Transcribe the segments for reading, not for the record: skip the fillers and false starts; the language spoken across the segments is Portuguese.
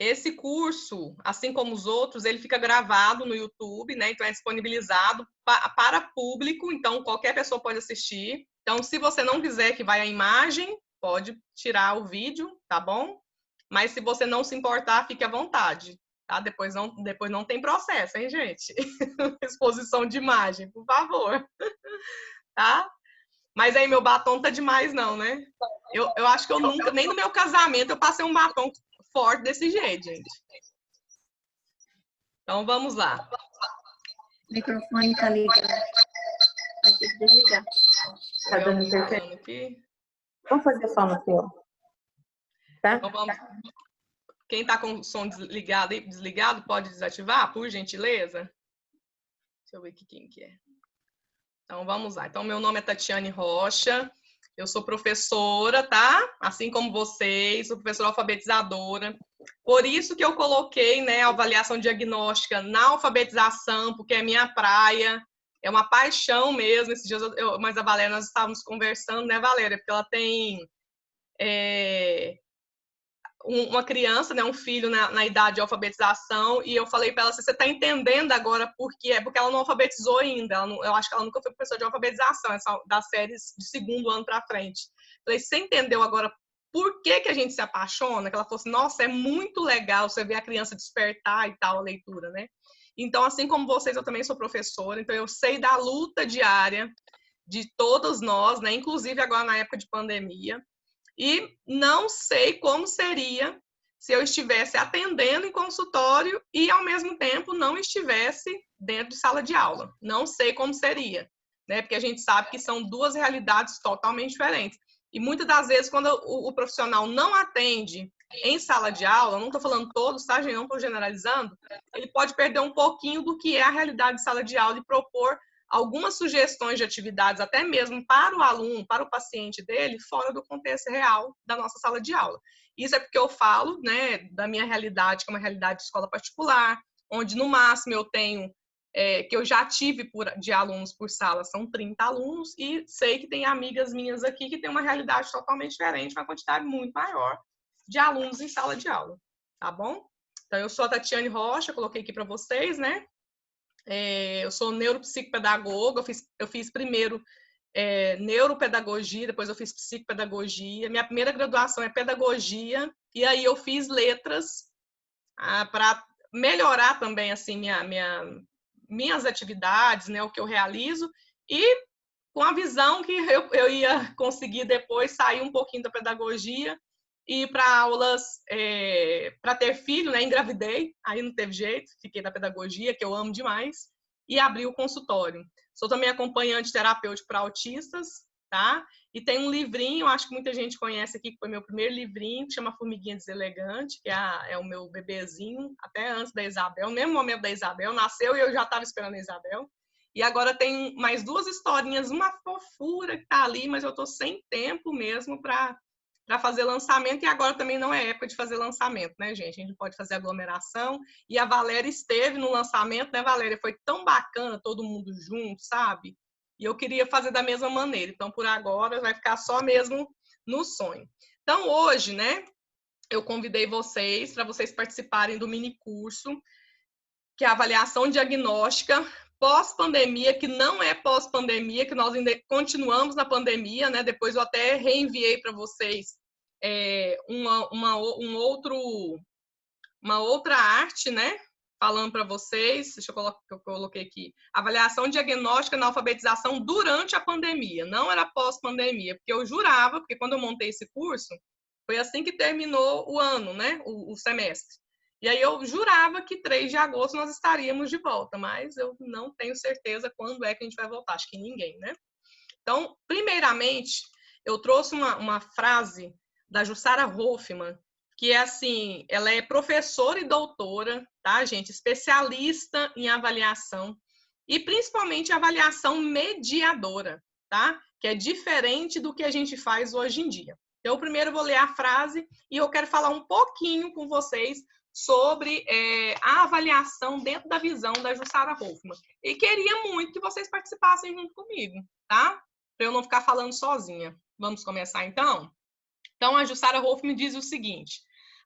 esse curso, assim como os outros, ele fica gravado no YouTube, né? Então é disponibilizado para público, então qualquer pessoa pode assistir. Então, se você não quiser que vai a imagem, pode tirar o vídeo, tá bom? Mas se você não se importar, fique à vontade, tá? Depois não tem processo, hein, gente? Exposição de imagem, por favor, tá? Mas aí meu batom tá demais, não, né? Eu acho que eu nunca, nem no meu casamento, eu passei um batom forte desse jeito, gente. Então vamos lá. O microfone tá ligado. Vai ter que desligar. Tá dando interferência aqui. Vamos fazer só no seu. Tá? Então vamos. Quem tá com o som desligado, pode desativar, por gentileza? Deixa eu ver aqui quem que é. Então vamos lá. Então meu nome é Tatiane Rocha. Eu sou professora, tá? Assim como vocês, sou professora alfabetizadora. Por isso que eu coloquei, né, a avaliação diagnóstica na alfabetização, porque é minha praia, é uma paixão mesmo. Esses dias mas a Valéria, nós estávamos conversando, né, Valéria? Porque ela tem uma criança, né, um filho na idade de alfabetização, e eu falei para ela, você está entendendo agora por quê? É porque ela não alfabetizou ainda, eu acho que ela nunca foi professora de alfabetização, é só das séries de segundo ano para frente. Falei, você entendeu agora por que a gente se apaixona? Que ela falou assim, nossa, é muito legal você ver a criança despertar e tal, a leitura, né? Então, assim como vocês, eu também sou professora, então eu sei da luta diária de todos nós, né? Inclusive agora na época de pandemia, e não sei como seria se eu estivesse atendendo em consultório e, ao mesmo tempo, não estivesse dentro de sala de aula. Não sei como seria, né? Porque a gente sabe que são duas realidades totalmente diferentes. E muitas das vezes, quando o profissional não atende em sala de aula, não estou falando todos, tá, gente? Não estou generalizando, ele pode perder um pouquinho do que é a realidade de sala de aula e propor algumas sugestões de atividades, até mesmo para o aluno, para o paciente dele, fora do contexto real da nossa sala de aula. Isso é porque eu falo, né, da minha realidade, que é uma realidade de escola particular, onde no máximo eu tenho, que eu já tive de alunos por sala, são 30 alunos, e sei que tem amigas minhas aqui que têm uma realidade totalmente diferente, uma quantidade muito maior de alunos em sala de aula, tá bom? Então, eu sou a Tatiane Rocha, coloquei aqui para vocês, né? Eu sou neuropsicopedagoga, eu fiz primeiro neuropedagogia, depois eu fiz psicopedagogia. Minha primeira graduação é pedagogia, e aí eu fiz letras para melhorar também assim minhas atividades, né, o que eu realizo, e com a visão que eu ia conseguir depois sair um pouquinho da pedagogia e ir para aulas, para ter filho, né? Engravidei, aí não teve jeito, fiquei na pedagogia, que eu amo demais, e abri o consultório. Sou também acompanhante terapêutico para autistas, tá? E tem um livrinho, acho que muita gente conhece aqui, que foi meu primeiro livrinho, que chama Formiguinha Deselegante, que é o meu bebezinho, até antes da Isabel, no mesmo momento da Isabel, nasceu e eu já estava esperando a Isabel. E agora tem mais duas historinhas, uma fofura que tá ali, mas eu tô sem tempo mesmo para fazer lançamento, e agora também não é época de fazer lançamento, né, gente? A gente pode fazer aglomeração, e a Valéria esteve no lançamento, né, Valéria? Foi tão bacana, todo mundo junto, sabe? E eu queria fazer da mesma maneira, então por agora vai ficar só mesmo no sonho. Então hoje, né, eu convidei vocês para vocês participarem do mini curso, que é a avaliação diagnóstica pós-pandemia, que não é pós-pandemia, que nós ainda continuamos na pandemia, né? Depois eu até reenviei para vocês uma outra arte, né? Falando para vocês, deixa eu colocar que eu coloquei aqui, avaliação diagnóstica na alfabetização durante a pandemia, não era pós-pandemia, porque eu jurava, porque quando eu montei esse curso, foi assim que terminou o ano, né? O semestre. E aí eu jurava que 3 de agosto nós estaríamos de volta, mas eu não tenho certeza quando é que a gente vai voltar, acho que ninguém, né? Então, primeiramente, eu trouxe uma frase da Jussara Hoffmann, que é assim, ela é professora e doutora, tá, gente? Especialista em avaliação, e principalmente avaliação mediadora, tá? Que é diferente do que a gente faz hoje em dia. Então, primeiro eu vou ler a frase e eu quero falar um pouquinho com vocês sobre a avaliação dentro da visão da Jussara Hoffmann. E queria muito que vocês participassem junto comigo, tá? Para eu não ficar falando sozinha. Vamos começar, então? Então, a Jussara Hoffmann diz o seguinte: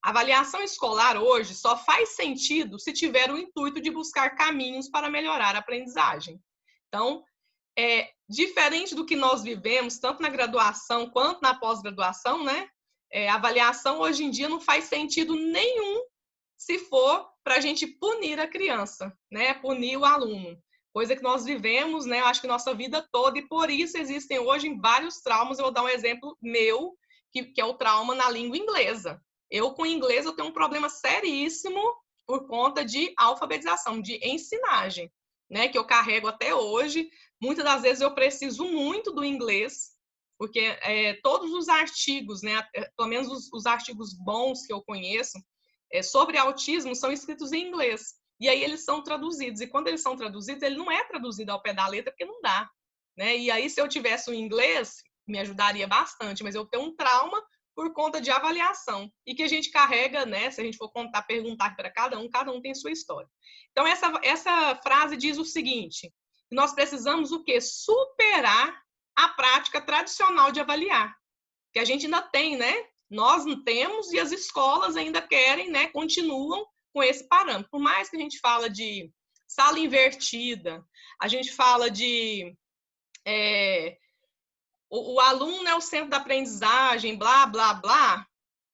A avaliação escolar hoje só faz sentido se tiver o intuito de buscar caminhos para melhorar a aprendizagem. Então, diferente do que nós vivemos, tanto na graduação quanto na pós-graduação, né? A avaliação hoje em dia não faz sentido nenhum se for para a gente punir a criança, né? Punir o aluno. Coisa que nós vivemos, né? Eu acho que nossa vida toda, e por isso existem hoje vários traumas. Eu vou dar um exemplo meu, que é o trauma na língua inglesa. Eu, com inglês, eu tenho um problema seríssimo por conta de alfabetização, de ensinagem, né? Que eu carrego até hoje. Muitas das vezes eu preciso muito do inglês, porque todos os artigos, né? Pelo menos os artigos bons que eu conheço, sobre autismo são escritos em inglês. E aí eles são traduzidos. E quando eles são traduzidos, ele não é traduzido ao pé da letra, porque não dá, né? E aí, se eu tivesse o inglês, me ajudaria bastante. Mas eu tenho um trauma por conta de avaliação. E que a gente carrega, né? Se a gente for perguntar para cada um tem sua história. Então, essa frase diz o seguinte: nós precisamos o quê? Superar a prática tradicional de avaliar. Que a gente ainda tem, né? Nós não temos e as escolas ainda querem, né? Continuam com esse parâmetro. Por mais que a gente fala de sala invertida, a gente fala de o aluno é o centro da aprendizagem, blá, blá, blá,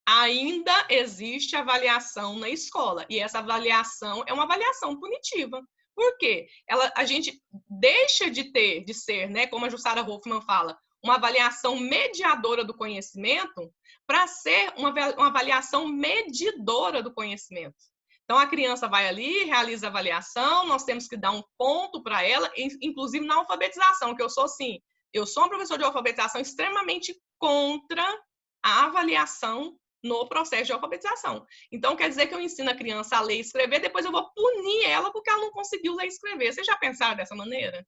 ainda existe avaliação na escola. E essa avaliação é uma avaliação punitiva. Por quê? A gente deixa de ser, né, como a Jussara Hoffmann fala, uma avaliação mediadora do conhecimento para ser uma avaliação medidora do conhecimento. Então, a criança vai ali, realiza a avaliação, nós temos que dar um ponto para ela, inclusive na alfabetização, que eu sou assim, eu sou um professor de alfabetização extremamente contra a avaliação no processo de alfabetização. Então, quer dizer que eu ensino a criança a ler e escrever, depois eu vou punir ela porque ela não conseguiu ler e escrever. Vocês já pensaram dessa maneira?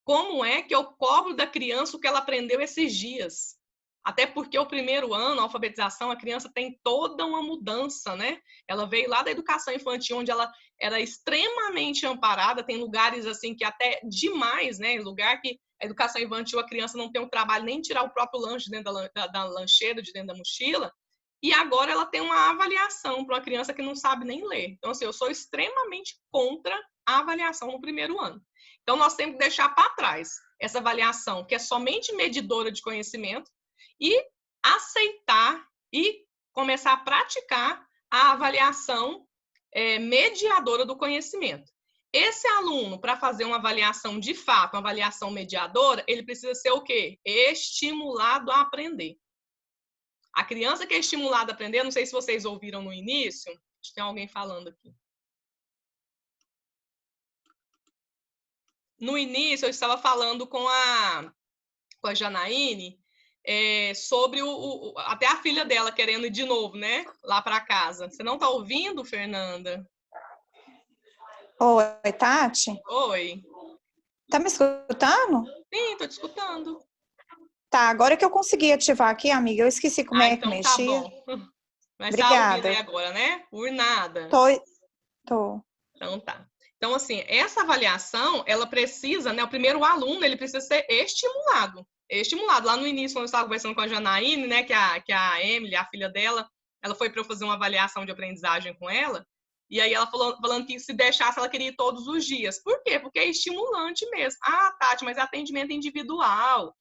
Como é que eu cobro da criança o que ela aprendeu esses dias? Até porque o primeiro ano, a alfabetização, a criança tem toda uma mudança, né? Ela veio lá da educação infantil, onde ela era extremamente amparada, tem lugares assim que até demais, né? Lugar que a educação infantil, a criança não tem um trabalho nem tirar o próprio lanche dentro da lancheira, de dentro da mochila, e agora ela tem uma avaliação para uma criança que não sabe nem ler. Então, assim, eu sou extremamente contra a avaliação no primeiro ano. Então, nós temos que deixar para trás essa avaliação, que é somente medidora de conhecimento, e aceitar e começar a praticar a avaliação mediadora do conhecimento. Esse aluno, para fazer uma avaliação de fato, uma avaliação mediadora, ele precisa ser o quê? Estimulado a aprender. A criança que é estimulada a aprender, não sei se vocês ouviram no início, acho que tem alguém falando aqui. No início, eu estava falando com a Janaíne sobre até a filha dela querendo ir de novo, né? Lá para casa. Você não está ouvindo, Fernanda? Oi, Tati? Oi. Tá me escutando? Sim, tô te escutando. Tá, agora que eu consegui ativar aqui, amiga, eu esqueci como é que então mexia. Tá bom. Mas obrigada. tá ouvindo aí agora, né? Por nada. Tô. Então tá. Então, assim, essa avaliação, ela precisa, né? O primeiro aluno, ele precisa ser estimulado. Estimulado. Lá no início, quando eu estava conversando com a Janaíne, né? Que a Emily, a filha dela, ela foi para eu fazer uma avaliação de aprendizagem com ela. E aí ela falando que se deixasse, ela queria ir todos os dias. Por quê? Porque é estimulante mesmo. Ah, Tati, mas é atendimento individual.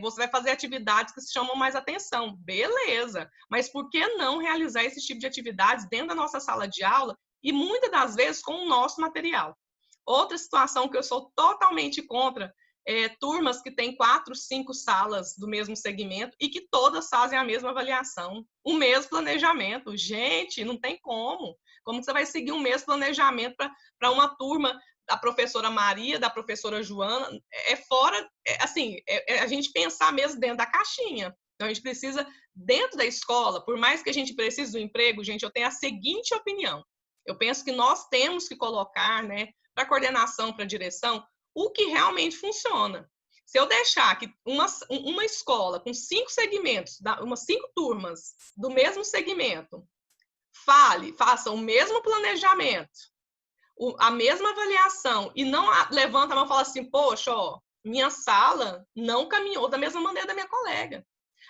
Você vai fazer atividades que chamam mais atenção. Beleza. Mas por que não realizar esse tipo de atividades dentro da nossa sala de aula e muitas das vezes com o nosso material? Outra situação que eu sou totalmente contra turmas que têm 4, 5 salas do mesmo segmento e que todas fazem a mesma avaliação, o mesmo planejamento. Gente, não tem como. Como que você vai seguir o mesmo planejamento para uma turma da professora Maria, da professora Joana? A gente pensar mesmo dentro da caixinha. Então, a gente precisa, dentro da escola, por mais que a gente precise do emprego, gente, eu tenho a seguinte opinião. Eu penso que nós temos que colocar, né, para a coordenação, para a direção, o que realmente funciona. Se eu deixar que uma escola com 5 segmentos, umas 5 turmas do mesmo segmento, faça o mesmo planejamento, a mesma avaliação, e não levanta a mão e fala assim, poxa, ó, minha sala não caminhou da mesma maneira da minha colega.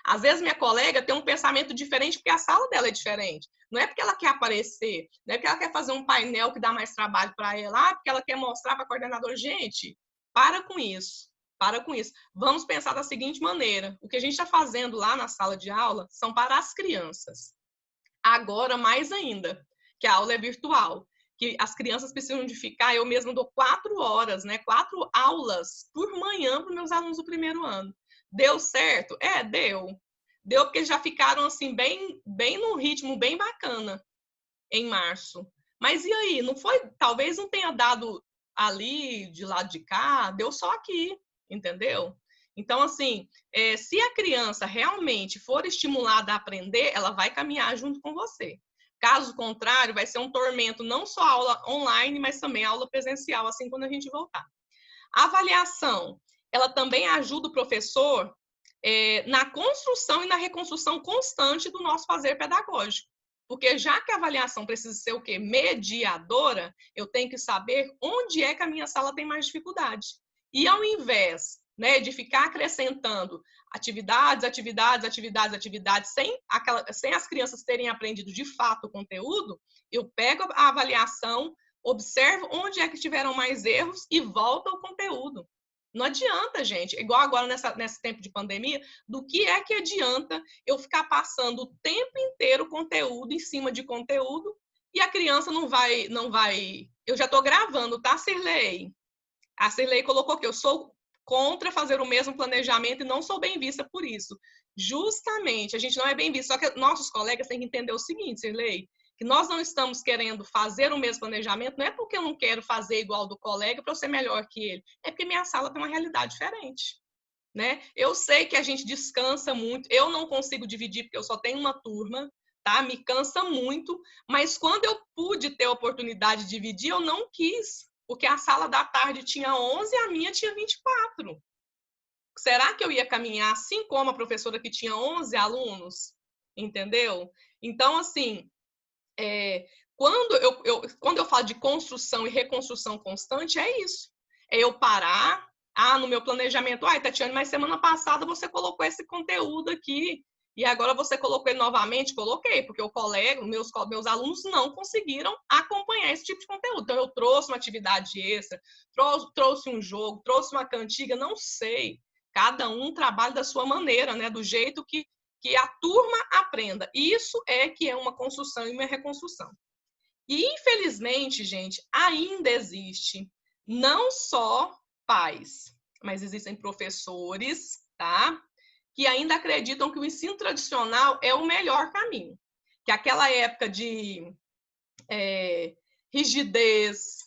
Às vezes minha colega tem um pensamento diferente porque a sala dela é diferente. Não é porque ela quer aparecer, não é porque ela quer fazer um painel que dá mais trabalho para ela, porque ela quer mostrar para a coordenadora. Gente, para com isso. Para com isso. Vamos pensar da seguinte maneira. O que a gente está fazendo lá na sala de aula são para as crianças. Agora, mais ainda, que a aula é virtual. Que as crianças precisam de ficar, eu mesma dou 4 horas, né? 4 aulas por manhã para os meus alunos do primeiro ano. Deu certo? Deu. Deu porque já ficaram assim, bem num ritmo bem bacana em março. Mas e aí? Não foi? Talvez não tenha dado ali, de lado de cá, deu só aqui, entendeu? Então, assim, se a criança realmente for estimulada a aprender, ela vai caminhar junto com você. Caso contrário, vai ser um tormento, não só a aula online, mas também a aula presencial, assim, quando a gente voltar. A avaliação, ela também ajuda o professor na construção e na reconstrução constante do nosso fazer pedagógico. Porque já que a avaliação precisa ser o quê? Mediadora, eu tenho que saber onde é que a minha sala tem mais dificuldade. E ao invés, né, de ficar acrescentando atividades, sem as crianças terem aprendido de fato o conteúdo, eu pego a avaliação, observo onde é que tiveram mais erros e volto ao conteúdo. Não adianta, gente, igual agora nesse tempo de pandemia, do que é que adianta eu ficar passando o tempo inteiro conteúdo em cima de conteúdo e a criança não vai... Eu já estou gravando, tá, Cirlei? A Cirlei colocou que eu sou contra fazer o mesmo planejamento e não sou bem vista por isso. Justamente, a gente não é bem vista. Só que nossos colegas têm que entender o seguinte, Cirlei, que nós não estamos querendo fazer o mesmo planejamento, não é porque eu não quero fazer igual do colega para eu ser melhor que ele, é porque minha sala tem uma realidade diferente, né? Eu sei que a gente descansa muito, eu não consigo dividir porque eu só tenho uma turma, tá? Me cansa muito, mas quando eu pude ter a oportunidade de dividir, eu não quis, porque a sala da tarde tinha 11 e a minha tinha 24. Será que eu ia caminhar assim como a professora que tinha 11 alunos? Entendeu? Então, assim, quando eu falo de construção e reconstrução constante, é isso. É eu parar, no meu planejamento, Tatiane, mas semana passada você colocou esse conteúdo aqui, e agora você colocou ele novamente? Coloquei, porque o colega, meus alunos não conseguiram acompanhar esse tipo de conteúdo. Então, eu trouxe uma atividade extra, trouxe um jogo, trouxe uma cantiga, não sei. Cada um trabalha da sua maneira, né? Do jeito que a turma aprenda. Isso é que é uma construção e uma reconstrução. E, infelizmente, gente, ainda existe não só pais, mas existem professores, tá? Que ainda acreditam que o ensino tradicional é o melhor caminho. Que aquela época de rigidez,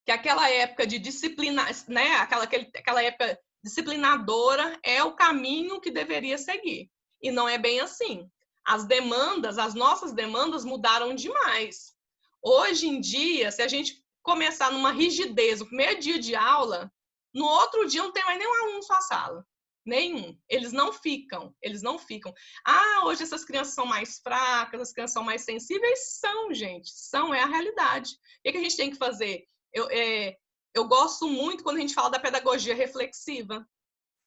que aquela época de disciplina, né? Aquela época disciplinadora é o caminho que deveria seguir. E não é bem assim. As nossas demandas mudaram demais. Hoje em dia, se a gente começar numa rigidez, o primeiro dia de aula, no outro dia não tem mais nenhum aluno na sua sala. Nenhum. Eles não ficam. Hoje essas crianças são mais fracas, as crianças são mais sensíveis. São, gente. É a realidade. O que a gente tem que fazer? Eu gosto muito quando a gente fala da pedagogia reflexiva.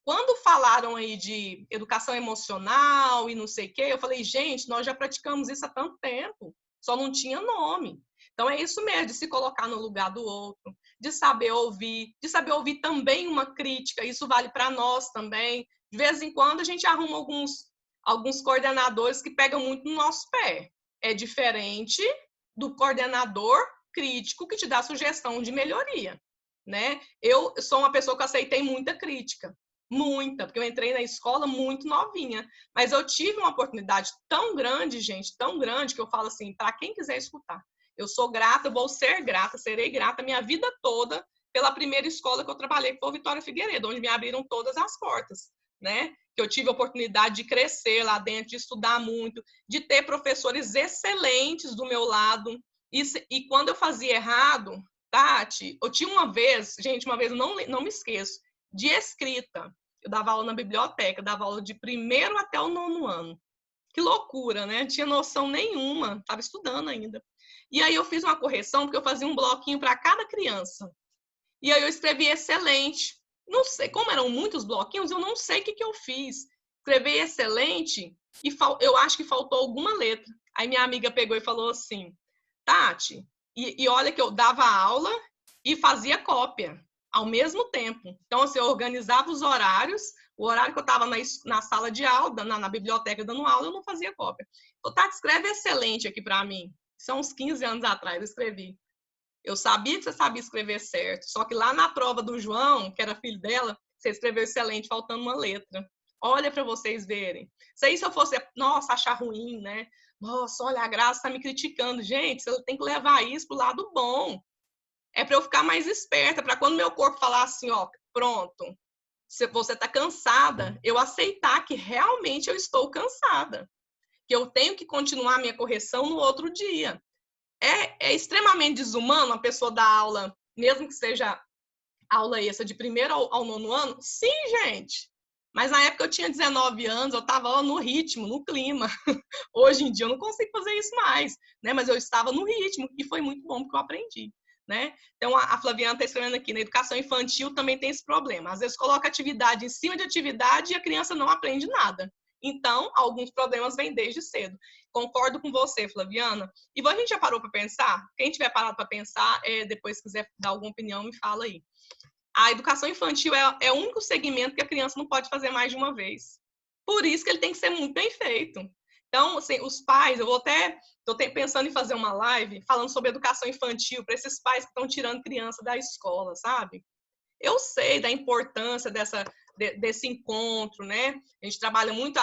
Quando falaram aí de educação emocional e não sei o quê, eu falei, gente, nós já praticamos isso há tanto tempo, só não tinha nome. Então é isso mesmo, de se colocar no lugar do outro, de saber ouvir também uma crítica, isso vale para nós também. De vez em quando a gente arruma alguns coordenadores que pegam muito no nosso pé. É diferente do coordenador crítico que te dá sugestão de melhoria, né? Eu sou uma pessoa que aceitei muita crítica. Muita, porque eu entrei na escola muito novinha. Mas eu tive uma oportunidade tão grande, gente, tão grande, que eu falo assim, para quem quiser escutar. Eu sou grata, eu vou ser grata, serei grata minha vida toda pela primeira escola que eu trabalhei, que foi Vitória Figueiredo, onde me abriram todas as portas, né? Que eu tive a oportunidade de crescer lá dentro, de estudar muito, de ter professores excelentes do meu lado. E quando eu fazia errado, Tati, eu tinha uma vez eu não me esqueço, de escrita. Eu dava aula na biblioteca, dava aula de 1º até o 9º ano. Que loucura, né? Não tinha noção nenhuma, estava estudando ainda. E aí eu fiz uma correção, porque eu fazia um bloquinho para cada criança. E aí eu escrevi excelente. Não sei, como eram muitos bloquinhos, eu não sei o que eu fiz. escrever excelente e eu acho que faltou alguma letra. Aí minha amiga pegou e falou assim, Tati, e olha que eu dava aula e fazia cópia ao mesmo tempo. Então, assim, eu organizava os horários, o horário que eu estava na sala de aula, na biblioteca dando aula, eu não fazia cópia. Então, Tati, escreve excelente aqui para mim. São uns 15 anos atrás, eu escrevi. Eu sabia que você sabia escrever certo, só que lá na prova do João, que era filho dela, você escreveu excelente, faltando uma letra. Olha para vocês verem. Isso aí, se eu fosse, nossa, achar ruim, né? Nossa, olha, a Graça está me criticando. Gente, você tem que levar isso pro lado bom. É para eu ficar mais esperta, para quando meu corpo falar assim, ó, pronto, se você está cansada, eu aceitar que realmente eu estou cansada, que eu tenho que continuar a minha correção no outro dia. É extremamente desumano a pessoa dar aula, mesmo que seja aula extra de primeiro ao nono ano? Sim, gente. Mas na época eu tinha 19 anos, eu estava no ritmo, no clima. Hoje em dia eu não consigo fazer isso mais, né? Mas eu estava no ritmo e foi muito bom porque eu aprendi, né? Então a Flaviana está escrevendo aqui, na educação infantil também tem esse problema. Às vezes coloca atividade em cima de atividade e a criança não aprende nada. Então, alguns problemas vêm desde cedo. Concordo com você, Flaviana. E a gente já parou para pensar? Quem tiver parado para pensar, depois quiser dar alguma opinião, me fala aí. A educação infantil é o único segmento que a criança não pode fazer mais de uma vez. Por isso que ele tem que ser muito bem feito. Então, assim, os pais, estou pensando em fazer uma live falando sobre educação infantil para esses pais que estão tirando criança da escola, sabe? Eu sei da importância desse encontro, né? A gente trabalha muito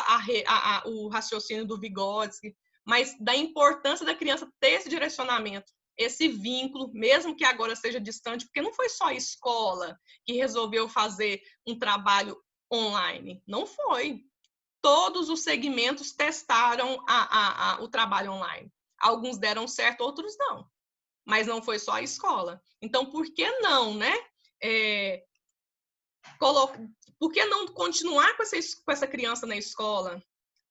o raciocínio do Vygotsky, mas da importância da criança ter esse direcionamento, esse vínculo, mesmo que agora seja distante, porque não foi só a escola que resolveu fazer um trabalho online, não foi. Todos os segmentos testaram o trabalho online. Alguns deram certo, outros não. Mas não foi só a escola. Então, por que não, né? Por que não continuar com essa criança na escola?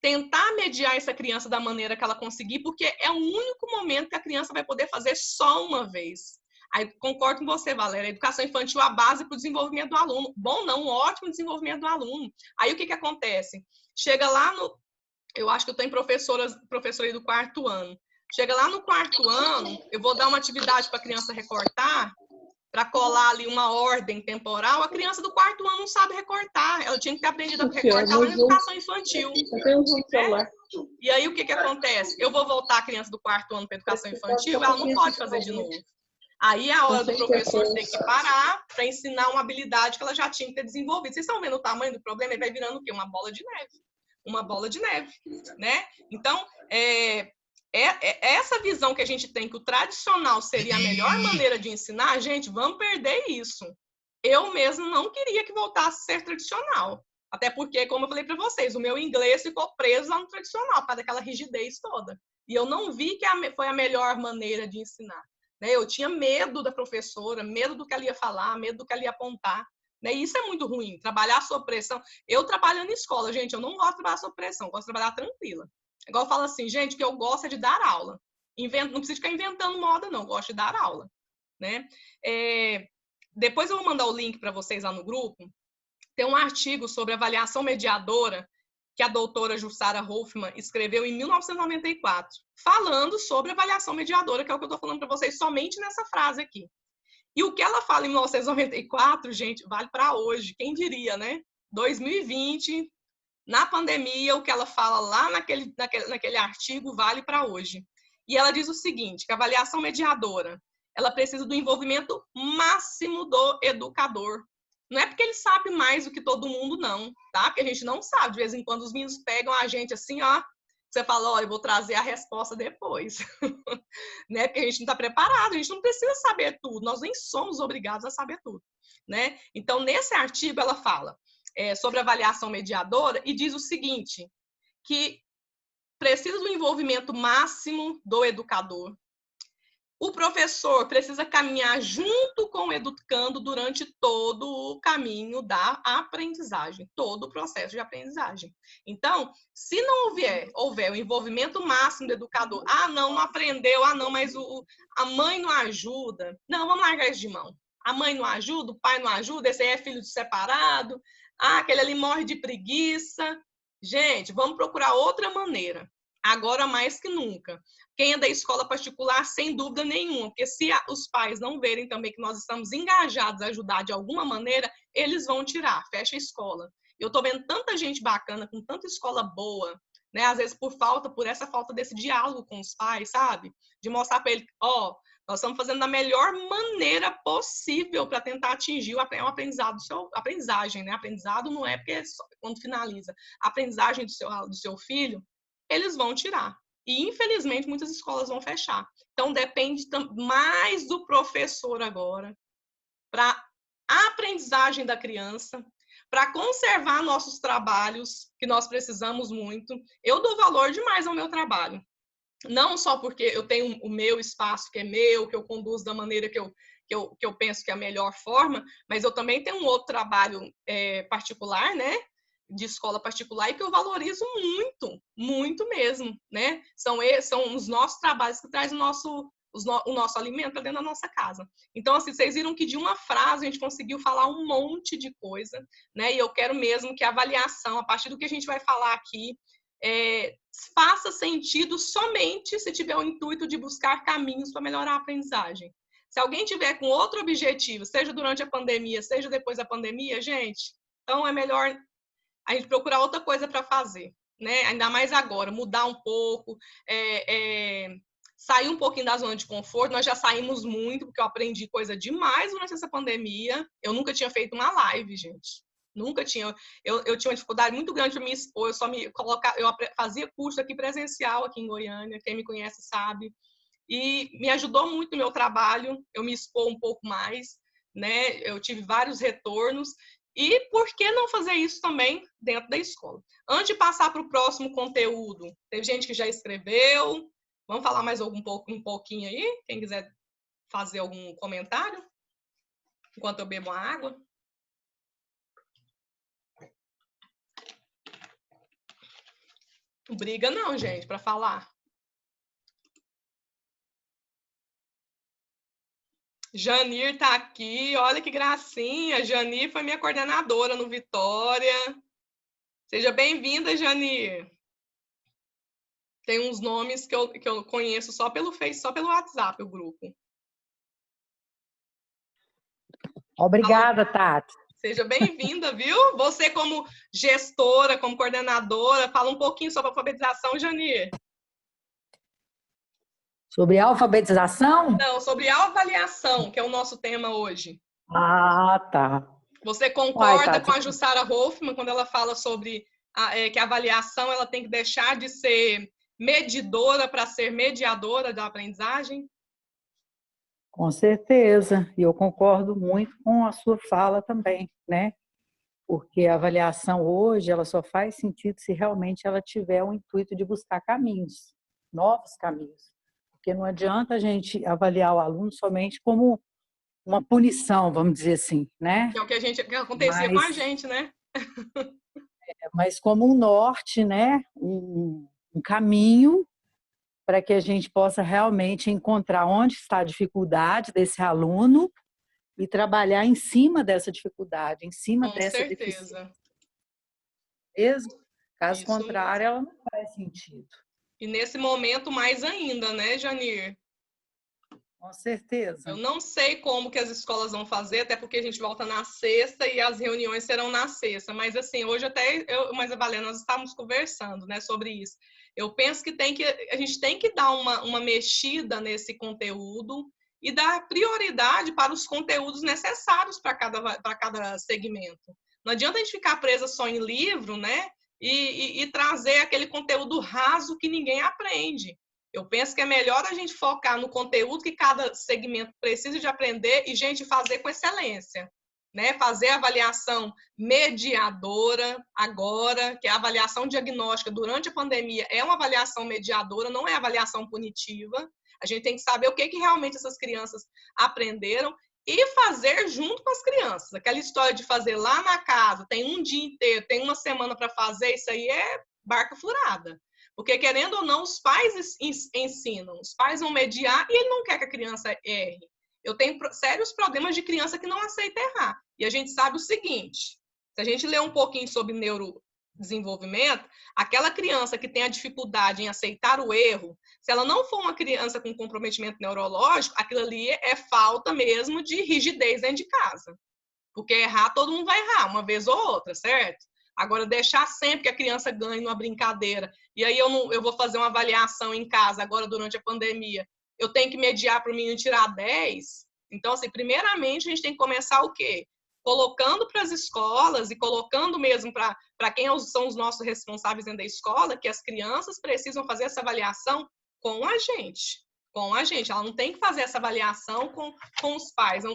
Tentar mediar essa criança da maneira que ela conseguir, porque é o único momento que a criança vai poder fazer só uma vez. Aí concordo com você, Valéria. A educação infantil é a base para o desenvolvimento do aluno. Bom, não, um ótimo desenvolvimento do aluno. Aí o que acontece? Chega lá no... Eu acho que eu tenho professora aí do 4º ano. Chega lá no 4º ano, eu vou dar uma atividade para a criança recortar, para colar ali uma ordem temporal, a criança do 4º ano não sabe recortar. Ela tinha que ter aprendido a recortar na educação infantil. Né? E aí, o que acontece? Eu vou voltar a criança do 4º ano para a educação infantil, ela não pode fazer de novo. Aí é a hora do professor ter que parar para ensinar uma habilidade que ela já tinha que ter desenvolvido. Vocês estão vendo o tamanho do problema? Ele vai virando o quê? Uma bola de neve. Uma bola de neve, né? Então, essa visão que a gente tem que o tradicional seria a melhor maneira de ensinar, gente, vamos perder isso. Eu mesmo não queria que voltasse a ser tradicional. Até porque, como eu falei para vocês, o meu inglês ficou preso lá no tradicional, por causa daquela rigidez toda. E eu não vi que foi a melhor maneira de ensinar. Né? Eu tinha medo da professora, medo do que ela ia falar, medo do que ela ia apontar. Né? E isso é muito ruim, trabalhar sob pressão. Eu trabalhando em escola, gente, eu não gosto de trabalhar sob pressão, eu gosto de trabalhar tranquila. Igual eu falo assim, gente, o que eu gosto é de dar aula. Não precisa ficar inventando moda, não. Eu gosto de dar aula. Né? Depois eu vou mandar o link para vocês lá no grupo. Tem um artigo sobre avaliação mediadora que a doutora Jussara Hoffmann escreveu em 1994, falando sobre avaliação mediadora, que é o que eu estou falando para vocês somente nessa frase aqui. E o que ela fala em 1994, gente, vale para hoje. Quem diria, né? 2020... Na pandemia, o que ela fala lá naquele artigo vale para hoje. E ela diz o seguinte, que a avaliação mediadora, ela precisa do envolvimento máximo do educador. Não é porque ele sabe mais do que todo mundo, não, tá? Porque a gente não sabe. De vez em quando os meninos pegam a gente assim, ó, você fala, olha, eu vou trazer a resposta depois. Né? Porque a gente não está preparado, a gente não precisa saber tudo, nós nem somos obrigados a saber tudo. Né? Então, nesse artigo, ela fala sobre avaliação mediadora e diz o seguinte, que precisa do envolvimento máximo do educador. O professor precisa caminhar junto com o educando durante todo o caminho da aprendizagem, todo o processo de aprendizagem. Então, se não houver o envolvimento máximo do educador, não aprendeu, não, mas a mãe não ajuda, não, vamos largar isso de mão. A mãe não ajuda, o pai não ajuda, esse aí é filho de separado, aquele ali morre de preguiça. Gente, vamos procurar outra maneira. Agora mais que nunca. Quem é da escola particular, sem dúvida nenhuma, porque se os pais não verem também que nós estamos engajados a ajudar de alguma maneira, eles vão tirar, fecha a escola. Eu estou vendo tanta gente bacana, com tanta escola boa, né? Às vezes por essa falta desse diálogo com os pais, sabe? De mostrar para ele, ó, nós estamos fazendo da melhor maneira possível para tentar atingir o aprendizado aprendizagem, né? Aprendizado não é porque é só quando finaliza. A aprendizagem do seu filho, eles vão tirar. E, infelizmente, muitas escolas vão fechar. Então, depende mais do professor agora para a aprendizagem da criança, para conservar nossos trabalhos, que nós precisamos muito. Eu dou valor demais ao meu trabalho. Não só porque eu tenho o meu espaço, que é meu, que eu conduzo da maneira que eu penso que é a melhor forma, mas eu também tenho um outro trabalho particular, né? De escola particular, e que eu valorizo muito, muito mesmo, né? São os nossos trabalhos que trazem o nosso alimento para dentro da nossa casa. Então, assim, vocês viram que de uma frase a gente conseguiu falar um monte de coisa, né? E eu quero mesmo que a avaliação, a partir do que a gente vai falar aqui, faça sentido somente se tiver o intuito de buscar caminhos para melhorar a aprendizagem. Se alguém tiver com outro objetivo, seja durante a pandemia, seja depois da pandemia, gente, então é melhor a gente procurar outra coisa para fazer, né? Ainda mais agora, mudar um pouco, sair um pouquinho da zona de conforto. Nós já saímos muito, porque eu aprendi coisa demais durante essa pandemia. Eu nunca tinha feito uma live, gente. Nunca tinha. Eu tinha uma dificuldade muito grande para me expor. Eu só me colocava. Eu fazia curso aqui presencial, aqui em Goiânia. Quem me conhece sabe. E me ajudou muito no meu trabalho. Eu me expor um pouco mais, né? Eu tive vários retornos. E por que não fazer isso também dentro da escola? Antes de passar para o próximo conteúdo, teve gente que já escreveu. Vamos falar mais um pouquinho aí? Quem quiser fazer algum comentário? Enquanto eu bebo a água. Não briga não, gente, para falar. Janir tá aqui, olha que gracinha. Janir foi minha coordenadora no Vitória. Seja bem-vinda, Janir. Tem uns nomes que eu conheço só pelo Face, só pelo WhatsApp, o grupo. Obrigada, Tati. Seja bem-vinda, viu? Você como gestora, como coordenadora, fala um pouquinho sobre a alfabetização, Janir. Sobre alfabetização? Não, sobre a avaliação, que é o nosso tema hoje. Ah, tá. Você concorda com a Jussara Hoffmann quando ela fala sobre que a avaliação ela tem que deixar de ser medidora para ser mediadora da aprendizagem? Com certeza. E eu concordo muito com a sua fala também, né? Porque a avaliação hoje, ela só faz sentido se realmente ela tiver o intuito de buscar caminhos, novos caminhos. Porque não adianta a gente avaliar o aluno somente como uma punição, vamos dizer assim, né? Que é o que acontecia com a gente, né? Mas como um norte, né? Um caminho para que a gente possa realmente encontrar onde está a dificuldade desse aluno e trabalhar em cima dessa dificuldade, em cima dessa deficiência. Mesmo? Caso contrário, ela não faz sentido. E nesse momento mais ainda, né, Janir? Com certeza. Eu não sei como que as escolas vão fazer, até porque a gente volta na sexta e as reuniões serão na sexta. Mas assim, hoje até mas a Valéria, nós estávamos conversando, né, sobre isso. Eu penso que a gente tem que dar uma mexida nesse conteúdo e dar prioridade para os conteúdos necessários para cada segmento. Não adianta a gente ficar presa só em livro, né? E trazer aquele conteúdo raso que ninguém aprende. Eu penso que é melhor a gente focar no conteúdo que cada segmento precisa de aprender e, gente, fazer com excelência. Né? Fazer a avaliação mediadora agora, que é a avaliação diagnóstica durante a pandemia, é uma avaliação mediadora, não é avaliação punitiva. A gente tem que saber o que realmente essas crianças aprenderam e fazer junto com as crianças. Aquela história de fazer lá na casa, tem um dia inteiro, tem uma semana para fazer, isso aí é barca furada. Porque, querendo ou não, os pais ensinam, os pais vão mediar e ele não quer que a criança erre. Eu tenho sérios problemas de criança que não aceita errar. E a gente sabe o seguinte, se a gente ler um pouquinho sobre desenvolvimento, aquela criança que tem a dificuldade em aceitar o erro, se ela não for uma criança com comprometimento neurológico, aquilo ali é falta mesmo de rigidez dentro de casa. Porque errar, todo mundo vai errar, uma vez ou outra, certo? Agora, deixar sempre que a criança ganhe numa brincadeira, e aí eu vou fazer uma avaliação em casa, agora durante a pandemia, eu tenho que mediar para o menino tirar 10. Então, assim, primeiramente, a gente tem que começar o quê? Colocando para as escolas e colocando mesmo para quem são os nossos responsáveis dentro da escola, que as crianças precisam fazer essa avaliação com a gente. Com a gente. Ela não tem que fazer essa avaliação com os pais.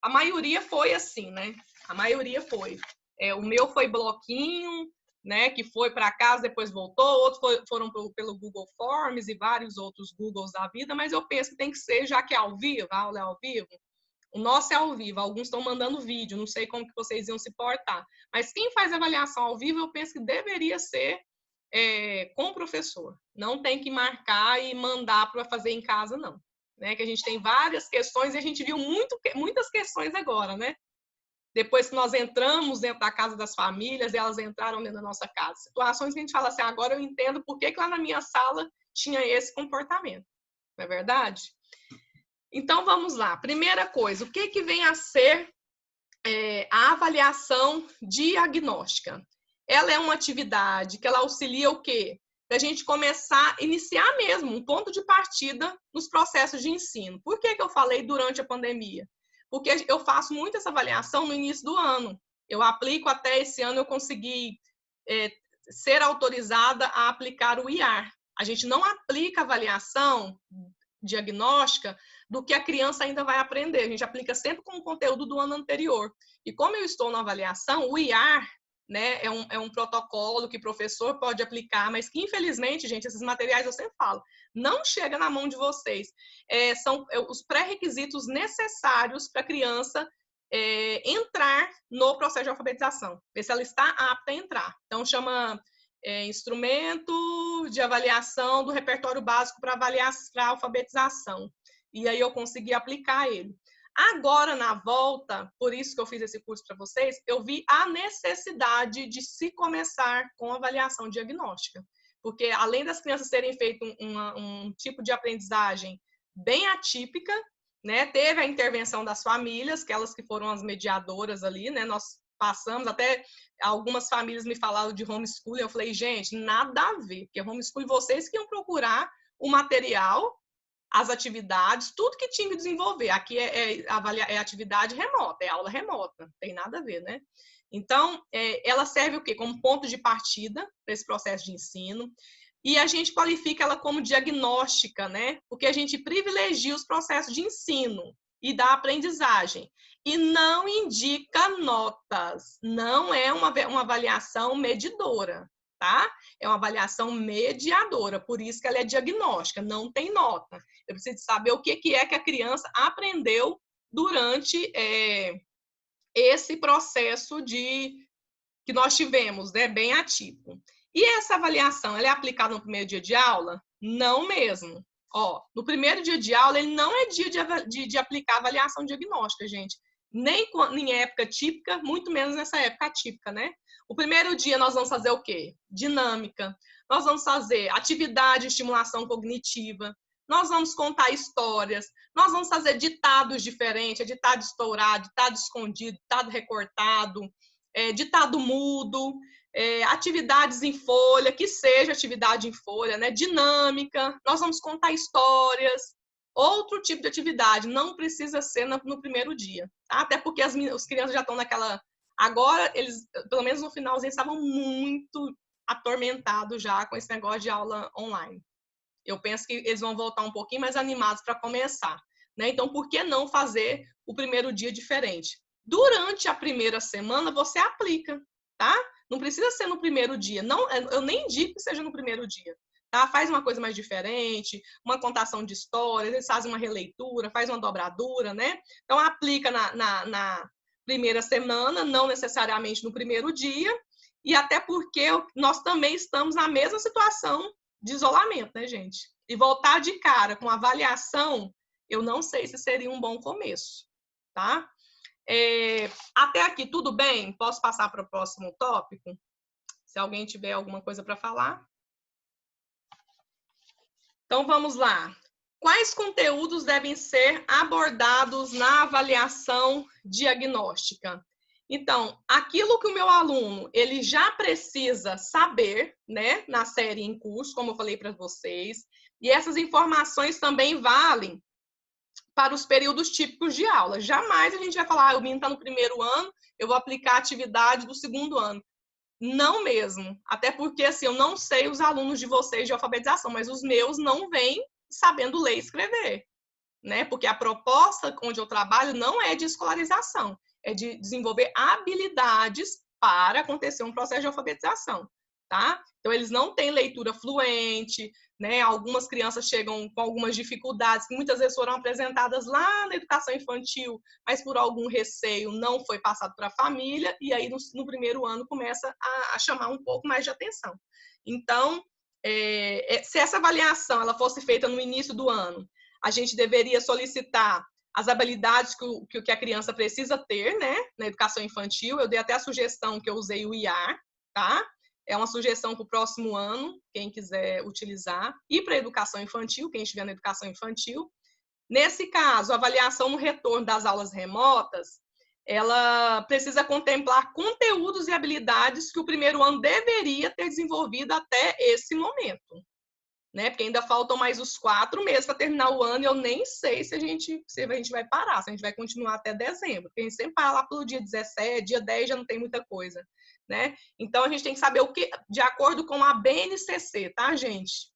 A maioria foi assim, né? A maioria foi. O meu foi bloquinho, né? Que foi para casa, depois voltou. Outros foram pelo Google Forms e vários outros Googles da vida, mas eu penso que tem que ser, já que é ao vivo, a aula é ao vivo. O nosso é ao vivo, alguns estão mandando vídeo, não sei como que vocês iam se portar. Mas quem faz avaliação ao vivo, eu penso que deveria ser com o professor. Não tem que marcar e mandar para fazer em casa, não. Né? Que a gente tem várias questões e a gente viu muitas questões agora, né? Depois que nós entramos dentro da casa das famílias, elas entraram dentro da nossa casa. Situações que a gente fala assim, agora eu entendo por que lá na minha sala tinha esse comportamento. Não é verdade? Então, vamos lá. Primeira coisa, o que vem a ser a avaliação diagnóstica? Ela é uma atividade que ela auxilia o quê? Para a gente começar, iniciar mesmo um ponto de partida nos processos de ensino. Por que eu falei durante a pandemia? Porque eu faço muito essa avaliação no início do ano. Eu aplico até esse ano, eu consegui ser autorizada a aplicar o IAR. A gente não aplica avaliação diagnóstica do que a criança ainda vai aprender. A gente aplica sempre com o conteúdo do ano anterior. E como eu estou na avaliação, o IAR, né, é um protocolo que o professor pode aplicar, mas que, infelizmente, gente, esses materiais eu sempre falo, não chega na mão de vocês. São os pré-requisitos necessários para a criança entrar no processo de alfabetização, ver se ela está apta a entrar. Então, chama instrumento de avaliação do repertório básico para avaliar a alfabetização. E aí eu consegui aplicar ele. Agora, na volta, por isso que eu fiz esse curso para vocês, eu vi a necessidade de se começar com avaliação diagnóstica. Porque, além das crianças terem feito um tipo de aprendizagem bem atípica, né, teve a intervenção das famílias, aquelas que foram as mediadoras ali, né, nós passamos, até algumas famílias me falaram de homeschooling, eu falei, gente, nada a ver, porque homeschooling, vocês que iam procurar o material, as atividades, tudo que tinha que desenvolver. Aqui é atividade remota, é aula remota, não tem nada a ver, né? Então, ela serve o quê? Como ponto de partida para esse processo de ensino. E a gente qualifica ela como diagnóstica, né? Porque a gente privilegia os processos de ensino e da aprendizagem. E não indica notas. Não é uma avaliação medidora, tá? É uma avaliação mediadora, por isso que ela é diagnóstica, não tem nota. Eu preciso saber o que é que a criança aprendeu durante esse processo que nós tivemos, né, bem atípico. E essa avaliação, ela é aplicada no primeiro dia de aula? Não mesmo. No primeiro dia de aula, ele não é dia de aplicar avaliação diagnóstica, gente. Nem em época típica, muito menos nessa época atípica, né? O primeiro dia nós vamos fazer o quê? Dinâmica. Nós vamos fazer atividade de estimulação cognitiva. Nós vamos contar histórias. Nós vamos fazer ditados diferentes, ditado estourado, ditado escondido, ditado recortado, ditado mudo, atividades em folha, que seja atividade em folha, né? Dinâmica. Nós vamos contar histórias. Outro tipo de atividade, não precisa ser no primeiro dia, tá? Até porque as crianças já estão naquela... Agora, eles, pelo menos no final, eles estavam muito atormentados já com esse negócio de aula online. Eu penso que eles vão voltar um pouquinho mais animados para começar, né? Então, por que não fazer o primeiro dia diferente? Durante a primeira semana, você aplica, tá? Não precisa ser no primeiro dia. Não, eu nem digo que seja no primeiro dia. Tá? Faz uma coisa mais diferente, uma contação de histórias, eles fazem uma releitura, faz uma dobradura, né? Então, aplica na primeira semana, não necessariamente no primeiro dia, e até porque nós também estamos na mesma situação de isolamento, né, gente? E voltar de cara com avaliação, eu não sei se seria um bom começo, tá? Até aqui, tudo bem? Posso passar para o próximo tópico? se alguém tiver alguma coisa para falar. Então, vamos lá. Quais conteúdos devem ser abordados na avaliação diagnóstica? Então, aquilo que o meu aluno ele já precisa saber, né, na série em curso, como eu falei para vocês, e essas informações também valem para os períodos típicos de aula. Jamais a gente vai falar, o menino está no primeiro ano, eu vou aplicar a atividade do segundo ano. Não mesmo. Até porque, assim, eu não sei os alunos de vocês de alfabetização, mas os meus não vêm sabendo ler e escrever, né? Porque a proposta onde eu trabalho não é de escolarização, é de desenvolver habilidades para acontecer um processo de alfabetização, tá? Então, eles não têm leitura fluente, né? Algumas crianças chegam com algumas dificuldades que muitas vezes foram apresentadas lá na educação infantil, mas por algum receio não foi passado para a família, e aí no primeiro ano começa a chamar um pouco mais de atenção. Então, se essa avaliação ela fosse feita no início do ano, a gente deveria solicitar as habilidades que a criança precisa ter, né, na educação infantil. Eu dei até a sugestão que eu usei o IAR, tá? É uma sugestão para o próximo ano, quem quiser utilizar, e para a educação infantil, quem estiver na educação infantil. Nesse caso, a avaliação no retorno das aulas remotas, ela precisa contemplar conteúdos e habilidades que o primeiro ano deveria ter desenvolvido até esse momento, né? Porque ainda faltam mais os 4 meses para terminar o ano, e eu nem sei se a gente vai parar, se a gente vai continuar até dezembro, porque a gente sempre para lá pelo dia 17, dia 10 já não tem muita coisa, né? Então, a gente tem que saber o que, de acordo com a BNCC, tá, gente?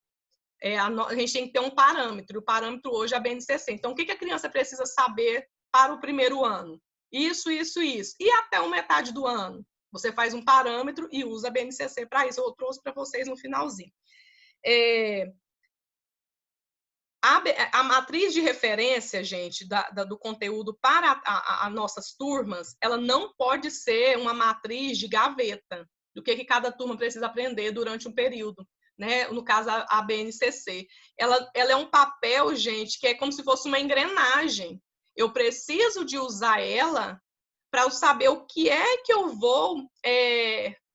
A gente tem que ter um parâmetro, o parâmetro hoje é a BNCC. Então, o que a criança precisa saber para o primeiro ano? Isso. E até a metade do ano? Você faz um parâmetro e usa a BNCC para isso. Eu trouxe para vocês no finalzinho. A matriz de referência, gente, do conteúdo para as nossas turmas, ela não pode ser uma matriz de gaveta do que cada turma precisa aprender durante um período, né? No caso, a BNCC. Ela é um papel, gente, que é como se fosse uma engrenagem. Eu preciso de usar ela para eu saber o que é que eu vou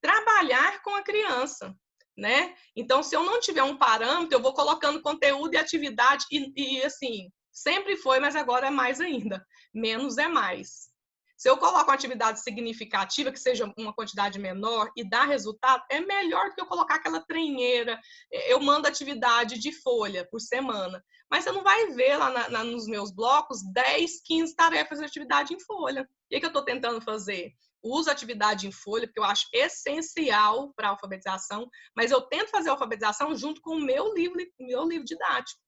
trabalhar com a criança, né? Então, se eu não tiver um parâmetro, eu vou colocando conteúdo e atividade, e assim, sempre foi, mas agora é mais ainda. Menos é mais. Se eu coloco uma atividade significativa, que seja uma quantidade menor e dá resultado, é melhor do que eu colocar aquela trenheira. Eu mando atividade de folha por semana, mas você não vai ver lá nos meus blocos 10, 15 tarefas de atividade em folha. O que eu estou tentando fazer? Uso atividade em folha, porque eu acho essencial para a alfabetização, mas eu tento fazer a alfabetização junto com o meu livro didático.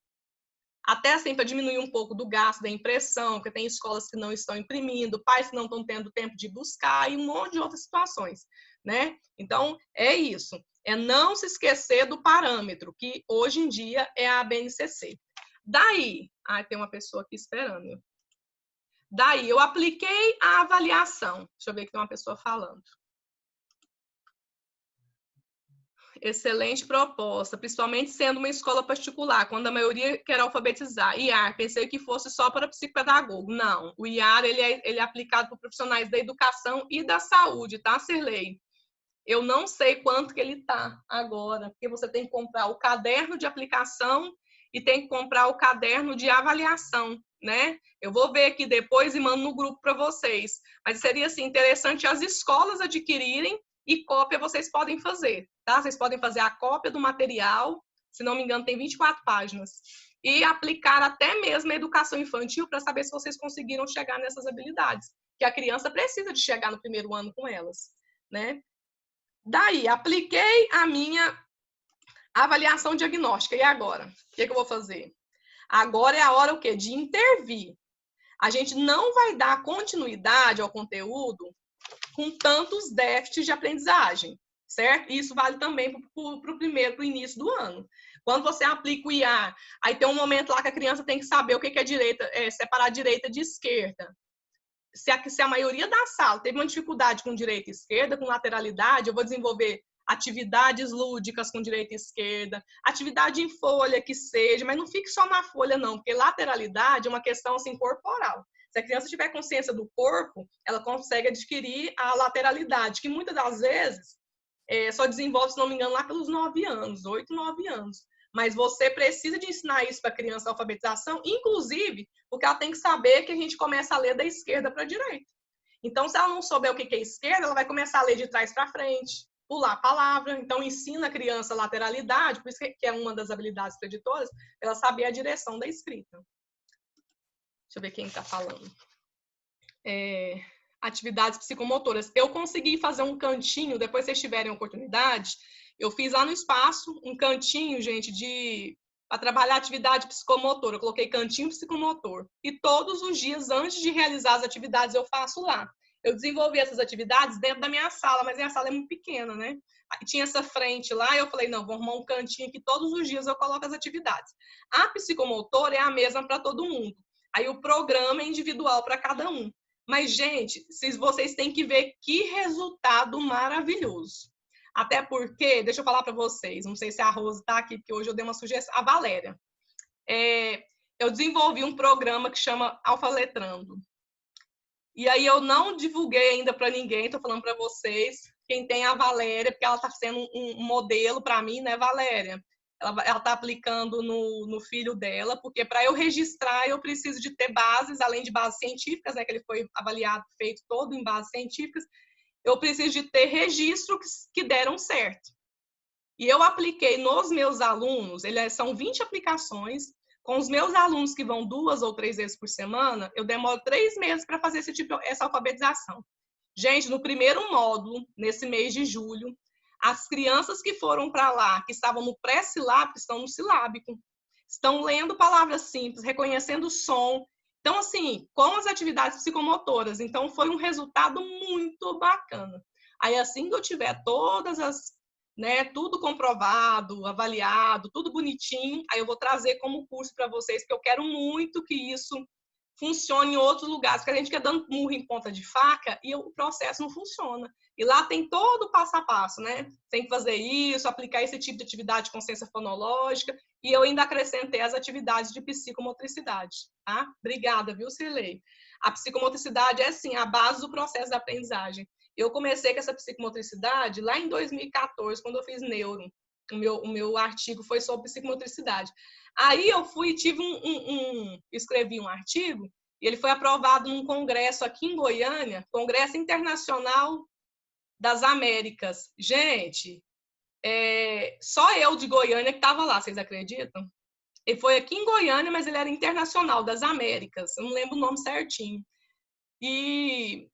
Até assim, para diminuir um pouco do gasto da impressão, porque tem escolas que não estão imprimindo, pais que não estão tendo tempo de buscar, e um monte de outras situações, né? Então, é isso. É não se esquecer do parâmetro, que hoje em dia é a BNCC. Daí, tem uma pessoa aqui esperando. Daí, eu apliquei a avaliação. Deixa eu ver que tem uma pessoa falando. Excelente proposta, principalmente sendo uma escola particular, quando a maioria quer alfabetizar. IAR, pensei que fosse só para psicopedagogo. Não, o IAR ele é aplicado por profissionais da educação e da saúde, tá, Cirlei? Eu não sei quanto que ele tá agora, porque você tem que comprar o caderno de aplicação e tem que comprar o caderno de avaliação, né? Eu vou ver aqui depois e mando no grupo para vocês. Mas seria assim, interessante as escolas adquirirem, e cópia vocês podem fazer, tá? Vocês podem fazer a cópia do material, se não me engano tem 24 páginas, e aplicar até mesmo a educação infantil para saber se vocês conseguiram chegar nessas habilidades, que a criança precisa de chegar no primeiro ano com elas, né? Daí, apliquei a minha avaliação diagnóstica. E agora? O que eu vou fazer? Agora é a hora o quê? De intervir. A gente não vai dar continuidade ao conteúdo com tantos déficits de aprendizagem, certo? Isso vale também para o início do ano. Quando você aplica o IA, aí tem um momento lá que a criança tem que saber o que é direita, separar direita de esquerda. Se a maioria da sala teve uma dificuldade com direita e esquerda, com lateralidade, eu vou desenvolver atividades lúdicas com direita e esquerda, atividade em folha que seja, mas não fique só na folha não, porque lateralidade é uma questão assim corporal. Se a criança tiver consciência do corpo, ela consegue adquirir a lateralidade, que muitas das vezes só desenvolve, se não me engano, lá pelos 9 anos, 8, 9 anos. Mas você precisa de ensinar isso para a criança, a alfabetização, inclusive porque ela tem que saber que a gente começa a ler da esquerda para a direita. Então, se ela não souber o que é esquerda, ela vai começar a ler de trás para frente, pular a palavra. Então, ensina a criança lateralidade, por isso que é uma das habilidades preditoras, ela saber a direção da escrita. Deixa eu ver quem está falando. Atividades psicomotoras. Eu consegui fazer um cantinho, depois vocês tiverem oportunidade, eu fiz lá no espaço um cantinho, gente, para trabalhar atividade psicomotora. Eu coloquei cantinho psicomotor. E todos os dias, antes de realizar as atividades, eu faço lá. Eu desenvolvi essas atividades dentro da minha sala, mas minha sala é muito pequena, né? Aí tinha essa frente lá, eu falei, não, vou arrumar um cantinho que todos os dias eu coloco as atividades. A psicomotora é a mesma para todo mundo. Aí o programa é individual para cada um. Mas, gente, vocês têm que ver que resultado maravilhoso. Até porque, deixa eu falar para vocês, não sei se a Rose está aqui, porque hoje eu dei uma sugestão, a Valéria. Eu desenvolvi um programa que chama Alfaletrando. E aí eu não divulguei ainda para ninguém, estou falando para vocês, quem tem a Valéria, porque ela está sendo um modelo para mim, né, Valéria? Ela está aplicando no filho dela, porque para eu registrar eu preciso de ter bases, além de bases científicas, né, que ele foi avaliado, feito todo em bases científicas, eu preciso de ter registros que deram certo. E eu apliquei nos meus alunos, são 20 aplicações, com os meus alunos que vão 2 ou 3 vezes por semana, eu demoro 3 meses para fazer essa alfabetização. Gente, no primeiro módulo, nesse mês de julho, as crianças que foram para lá, que estavam no pré-silábico, estão no silábico. Estão lendo palavras simples, reconhecendo o som. Então, assim, com as atividades psicomotoras. Então, foi um resultado muito bacana. Aí, assim que eu tiver todas as, né, tudo comprovado, avaliado, tudo bonitinho, aí eu vou trazer como curso para vocês, porque eu quero muito que isso funcione em outros lugares, porque a gente quer dando murro em ponta de faca e o processo não funciona. E lá tem todo o passo a passo, né? Tem que fazer isso, aplicar esse tipo de atividade de consciência fonológica, e eu ainda acrescentei as atividades de psicomotricidade, tá? Obrigada, viu, Cirlei? A psicomotricidade é, sim, a base do processo da aprendizagem. Eu comecei com essa psicomotricidade lá em 2014, quando eu fiz neuro. O meu artigo foi sobre psicomotricidade. Aí eu escrevi um artigo e ele foi aprovado num congresso aqui em Goiânia, Congresso Internacional das Américas. Gente, só eu de Goiânia que estava lá, vocês acreditam? Ele foi aqui em Goiânia, mas ele era internacional, das Américas. Eu não lembro o nome certinho. E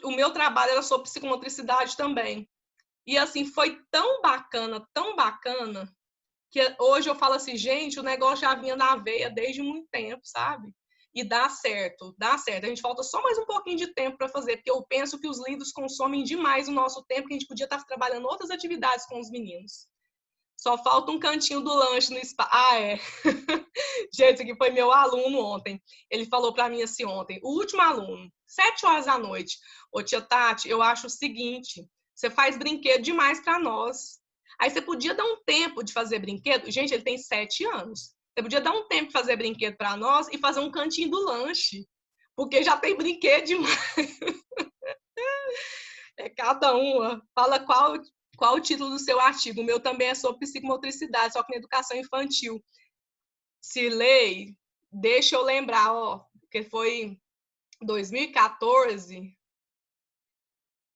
o meu trabalho era sobre psicomotricidade também. E assim, foi tão bacana, que hoje eu falo assim, gente, o negócio já vinha na veia desde muito tempo, sabe? E dá certo, dá certo. A gente falta só mais um pouquinho de tempo para fazer, porque eu penso que os livros consomem demais o nosso tempo, que a gente podia estar trabalhando outras atividades com os meninos. Só falta um cantinho do lanche no espaço. Gente, esse aqui foi meu aluno ontem. Ele falou para mim assim ontem, o último aluno, 7 horas da noite. Ô, tia Tati, eu acho o seguinte, você faz brinquedo demais para nós. Aí você podia dar um tempo de fazer brinquedo. Gente, ele tem 7 anos. Você podia dar um tempo de fazer brinquedo para nós e fazer um cantinho do lanche. Porque já tem brinquedo demais. Cada uma. Fala qual o título do seu artigo. O meu também é sobre psicomotricidade, só que na educação infantil. Cirlei, deixa eu lembrar, porque foi 2014.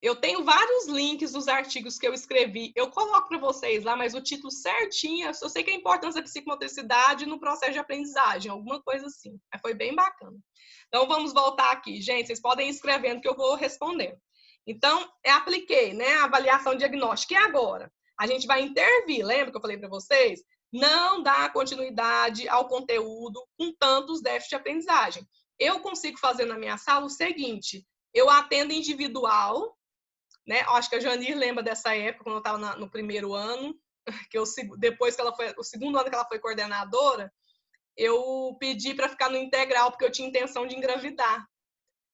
Eu tenho vários links dos artigos que eu escrevi. Eu coloco para vocês lá, mas o título certinho, eu sei que é a importância da psicomotricidade no processo de aprendizagem, alguma coisa assim. Mas foi bem bacana. Então, vamos voltar aqui. Gente, vocês podem ir escrevendo que eu vou respondendo. Então, apliquei, né, a avaliação diagnóstica. E agora? A gente vai intervir. Lembra que eu falei para vocês? Não dá continuidade ao conteúdo com tantos déficits de aprendizagem. Eu consigo fazer na minha sala o seguinte, eu atendo individual, né? Acho que a Janir lembra dessa época, quando eu estava no primeiro ano, que depois que ela foi, o segundo ano que ela foi coordenadora, eu pedi para ficar no integral, porque eu tinha intenção de engravidar.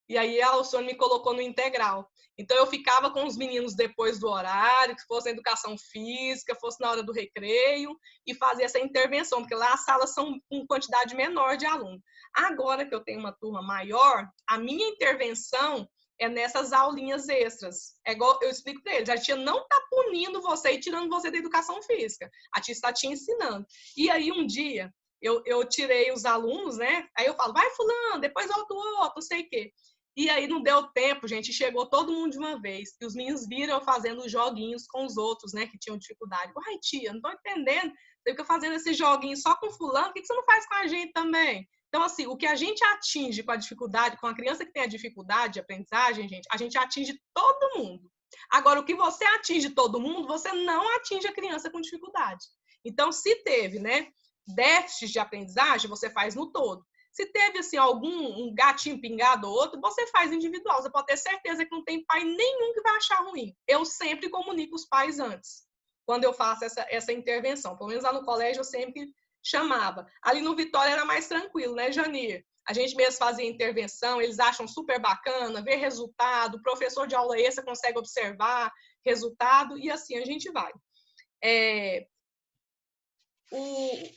E aí a Alcione me colocou no integral. Então eu ficava com os meninos depois do horário, que fosse na educação física, fosse na hora do recreio, e fazia essa intervenção, porque lá as salas são com quantidade menor de alunos. Agora que eu tenho uma turma maior, a minha intervenção é nessas aulinhas extras. É igual eu explico para eles, a tia não está punindo você e tirando você da educação física. A tia está te ensinando. E aí, um dia, eu tirei os alunos, né? Aí eu falo, vai fulano, depois volta o outro, não sei o quê. E aí não deu tempo, gente, chegou todo mundo de uma vez. E os meninos viram eu fazendo joguinhos com os outros, né, que tinham dificuldade. Ai, tia, não tô entendendo. Você fica fazendo esses joguinhos só com fulano, por que você não faz com a gente também? Então, assim, o que a gente atinge com a dificuldade, com a criança que tem a dificuldade de aprendizagem, gente, a gente atinge todo mundo. Agora, o que você atinge todo mundo, você não atinge a criança com dificuldade. Então, se teve, né, déficit de aprendizagem, você faz no todo. Se teve, assim, um gatinho pingado ou outro, você faz individual. Você pode ter certeza que não tem pai nenhum que vai achar ruim. Eu sempre comunico os pais antes, quando eu faço essa intervenção. Pelo menos lá no colégio eu sempre chamava. Ali no Vitória era mais tranquilo, né, Janir? A gente mesmo fazia intervenção, eles acham super bacana, ver resultado, o professor de aula extra consegue observar resultado, e assim a gente vai.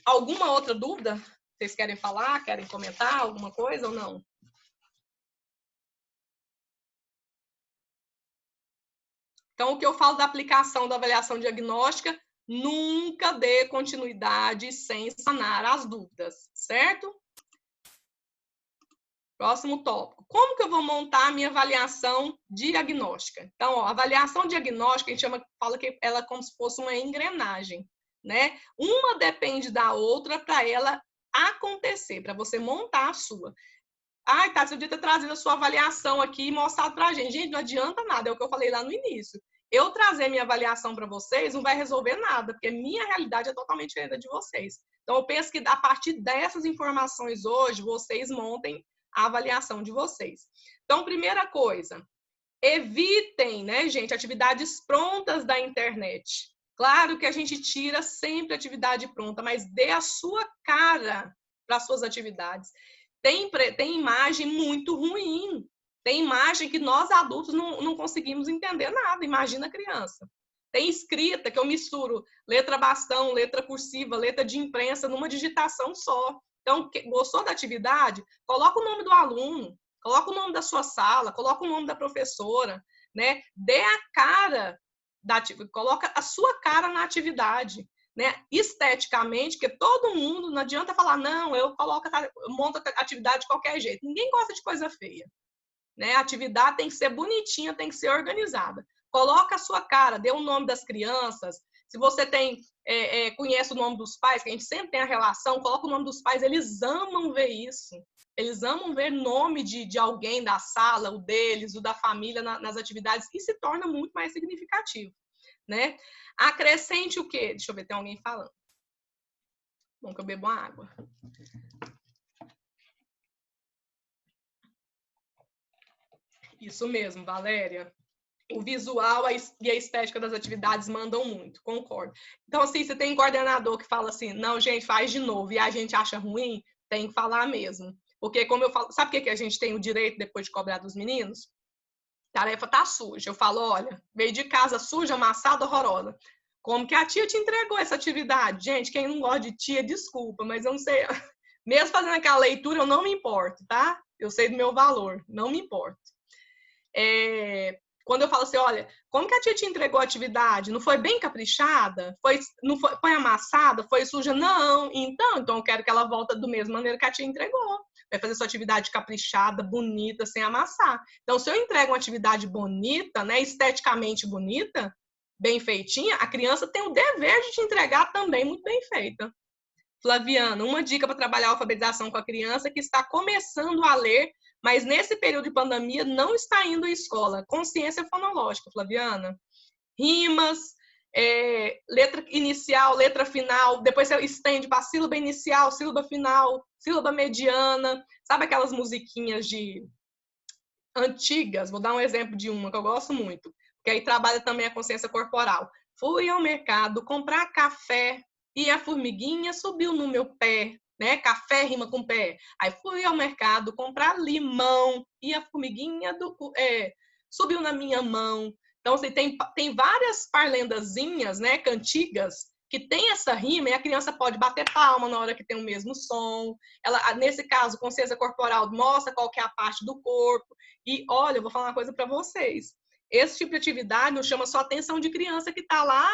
Alguma outra dúvida? Vocês querem falar? Querem comentar alguma coisa ou não? Então, o que eu falo da aplicação da avaliação diagnóstica, nunca dê continuidade sem sanar as dúvidas, certo? Próximo tópico. Como que eu vou montar a minha avaliação diagnóstica? Então, a avaliação diagnóstica, a gente fala que ela é como se fosse uma engrenagem, né? Uma depende da outra para ela acontecer, para você montar a sua. Ai, tá, você podia ter trazido a sua avaliação aqui e mostrado para a gente. Gente, não adianta nada, é o que eu falei lá no início. Eu trazer minha avaliação para vocês não vai resolver nada, porque minha realidade é totalmente diferente da de vocês. Então, eu penso que a partir dessas informações hoje, vocês montem a avaliação de vocês. Então, primeira coisa, evitem, né, gente, atividades prontas da internet. Claro que a gente tira sempre atividade pronta, mas dê a sua cara para as suas atividades. Tem imagem muito ruim. Tem imagem que nós adultos não conseguimos entender nada. Imagina a criança. Tem escrita que eu misturo letra bastão, letra cursiva, letra de imprensa numa digitação só. Então, gostou da atividade? Coloca o nome do aluno, coloca o nome da sua sala, coloca o nome da professora, né? Dê a cara, coloca a sua cara na atividade. Né, esteticamente, que todo mundo, não adianta falar, não, eu monto a atividade de qualquer jeito. Ninguém gosta de coisa feia. Né? A atividade tem que ser bonitinha, tem que ser organizada. Coloca a sua cara, dê o nome das crianças. Se você conhece o nome dos pais, que a gente sempre tem a relação, coloca o nome dos pais, eles amam ver isso. Eles amam ver nome de alguém da sala, o deles, o da família nas atividades, e se torna muito mais significativo. Né? Acrescente o quê? Deixa eu ver, tem alguém falando. Bom que eu bebo uma água. Isso mesmo, Valéria. O visual e a estética das atividades mandam muito, concordo. Então, assim, você tem coordenador que fala assim, não, gente, faz de novo, e a gente acha ruim, tem que falar mesmo. Porque, como eu falo, sabe o que a gente tem o direito depois de cobrar dos meninos? A tarefa tá suja. Eu falo, olha, veio de casa suja, amassada, horrorosa. Como que a tia te entregou essa atividade? Gente, quem não gosta de tia, desculpa, mas eu não sei. Mesmo fazendo aquela leitura, eu não me importo, tá? Eu sei do meu valor, não me importo. Quando eu falo assim, olha, como que a tia te entregou a atividade? Não foi bem caprichada? Foi amassada? Foi suja? Não. Então eu quero que ela volte da mesma maneira que a tia entregou. Vai fazer sua atividade caprichada, bonita, sem amassar. Então, se eu entrego uma atividade bonita, né, esteticamente bonita, bem feitinha, a criança tem o dever de te entregar também muito bem feita. Flaviana, uma dica para trabalhar a alfabetização com a criança que está começando a ler, mas nesse período de pandemia não está indo à escola. Consciência fonológica, Flaviana. Rimas, letra inicial, letra final, depois você estende para sílaba inicial, sílaba final, sílaba mediana, sabe aquelas musiquinhas antigas? Vou dar um exemplo de uma que eu gosto muito, que aí trabalha também a consciência corporal. Fui ao mercado comprar café e a formiguinha subiu no meu pé, né? Café rima com pé. Aí fui ao mercado comprar limão e a formiguinha subiu na minha mão. Então, assim, tem várias parlendazinhas, né, cantigas, que tem essa rima, e a criança pode bater palma na hora que tem o mesmo som. Ela, nesse caso, consciência corporal mostra qual que é a parte do corpo. E, olha, eu vou falar uma coisa para vocês. Esse tipo de atividade não chama só atenção de criança que está lá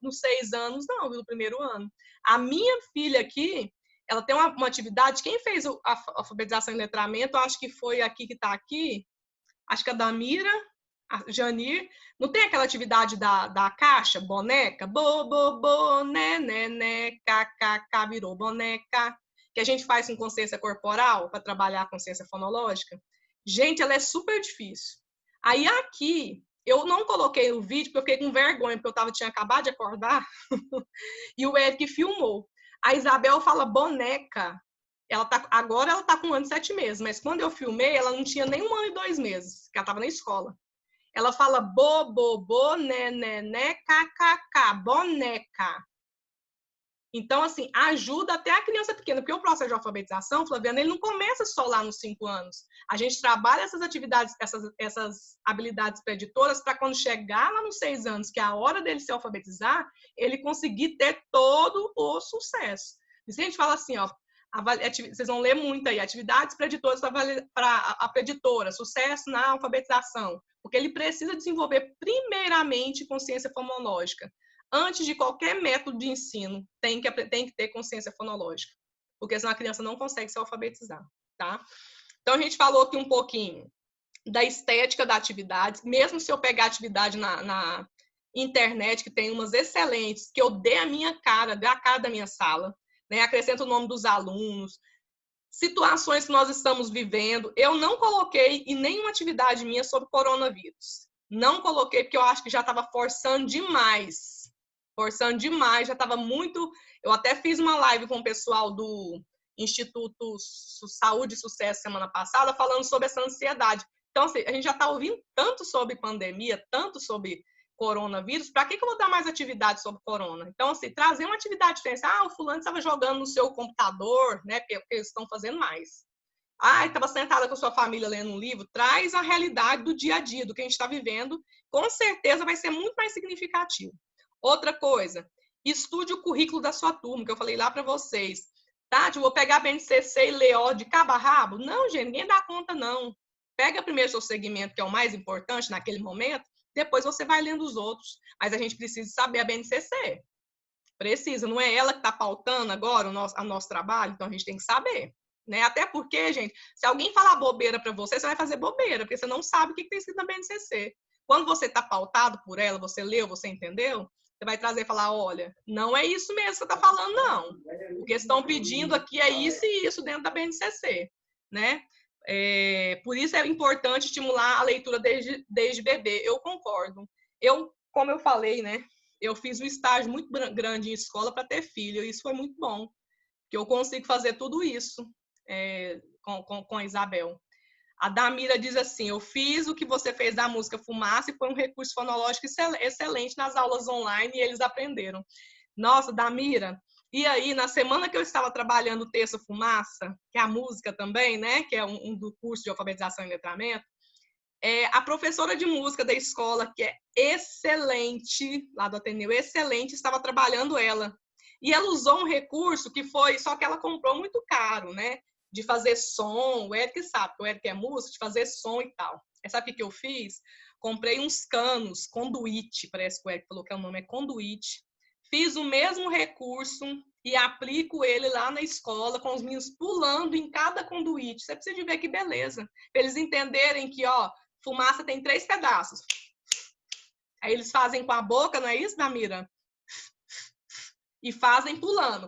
nos 6 anos, não, no primeiro ano. A minha filha aqui, ela tem uma atividade, quem fez a alfabetização em letramento, acho que foi aqui que está aqui, acho que a Damira, a Janir, não tem aquela atividade da caixa, boneca, né, né, kkk, virou boneca, que a gente faz com consciência corporal, para trabalhar a consciência fonológica. Gente, ela é super difícil. Aí aqui, eu não coloquei o vídeo, porque eu fiquei com vergonha, porque tinha acabado de acordar, e o Eric filmou. A Isabel fala boneca. Agora ela tá com 1 ano e 7 meses, mas quando eu filmei, ela não tinha nem 1 ano e 2 meses, que ela estava na escola. Ela fala né, kkk, boneca. Então, assim, ajuda até a criança pequena, porque o processo de alfabetização, Flaviana, ele não começa só lá nos 5 anos. A gente trabalha essas atividades, essas habilidades preditoras para quando chegar lá nos 6 anos, que é a hora dele se alfabetizar, ele conseguir ter todo o sucesso. E se a gente fala assim, ó, vocês vão ler muito aí, atividades preditoras para a preditora, sucesso na alfabetização, porque ele precisa desenvolver primeiramente consciência fonológica. Antes de qualquer método de ensino, tem que ter consciência fonológica, porque senão a criança não consegue se alfabetizar, tá? Então, a gente falou aqui um pouquinho da estética da atividade, mesmo se eu pegar atividade na internet, que tem umas excelentes, que eu dei a minha cara, dei a cara da minha sala, né? Acrescento o nome dos alunos, situações que nós estamos vivendo. Eu não coloquei em nenhuma atividade minha sobre coronavírus. Não coloquei, porque eu acho que já estava forçando demais, já estava muito... Eu até fiz uma live com o pessoal do Instituto Saúde e Sucesso semana passada, falando sobre essa ansiedade. Então, assim, a gente já está ouvindo tanto sobre pandemia, tanto sobre coronavírus, para que eu vou dar mais atividade sobre corona? Então, assim, trazer uma atividade diferente. O fulano estava jogando no seu computador, né? Porque eles estão fazendo mais. Estava sentada com a sua família lendo um livro. Traz a realidade do dia a dia, do que a gente está vivendo. Com certeza vai ser muito mais significativo. Outra coisa, estude o currículo da sua turma, que eu falei lá para vocês. Tati, eu vou pegar BNCC e LEO de cabo a rabo? Não, gente, ninguém dá conta, não. Pega primeiro seu segmento, que é o mais importante naquele momento, depois você vai lendo os outros. Mas a gente precisa saber a BNCC. Precisa, não é ela que está pautando agora o nosso trabalho, então a gente tem que saber. Né? Até porque, gente, se alguém falar bobeira para você, você vai fazer bobeira, porque você não sabe o que tem escrito na BNCC. Quando você está pautado por ela, você leu, você entendeu, você vai trazer e falar, olha, não é isso mesmo que você está falando, não. O que estão pedindo aqui é isso e isso dentro da BNCC, né? Por isso é importante estimular a leitura desde bebê. Eu concordo. Como eu falei, né? Eu fiz um estágio muito grande em escola para ter filho, e isso foi muito bom, que eu consigo fazer tudo isso com a Isabel. A Damira diz assim, eu fiz o que você fez da música Fumaça e foi um recurso fonológico excelente nas aulas online e eles aprenderam. Nossa, Damira, e aí na semana que eu estava trabalhando o texto Fumaça, que é a música também, né, que é um do curso de alfabetização e letramento, a professora de música da escola, que é excelente, lá do Ateneu, excelente, estava trabalhando ela. E ela usou um recurso que foi, só que ela comprou muito caro, né? De fazer som, o Eric sabe, o Eric é músico, de fazer som e tal. Sabe o que eu fiz? Comprei uns canos, conduíte, parece que o Eric falou que o nome é conduíte. Fiz o mesmo recurso e aplico ele lá na escola, com os meninos pulando em cada conduíte. Você precisa de ver que beleza. Para eles entenderem que, ó, fumaça tem 3 pedaços. Aí eles fazem com a boca, não é isso, Damira? E fazem pulando.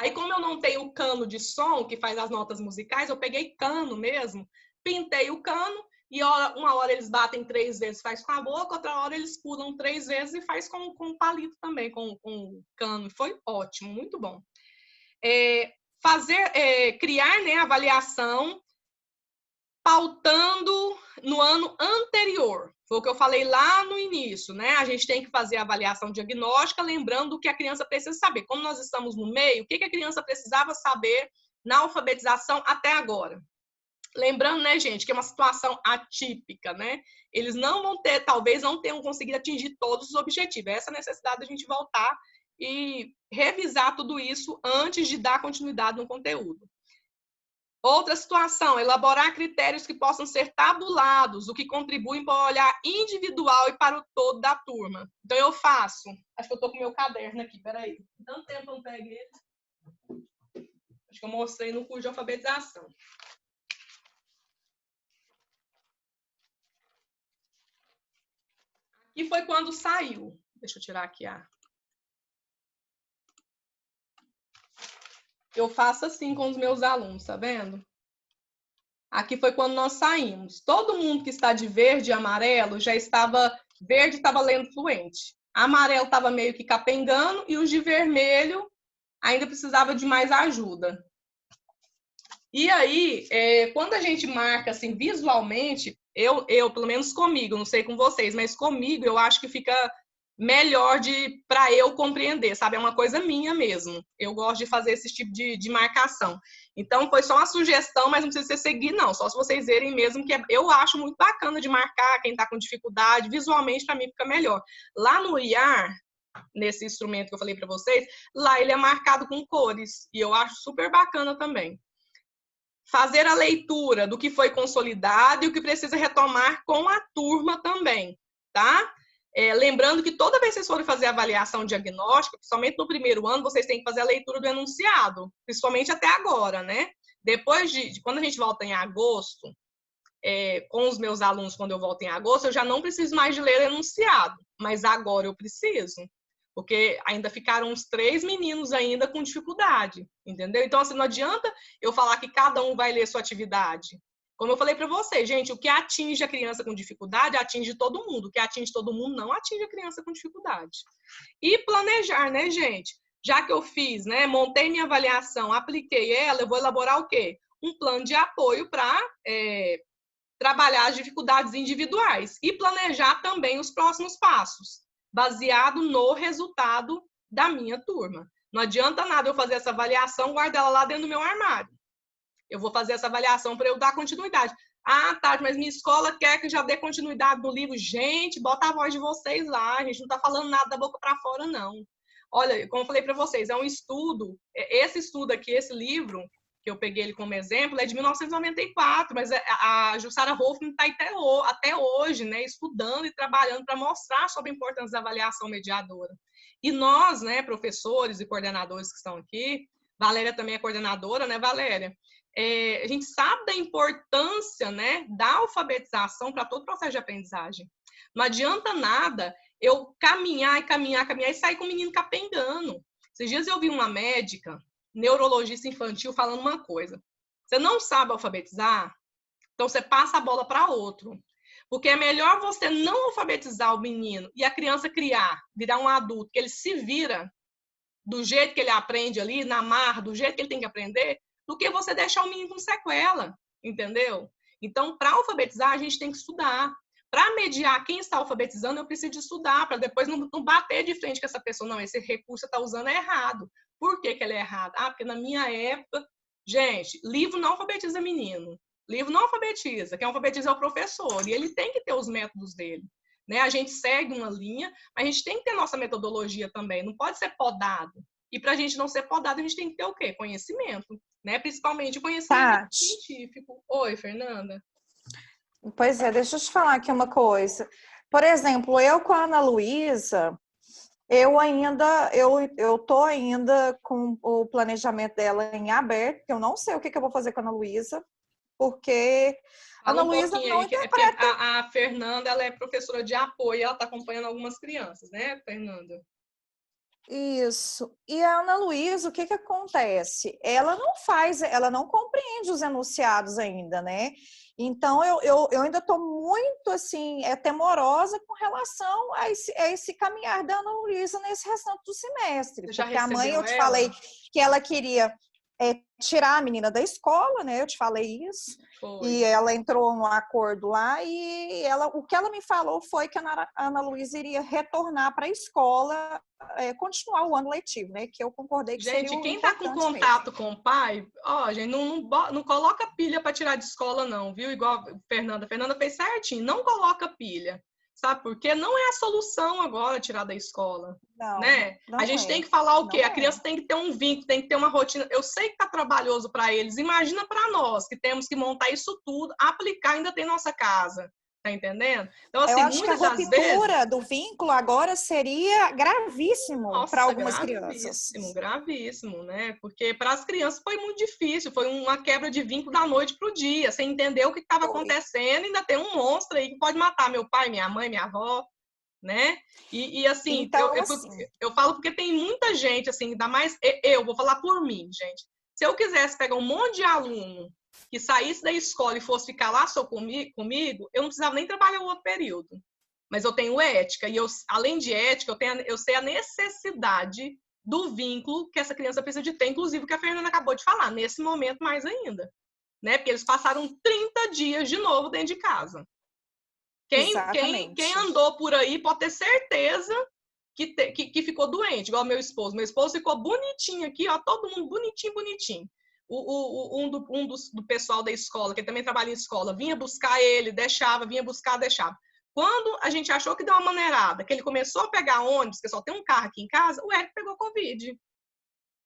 Aí, como eu não tenho o cano de som, que faz as notas musicais, eu peguei cano mesmo, pintei o cano, e uma hora eles batem 3 vezes, faz com a boca, outra hora eles pulam 3 vezes e faz com o palito também, com o cano. Foi ótimo, muito bom. Criar, né, avaliação pautando no ano anterior. Foi o que eu falei lá no início, né? A gente tem que fazer a avaliação diagnóstica, lembrando o que a criança precisa saber. Como nós estamos no meio, o que a criança precisava saber na alfabetização até agora? Lembrando, né, gente, que é uma situação atípica, né? Eles não vão ter, talvez não tenham conseguido atingir todos os objetivos. Essa necessidade da gente voltar e revisar tudo isso antes de dar continuidade no conteúdo. Outra situação, elaborar critérios que possam ser tabulados, o que contribui para o olhar individual e para o todo da turma. Então, eu faço. Acho que eu estou com o meu caderno aqui, peraí. Tanto tempo eu não peguei ele. Acho que eu mostrei no curso de alfabetização. Aqui foi quando saiu. Deixa eu tirar aqui a... Eu faço assim com os meus alunos, tá vendo? Aqui foi quando nós saímos. Todo mundo que está de verde e amarelo já estava... Verde estava lendo fluente. Amarelo estava meio que capengando e os de vermelho ainda precisava de mais ajuda. E aí, quando a gente marca assim visualmente, eu pelo menos comigo, não sei com vocês, mas comigo eu acho que fica melhor para eu compreender, sabe? É uma coisa minha mesmo. Eu gosto de fazer esse tipo de marcação. Então, foi só uma sugestão, mas não precisa ser seguir, não. Só se vocês verem mesmo, que eu acho muito bacana de marcar quem está com dificuldade. Visualmente, para mim, fica melhor. Lá no IAR, nesse instrumento que eu falei para vocês, lá ele é marcado com cores. E eu acho super bacana também. Fazer a leitura do que foi consolidado e o que precisa retomar com a turma também, tá? Lembrando que toda vez que vocês forem fazer a avaliação diagnóstica, principalmente no primeiro ano, vocês têm que fazer a leitura do enunciado, principalmente até agora, né? Depois quando a gente volta em agosto, com os meus alunos, quando eu volto em agosto, eu já não preciso mais de ler enunciado, mas agora eu preciso, porque ainda ficaram uns 3 meninos ainda com dificuldade, entendeu? Então, assim, não adianta eu falar que cada um vai ler sua atividade. Como eu falei para vocês, gente, o que atinge a criança com dificuldade atinge todo mundo. O que atinge todo mundo não atinge a criança com dificuldade. E planejar, né, gente? Já que eu fiz, né, montei minha avaliação, apliquei ela, eu vou elaborar o quê? Um plano de apoio para trabalhar as dificuldades individuais e planejar também os próximos passos, baseado no resultado da minha turma. Não adianta nada eu fazer essa avaliação, guardar ela lá dentro do meu armário. Eu vou fazer essa avaliação para eu dar continuidade. Ah, tá, mas minha escola quer que eu já dê continuidade no livro. Gente, bota a voz de vocês lá. A gente não está falando nada da boca para fora, não. Olha, como eu falei para vocês, é um estudo. Esse estudo aqui, esse livro, que eu peguei ele como exemplo, é de 1994, mas a Jussara Hoffman está até hoje, né, estudando e trabalhando para mostrar sobre a importância da avaliação mediadora. E nós, né, professores e coordenadores que estão aqui, Valéria também é coordenadora, né, Valéria? A gente sabe da importância, né, da alfabetização para todo o processo de aprendizagem. Não adianta nada eu caminhar e sair com o menino capengando. Esses dias eu vi uma médica, neurologista infantil, falando uma coisa. Você não sabe alfabetizar? Então você passa a bola para outro. Porque é melhor você não alfabetizar o menino e a criança virar um adulto, que ele se vira do jeito que ele aprende ali, na marra, do jeito que ele tem que aprender, do que você deixar o menino com sequela, entendeu? Então, para alfabetizar, a gente tem que estudar. Para mediar quem está alfabetizando, eu preciso de estudar, para depois não bater de frente com essa pessoa. Não, esse recurso que você está usando é errado. Por que ele é errado? Ah, porque na minha época... Gente, livro não alfabetiza menino. Livro não alfabetiza. Quem alfabetiza é o professor. E ele tem que ter os métodos dele. Né? A gente segue uma linha, mas a gente tem que ter nossa metodologia também. Não pode ser podado. E para a gente não ser podado, a gente tem que ter o quê? Conhecimento. Né? Principalmente conhecimento científico. Oi, Fernanda. Pois é, deixa eu te falar aqui uma coisa. Por exemplo, eu com a Ana Luísa, eu tô ainda com o planejamento dela em aberto, porque eu não sei o que eu vou fazer com a Ana Luísa, porque a Ana Luísa não interpreta. A Fernanda, ela é professora de apoio, ela está acompanhando algumas crianças, né, Fernanda? Isso. E a Ana Luísa, o que acontece? Ela não compreende os enunciados ainda, né? Então, eu ainda estou muito, assim, temorosa com relação a esse caminhar da Ana Luísa nesse restante do semestre. Porque a mãe, eu te falei que ela queria tirar a menina da escola, né? Eu te falei isso. Foi. E ela entrou no acordo lá e o que ela me falou foi que a Ana Luísa iria retornar para a escola, continuar o ano letivo, né? Que eu concordei que seria Gente, o quem está com importante contato mesmo. com o pai, ó, gente, não coloca pilha para tirar de escola, não, viu? Igual a Fernanda. A Fernanda fez certinho, não coloca pilha. Sabe por quê? Não é a solução agora tirar da escola, Não, né? A não gente tem é. que falar o quê? Não A criança é. tem que ter um vínculo, tem que ter uma rotina. Eu sei que tá trabalhoso para eles. Imagina para nós, que temos que montar isso tudo, aplicar ainda tem nossa casa. Tá entendendo? Então, Eu assim, acho que a muitas das vezes. ruptura do vínculo agora seria gravíssimo para Nossa, algumas crianças. gravíssimo, gravíssimo, né? Porque para as crianças foi muito difícil, foi uma quebra de vínculo da noite para o dia, sem entender o que estava Foi. acontecendo, ainda tem um monstro aí que pode matar meu pai, minha mãe, minha avó, né? E assim, Então, assim, eu falo porque tem muita gente, assim, ainda mais eu vou falar por mim, gente. Se eu quisesse pegar um monte de aluno que saísse da escola e fosse ficar lá só comigo, eu não precisava nem trabalhar o outro período. Mas eu tenho ética, e além de ética, eu sei a necessidade do vínculo que essa criança precisa de ter, inclusive o que a Fernanda acabou de falar, nesse momento mais ainda. Né? Porque eles passaram 30 dias de novo dentro de casa. Quem exatamente. andou por aí pode ter certeza que ficou doente, igual meu esposo. Meu esposo ficou bonitinho aqui, ó, todo mundo bonitinho, bonitinho. Do pessoal da escola, que também trabalha em escola, vinha buscar ele, deixava, vinha buscar, deixava. Quando a gente achou que deu uma maneirada, que ele começou a pegar ônibus, que só tem um carro aqui em casa, o Eric pegou Covid.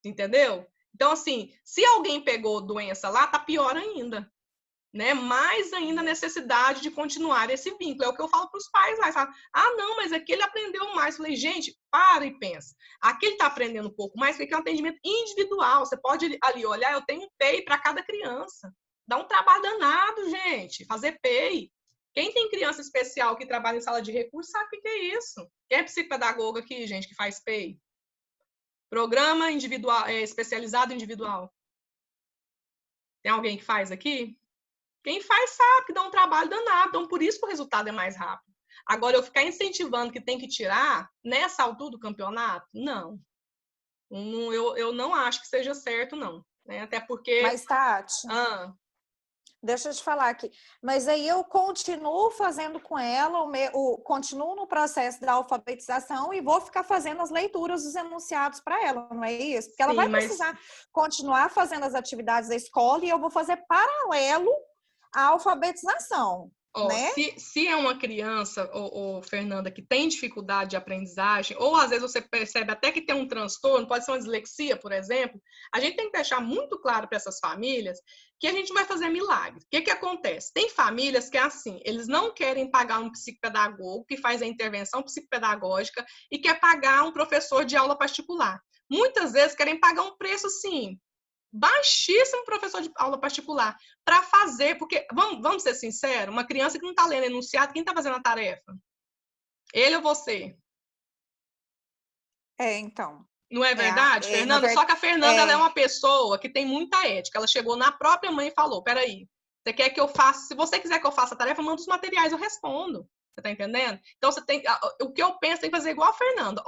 Entendeu? Então, assim, se alguém pegou doença lá, tá pior ainda. Né? Mais ainda a necessidade de continuar esse vínculo. É o que eu falo para os pais lá. Falo, não, mas aqui ele aprendeu mais. Eu falei, gente, para e pensa. Aqui ele está aprendendo um pouco mais, porque é um atendimento individual. Você pode ali olhar, eu tenho um PEI para cada criança. Dá um trabalho danado, gente, fazer PEI. Quem tem criança especial que trabalha em sala de recurso sabe o que é isso. Quem é psicopedagoga aqui, gente, que faz PEI? Programa individual, especializado individual. Tem alguém que faz aqui? Quem faz sabe que dá um trabalho danado, então por isso que o resultado é mais rápido. Agora, eu ficar incentivando que tem que tirar nessa altura do campeonato, não. Eu não acho que seja certo, não. Né? Até porque... Mas, Tati, deixa eu te falar aqui. Mas aí eu continuo fazendo com ela, continuo no processo da alfabetização e vou ficar fazendo as leituras dos enunciados para ela, não é isso? Porque ela vai precisar continuar fazendo as atividades da escola e eu vou fazer paralelo à alfabetização. Né? Se é uma criança, Fernanda, que tem dificuldade de aprendizagem, ou às vezes você percebe até que tem um transtorno, pode ser uma dislexia, por exemplo, a gente tem que deixar muito claro para essas famílias que a gente vai fazer milagre. O que acontece? Tem famílias que é assim, eles não querem pagar um psicopedagogo que faz a intervenção psicopedagógica e quer pagar um professor de aula particular. Muitas vezes querem pagar um preço, sim, baixíssimo professor de aula particular para fazer, porque, vamos ser sinceros, uma criança que não está lendo enunciado, quem está fazendo a tarefa? Ele ou você? Então. Não é verdade, Fernanda? Só que a Fernanda ela é uma pessoa que tem muita ética. Ela chegou na própria mãe e falou, peraí, você quer que eu faça, se você quiser que eu faça a tarefa, manda os materiais, eu respondo. Você tá entendendo? Então, o que eu penso tem que fazer igual a Fernanda.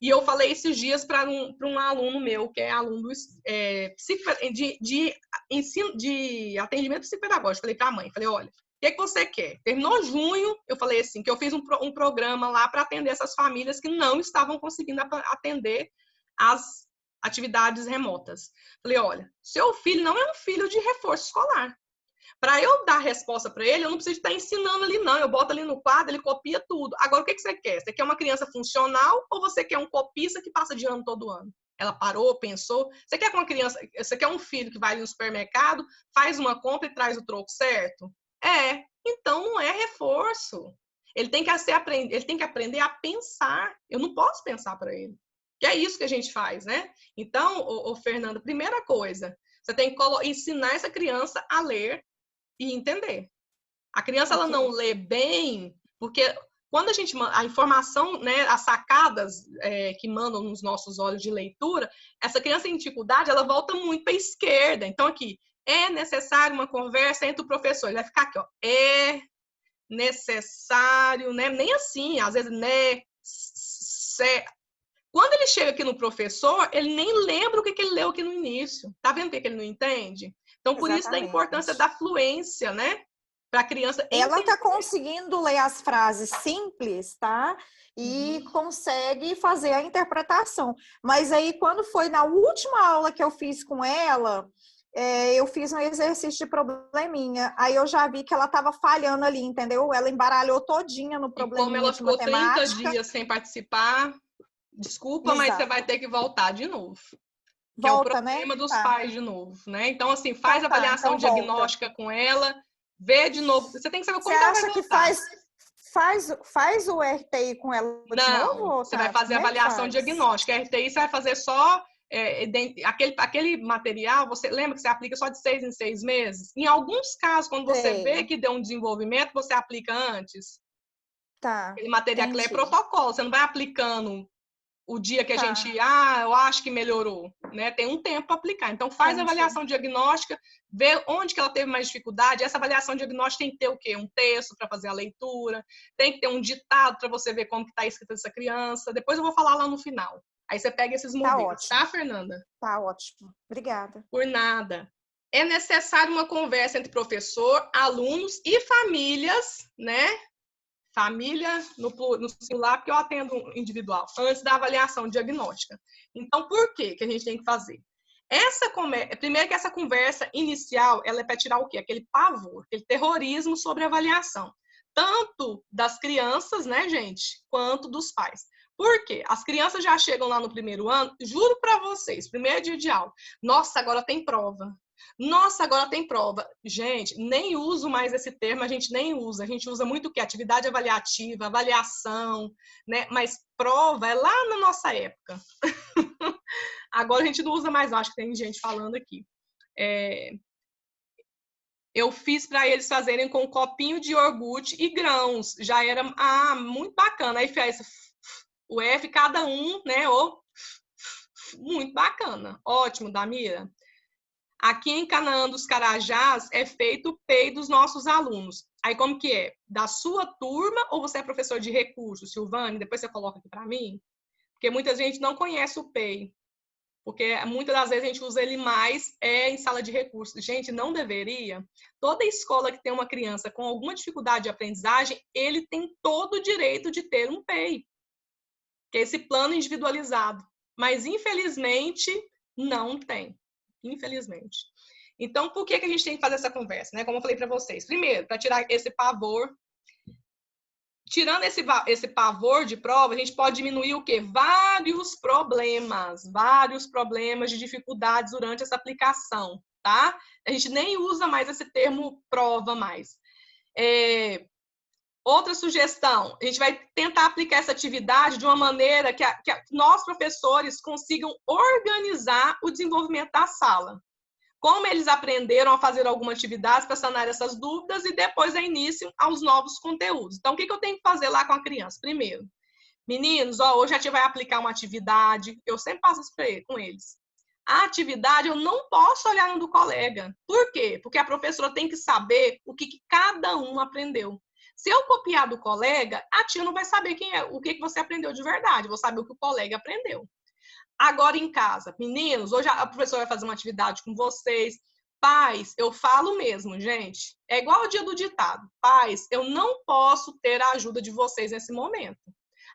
E eu falei esses dias para um aluno meu, que é aluno de atendimento psicopedagógico. Falei para a mãe, falei, olha, o que você quer? Terminou junho, eu falei assim, que eu fiz um programa lá para atender essas famílias que não estavam conseguindo atender as atividades remotas. Falei, olha, seu filho não é um filho de reforço escolar. Para eu dar resposta para ele, eu não preciso estar ensinando ali, não. Eu boto ali no quadro, ele copia tudo. Agora, o que você quer? Você quer uma criança funcional ou você quer um copista que passa de ano todo ano? Ela parou, pensou. Você quer uma criança, você quer um filho que vai ali no supermercado, faz uma compra e traz o troco certo? Então não é reforço. Ele tem que aprender a pensar. Eu não posso pensar para ele. Que é isso que a gente faz, né? Então, Fernanda, primeira coisa, você tem que ensinar essa criança a ler e entender. A criança ela não lê bem, porque quando a informação, né, as sacadas que mandam nos nossos olhos de leitura, essa criança em dificuldade, ela volta muito para a esquerda. Então, aqui, é necessário uma conversa entre o professor. Ele vai ficar aqui, ó, é necessário, né? Nem assim, às vezes, Quando ele chega aqui no professor, ele nem lembra o que ele leu aqui no início. Tá vendo o que ele não entende? Então, por isso da importância da fluência, né? Para a criança entender. Ela está conseguindo ler as frases simples, tá? E consegue fazer a interpretação. Mas aí, quando foi na última aula que eu fiz com ela, eu fiz um exercício de probleminha. Aí eu já vi que ela estava falhando ali, entendeu? Ela embaralhou todinha no probleminha de matemática. E como ela ficou 30 dias sem participar, desculpa, mas você vai ter que voltar de novo. Que Volta, é o problema, né? Dos pais de novo, né? Então, assim, faz então, avaliação diagnóstica com ela, vê de novo. Você tem que saber como ela vai voltar. Faz o RTI com ela de novo? Não, você vai fazer avaliação diagnóstica. A RTI você vai fazer só aquele material, você lembra que você aplica só de 6 em 6 meses? Em alguns casos, quando você vê que deu um desenvolvimento, você aplica antes. Tá. Aquele material que é protocolo, você não vai aplicando o dia que a gente, eu acho que melhorou, né? Tem um tempo para aplicar. Então, faz a avaliação diagnóstica, vê onde que ela teve mais dificuldade. Essa avaliação diagnóstica tem que ter o quê? Um texto para fazer a leitura, tem que ter um ditado para você ver como que está escrito essa criança. Depois eu vou falar lá no final. Aí você pega esses modelos, tá, Fernanda? Tá ótimo. Obrigada. Por nada. É necessário uma conversa entre professor, alunos e famílias, né? Família no singular, porque eu atendo individual, antes da avaliação diagnóstica. Então, por que a gente tem que fazer? Primeiro que essa conversa inicial, ela é para tirar o quê? Aquele pavor, aquele terrorismo sobre a avaliação. Tanto das crianças, né, gente, quanto dos pais. Por quê? As crianças já chegam lá no primeiro ano, juro para vocês, primeiro dia de aula, nossa, agora tem prova. Nossa, agora tem prova. Gente, nem uso mais esse termo, a gente nem usa. A gente usa muito o quê? Atividade avaliativa, avaliação, né? Mas prova é lá na nossa época. Agora a gente não usa mais, acho que tem gente falando aqui. Eu fiz para eles fazerem com um copinho de iogurte e grãos. Já era muito bacana. Aí fez o F, cada um, né? Muito bacana. Ótimo, Damira. Aqui em Canaã dos Carajás é feito o PEI dos nossos alunos. Aí como que é? Da sua turma ou você é professor de recursos, Silvane? Depois você coloca aqui para mim. Porque muita gente não conhece o PEI. Porque muitas das vezes a gente usa ele mais em sala de recursos. Gente, não deveria. Toda escola que tem uma criança com alguma dificuldade de aprendizagem, ele tem todo o direito de ter um PEI. Que é esse plano individualizado. Mas, infelizmente, não tem. Infelizmente. Então, por que a gente tem que fazer essa conversa, né? Como eu falei para vocês. Primeiro, para tirar esse pavor. Tirando esse pavor de prova, a gente pode diminuir o quê? Vários problemas de dificuldades durante essa aplicação, tá? A gente nem usa mais esse termo prova mais. Outra sugestão, a gente vai tentar aplicar essa atividade de uma maneira que nós, professores, consigam organizar o desenvolvimento da sala. Como eles aprenderam a fazer alguma atividade para sanar essas dúvidas e depois dar início aos novos conteúdos. Então, o que eu tenho que fazer lá com a criança? Primeiro, meninos, hoje a gente vai aplicar uma atividade, eu sempre faço isso com eles. A atividade eu não posso olhar no do colega. Por quê? Porque a professora tem que saber o que cada um aprendeu. Se eu copiar do colega, a tia não vai saber o que você aprendeu de verdade, vou saber o que o colega aprendeu. Agora em casa, meninos, hoje a professora vai fazer uma atividade com vocês. Pais, eu falo mesmo, gente, é igual ao dia do ditado. Pais, eu não posso ter a ajuda de vocês nesse momento.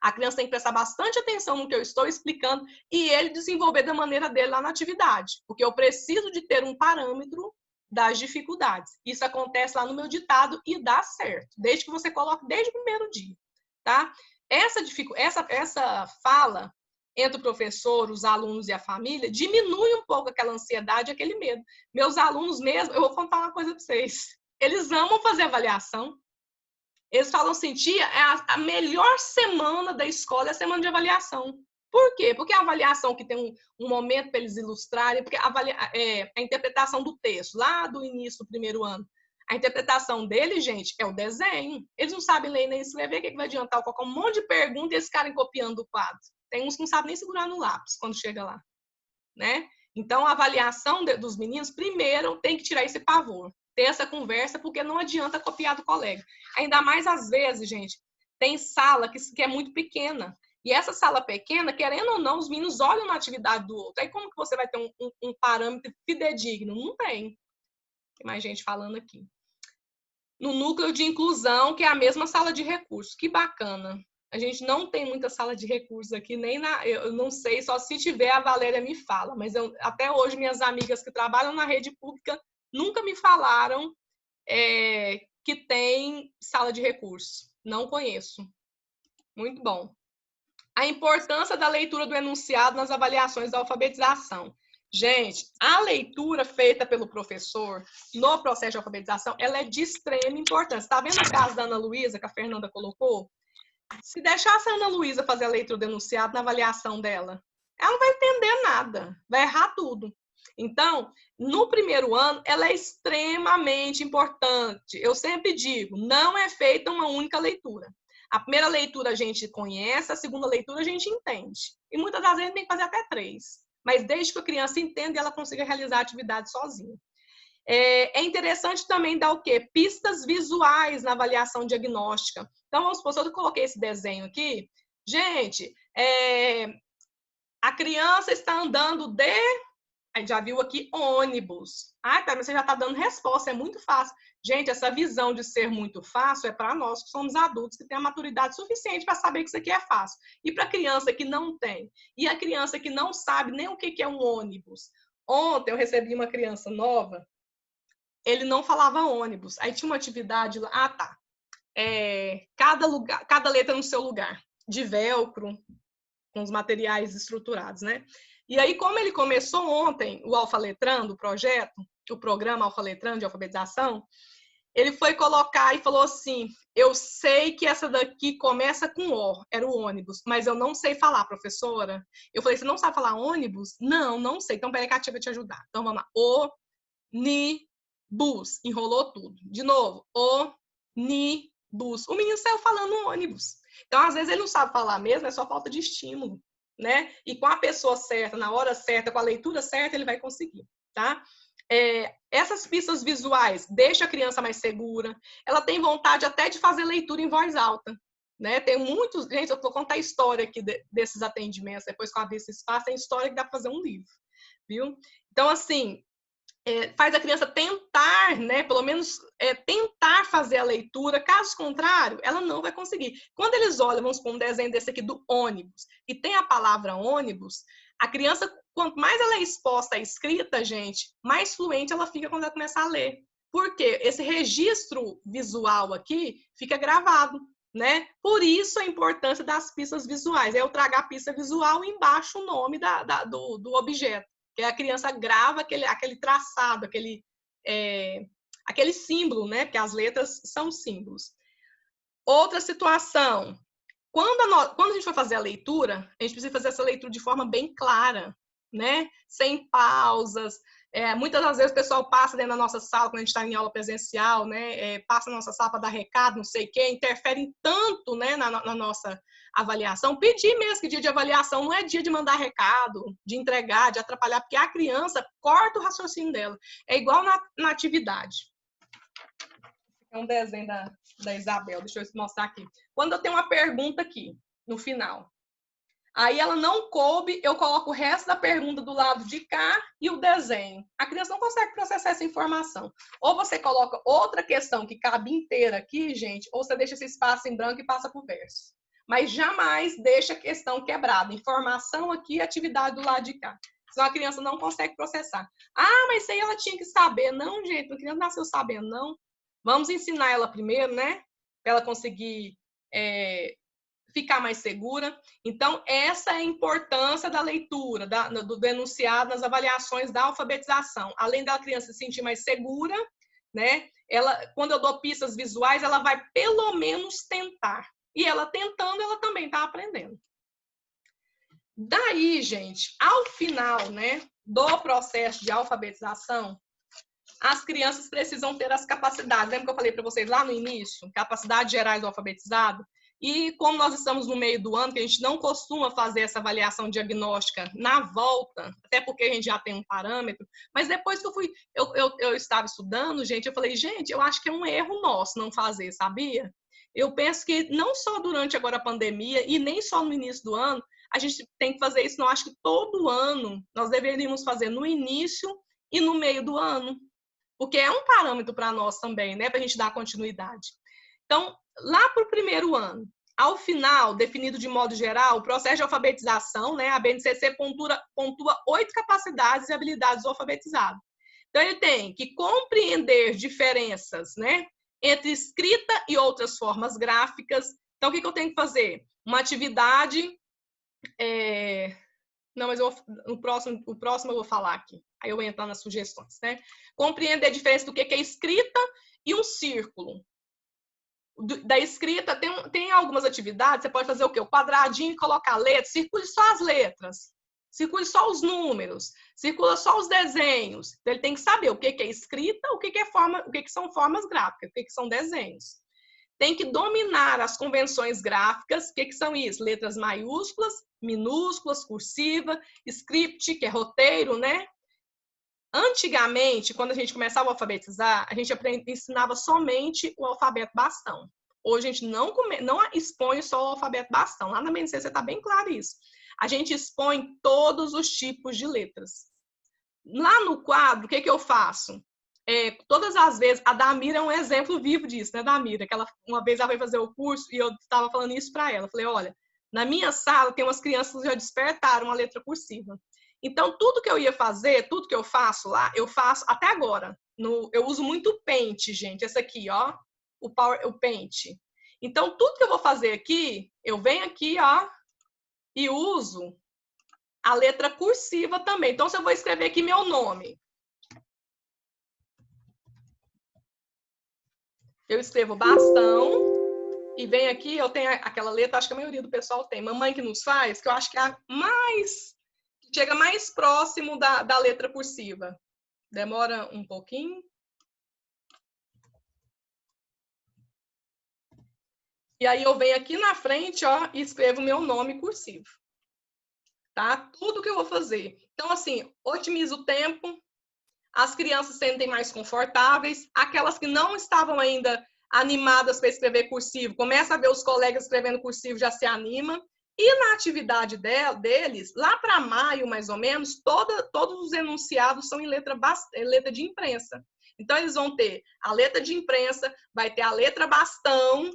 A criança tem que prestar bastante atenção no que eu estou explicando e ele desenvolver da maneira dele lá na atividade, porque eu preciso de ter um parâmetro das dificuldades. Isso acontece lá no meu ditado e dá certo, desde que você coloque desde o primeiro dia, tá? Essa fala entre o professor, os alunos e a família diminui um pouco aquela ansiedade, aquele medo. Meus alunos mesmo, eu vou contar uma coisa para vocês, eles amam fazer avaliação. Eles falam assim, tia, a melhor semana da escola é a semana de avaliação. Por quê? Porque a avaliação que tem um momento para eles ilustrarem, porque a interpretação do texto, lá do início do primeiro ano, a interpretação deles, gente, é o desenho. Eles não sabem ler nem escrever, o que vai adiantar? Colocar um monte de perguntas e eles ficarem copiando do quadro. Tem uns que não sabem nem segurar no lápis quando chega lá, né? Então, a avaliação dos meninos, primeiro, tem que tirar esse pavor. Ter essa conversa, porque não adianta copiar do colega. Ainda mais, às vezes, gente, tem sala que é muito pequena. E essa sala pequena, querendo ou não, os meninos olham na atividade do outro. Aí como que você vai ter um parâmetro fidedigno? Não tem. Tem mais gente falando aqui. No núcleo de inclusão, que é a mesma sala de recursos. Que bacana. A gente não tem muita sala de recursos aqui, nem eu não sei, só se tiver a Valéria me fala. Mas até hoje, minhas amigas que trabalham na rede pública nunca me falaram que tem sala de recursos. Não conheço. Muito bom. A importância da leitura do enunciado nas avaliações da alfabetização. Gente, a leitura feita pelo professor no processo de alfabetização, ela é de extrema importância. Está vendo o caso da Ana Luísa, que a Fernanda colocou? Se deixasse a Ana Luísa fazer a leitura do enunciado na avaliação dela, ela não vai entender nada, vai errar tudo. Então, no primeiro ano, ela é extremamente importante. Eu sempre digo, não é feita uma única leitura. A primeira leitura a gente conhece, a segunda leitura a gente entende. E muitas das vezes tem que fazer até 3. Mas desde que a criança entenda e ela consiga realizar a atividade sozinha. É interessante também dar o quê? Pistas visuais na avaliação diagnóstica. Então, vamos supor, se eu coloquei esse desenho aqui, gente, a criança está andando de... A gente já viu aqui ônibus. Ah, tá, mas você já está dando resposta, é muito fácil. Gente, essa visão de ser muito fácil é para nós que somos adultos, que têm a maturidade suficiente para saber que isso aqui é fácil. E para a criança que não tem, e a criança que não sabe nem o que é um ônibus. Ontem eu recebi uma criança nova, ele não falava ônibus. Aí tinha uma atividade lá, cada letra no seu lugar, de velcro, com os materiais estruturados, né? E aí, como ele começou ontem o Alfaletrando, o projeto, o programa Alfaletrando de alfabetização, ele foi colocar e falou assim, eu sei que essa daqui começa com O, era o ônibus, mas eu não sei falar, professora. Eu falei, você não sabe falar ônibus? Não, não sei. Então, peraí que a tia vai te ajudar. Então, vamos lá. Bus, enrolou tudo. De novo, bus. O menino saiu falando ônibus. Então, às vezes, ele não sabe falar mesmo, é só falta de estímulo, né? E com a pessoa certa, na hora certa, com a leitura certa, ele vai conseguir, tá? Essas pistas visuais deixam a criança mais segura. Ela tem vontade até de fazer leitura em voz alta, né? Tem muitos... Gente, eu vou contar a história aqui desses atendimentos, depois que eu abrir esse espaço, tem história que dá para fazer um livro, viu? Então, assim... faz a criança tentar, né, pelo menos tentar fazer a leitura, caso contrário, ela não vai conseguir. Quando eles olham, vamos supor, um desenho desse aqui do ônibus, e tem a palavra ônibus, a criança, quanto mais ela é exposta à escrita, gente, mais fluente ela fica quando ela começa a ler. Por quê? Esse registro visual aqui fica gravado, né? Por isso a importância das pistas visuais. Eu trago a pista visual e embaixo o nome do objeto. Que a criança grava aquele traçado, aquele símbolo, né? Porque as letras são símbolos. Outra situação, quando a gente for fazer a leitura, a gente precisa fazer essa leitura de forma bem clara, né? Sem pausas. Muitas das vezes o pessoal passa dentro da nossa sala, quando a gente está em aula presencial, né? Passa na nossa sala para dar recado, não sei o quê, interfere tanto, né, na nossa avaliação. Pedir mesmo que dia de avaliação não é dia de mandar recado, de entregar, de atrapalhar, porque a criança corta o raciocínio dela. É igual na atividade. É um desenho da Isabel, deixa eu mostrar aqui. Quando eu tenho uma pergunta aqui, no final, aí ela não coube, eu coloco o resto da pergunta do lado de cá e o desenho. A criança não consegue processar essa informação. Ou você coloca outra questão que cabe inteira aqui, gente, ou você deixa esse espaço em branco e passa para o verso. Mas jamais deixa a questão quebrada. Informação aqui e atividade do lado de cá. Senão a criança não consegue processar. Ah, mas isso aí ela tinha que saber. Não, gente, a criança nasceu sabendo, não. Vamos ensinar ela primeiro, né? Para ela conseguir ficar mais segura. Então, essa é a importância da leitura, do enunciado nas avaliações da alfabetização. Além da criança se sentir mais segura, né? Quando eu dou pistas visuais, ela vai pelo menos tentar. E ela tentando, ela também está aprendendo. Daí, gente, ao final, né, do processo de alfabetização, as crianças precisam ter as capacidades. Lembra que eu falei para vocês lá no início? Capacidades gerais do alfabetizado? E como nós estamos no meio do ano, que a gente não costuma fazer essa avaliação diagnóstica na volta, até porque a gente já tem um parâmetro, mas depois que eu estava estudando, gente, eu falei, gente, eu acho que é um erro nosso não fazer, sabia? Eu penso que não só durante agora a pandemia e nem só no início do ano, a gente tem que fazer isso, não, acho que todo ano nós deveríamos fazer no início e no meio do ano, porque é um parâmetro para nós também, né, para a gente dar continuidade. Então, lá para o primeiro ano, ao final, definido de modo geral, o processo de alfabetização, né, a BNCC pontua 8 capacidades e habilidades do alfabetizado. Então, ele tem que compreender diferenças, né, entre escrita e outras formas gráficas. Então, o que eu tenho que fazer? Uma atividade... Não, mas o próximo eu vou falar aqui. Aí eu vou entrar nas sugestões, né? Compreender a diferença do que é escrita e um círculo. Da escrita, tem algumas atividades, você pode fazer o quê? O quadradinho e colocar letras, circule só as letras, circule só os números, circula só os desenhos. Então, ele tem que saber o que é escrita, o que são formas gráficas, o que são desenhos. Tem que dominar as convenções gráficas. O que são isso? Letras maiúsculas, minúsculas, cursiva, script, que é roteiro, né? Antigamente, quando a gente começava a alfabetizar, a gente ensinava somente o alfabeto bastão. Hoje a gente não expõe só o alfabeto bastão. Lá na BNCC está bem claro isso. A gente expõe todos os tipos de letras. Lá no quadro, o que eu faço? Todas as vezes, a Damira é um exemplo vivo disso, né, Damira? Que uma vez ela foi fazer o curso e eu estava falando isso para ela. Eu falei, olha, na minha sala tem umas crianças que já despertaram a letra cursiva. Então, tudo que eu ia fazer, tudo que eu faço lá, eu faço até agora. Eu uso muito o Paint, gente. Esse aqui, ó, o Paint. Então, tudo que eu vou fazer aqui, eu venho aqui, ó, e uso a letra cursiva também. Então, se eu vou escrever aqui meu nome, eu escrevo bastão e venho aqui, eu tenho aquela letra, acho que a maioria do pessoal tem, Mamãe que nos faz, que eu acho que é a chega mais próximo da letra cursiva. Demora um pouquinho. E aí eu venho aqui na frente, ó, e escrevo meu nome cursivo. Tá? Tudo que eu vou fazer. Então, assim, otimizo o tempo, as crianças se sentem mais confortáveis, aquelas que não estavam ainda animadas para escrever cursivo, começa a ver os colegas escrevendo cursivo, já se anima. E na atividade deles, lá para maio, mais ou menos, todos os enunciados são em letra de imprensa. Então, eles vão ter a letra de imprensa, vai ter a letra bastão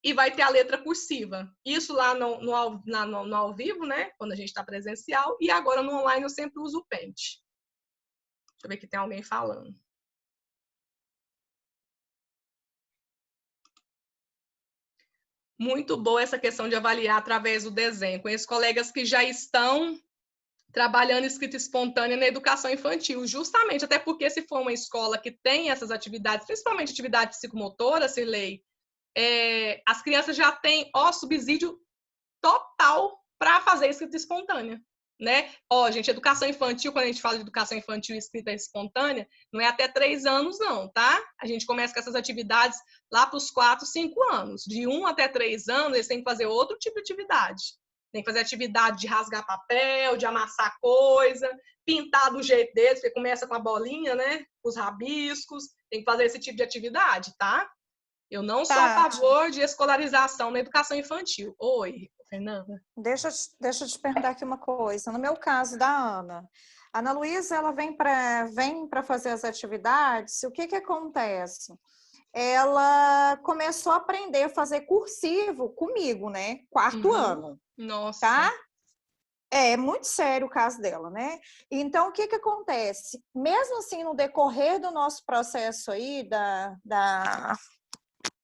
e vai ter a letra cursiva. Isso lá no ao vivo, né? Quando a gente está presencial. E agora no online eu sempre uso o Paint. Deixa eu ver que tem alguém falando. Muito boa essa questão de avaliar através do desenho. Conheço colegas que já estão trabalhando escrita espontânea na educação infantil, justamente, até porque se for uma escola que tem essas atividades, principalmente atividade psicomotora, Cirlei, as crianças já têm subsídio total para fazer escrita espontânea. Né? Gente, educação infantil, quando a gente fala de educação infantil e escrita espontânea, não é até 3 anos, não, tá? A gente começa com essas atividades lá para os 4, 5 anos. De 1 até 3 anos, eles têm que fazer outro tipo de atividade. Tem que fazer atividade de rasgar papel, de amassar coisa, pintar do jeito deles, porque começa com a bolinha, né? Os rabiscos, tem que fazer esse tipo de atividade, tá? Eu não sou a favor de escolarização na educação infantil. Oi, Fernanda. Deixa eu te perguntar aqui uma coisa. No meu caso da Ana, a Ana Luísa, ela vem para fazer as atividades, o que acontece? Ela começou a aprender a fazer cursivo comigo, né? 4º ano. Nossa. Tá? É muito sério o caso dela, né? Então, o que acontece? Mesmo assim, no decorrer do nosso processo aí da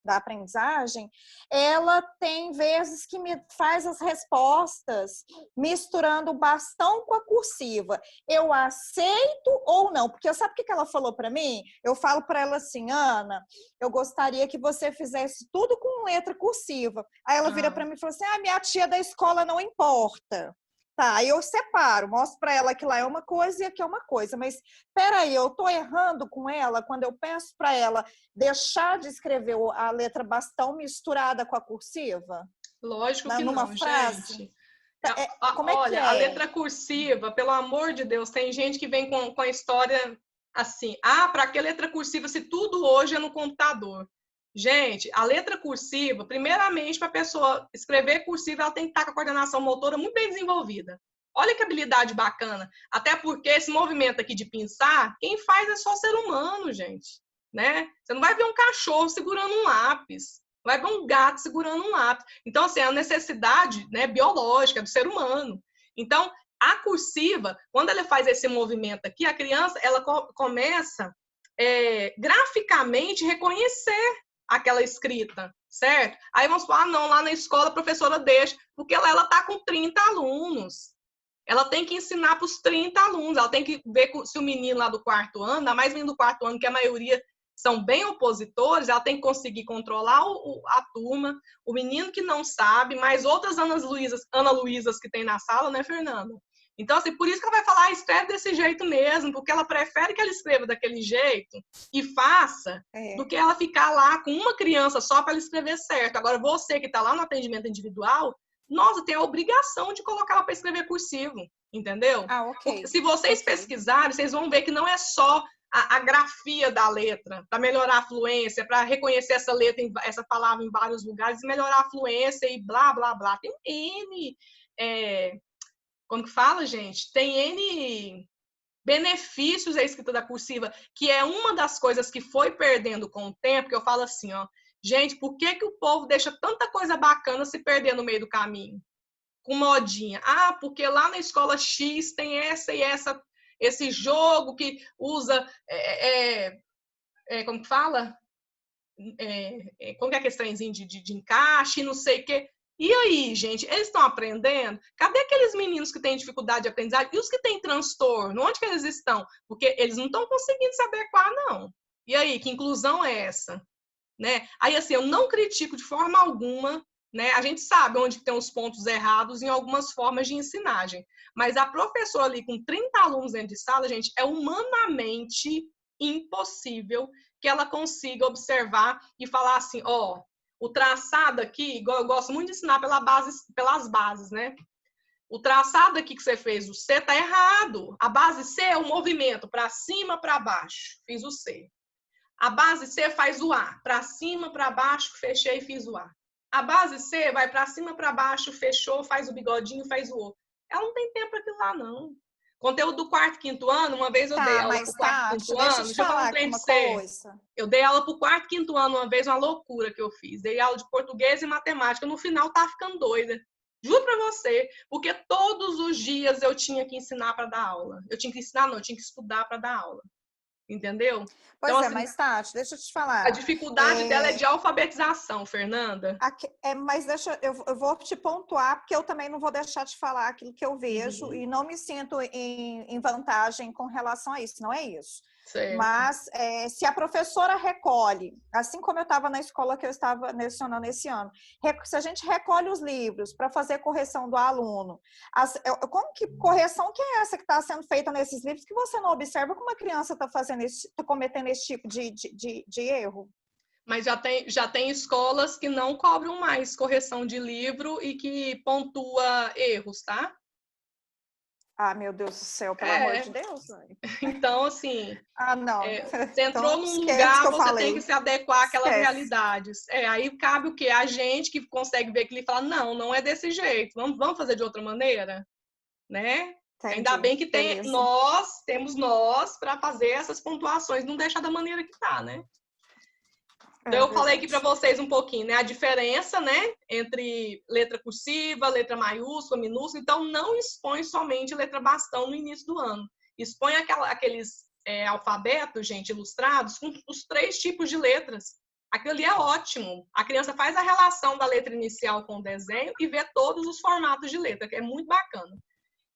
aprendizagem, ela tem vezes que me faz as respostas misturando o bastão com a cursiva. Eu aceito ou não? Porque sabe o que ela falou para mim? Eu falo para ela assim, Ana, eu gostaria que você fizesse tudo com letra cursiva. Aí ela vira para mim e fala assim, minha tia da escola não importa. Tá, aí eu separo, mostro para ela que lá é uma coisa e aqui é uma coisa. Mas, peraí, eu tô errando com ela quando eu peço para ela deixar de escrever a letra bastão misturada com a cursiva? Lógico que numa não, frase? gente. Como é Olha, que é? a letra cursiva, pelo amor de Deus, tem gente que vem com a história assim, para que letra cursiva se tudo hoje é no computador? Gente, a letra cursiva, primeiramente, para a pessoa escrever cursiva, ela tem que estar com a coordenação motora muito bem desenvolvida. Olha que habilidade bacana. Até porque esse movimento aqui de pinçar, quem faz é só ser humano, gente. Né? Você não vai ver um cachorro segurando um lápis. Vai ver um gato segurando um lápis. Então, assim, é a necessidade, né, biológica do ser humano. Então, a cursiva, quando ela faz esse movimento aqui, a criança ela começa graficamente reconhecer aquela escrita, certo? Aí vamos falar, não, lá na escola a professora deixa, porque ela está com 30 alunos. Ela tem que ensinar para os 30 alunos, ela tem que ver se o menino lá do quarto ano, ainda mais menino do quarto ano, que a maioria são bem opositores, ela tem que conseguir controlar a turma, o menino que não sabe, mais outras Ana Luísas que tem na sala, né, Fernanda? Então, assim, por isso que ela vai falar, escreve desse jeito mesmo, porque ela prefere que ela escreva daquele jeito e faça, do que ela ficar lá com uma criança só para ela escrever certo. Agora, você que está lá no atendimento individual, nossa, tem a obrigação de colocar ela para escrever cursivo, entendeu? Ah, ok. Se vocês pesquisarem, vocês vão ver que não é só a grafia da letra, para melhorar a fluência, para reconhecer essa letra, essa palavra em vários lugares, melhorar a fluência e blá, blá, blá. Tem N... como que fala, gente? Tem N benefícios à escrita da cursiva, que é uma das coisas que foi perdendo com o tempo, que eu falo assim, ó, gente, por que o povo deixa tanta coisa bacana se perder no meio do caminho? Com modinha. Ah, porque lá na escola X tem essa e esse jogo que usa, como que fala? Como que é aquele trenzinho de encaixe, não sei o quê. E aí, gente, eles estão aprendendo? Cadê aqueles meninos que têm dificuldade de aprendizagem? E os que têm transtorno? Onde que eles estão? Porque eles não estão conseguindo se adequar, não. E aí, que inclusão é essa? Né? Aí, assim, eu não critico de forma alguma, né? A gente sabe onde tem os pontos errados em algumas formas de ensinagem. Mas a professora ali com 30 alunos dentro de sala, gente, é humanamente impossível que ela consiga observar e falar assim, ó, o traçado aqui, igual eu gosto muito de ensinar pelas bases, né? O traçado aqui que você fez, o C tá errado. A base C é o movimento para cima, para baixo. Fiz o C. A base C faz o A. Para cima, para baixo, fechei e fiz o A. A base C vai para cima, para baixo, fechou, faz o bigodinho, faz o O. Ela não tem tempo para aquilo lá, não. Conteúdo do quarto, quinto ano, uma vez eu dei aula pro quarto, quinto ano. Deixa eu falar um trem pra você. Eu dei aula pro quarto, quinto ano uma vez, uma loucura que eu fiz. Dei aula de português e matemática. No final, tava ficando doida. Juro pra você. Porque todos os dias eu tinha que ensinar para dar aula. Eu tinha que ensinar, não, eu tinha que estudar para dar aula. Entendeu? Pois então, assim, mas Tati, deixa eu te falar. A dificuldade dela é de alfabetização, Fernanda. Mas eu vou te pontuar, porque eu também não vou deixar de falar aquilo que eu vejo e não me sinto em vantagem com relação a isso, não é isso. Certo. Mas se a professora recolhe, assim como eu estava na escola que eu estava lecionando esse ano, se a gente recolhe os livros para fazer correção do aluno, como que correção que é essa que está sendo feita nesses livros que você não observa como a criança está cometendo esse tipo de erro? Mas já tem escolas que não cobram mais correção de livro e que pontua erros, tá? Ah, meu Deus do céu, pelo amor de Deus. Então, assim... não. Você entrou num lugar, você tem que se adequar àquelas realidades. Aí cabe o quê? A gente que consegue ver aquilo e falar, não é desse jeito, vamos fazer de outra maneira, né? Entendi. Ainda bem que temos nós para fazer essas pontuações, não deixar da maneira que tá, né? Então, eu falei aqui para vocês um pouquinho, né? A diferença, né? Entre letra cursiva, letra maiúscula, minúscula. Então, não expõe somente letra bastão no início do ano. Expõe aqueles alfabetos, gente, ilustrados, com os 3 tipos de letras. Aquilo ali é ótimo. A criança faz a relação da letra inicial com o desenho e vê todos os formatos de letra, que é muito bacana.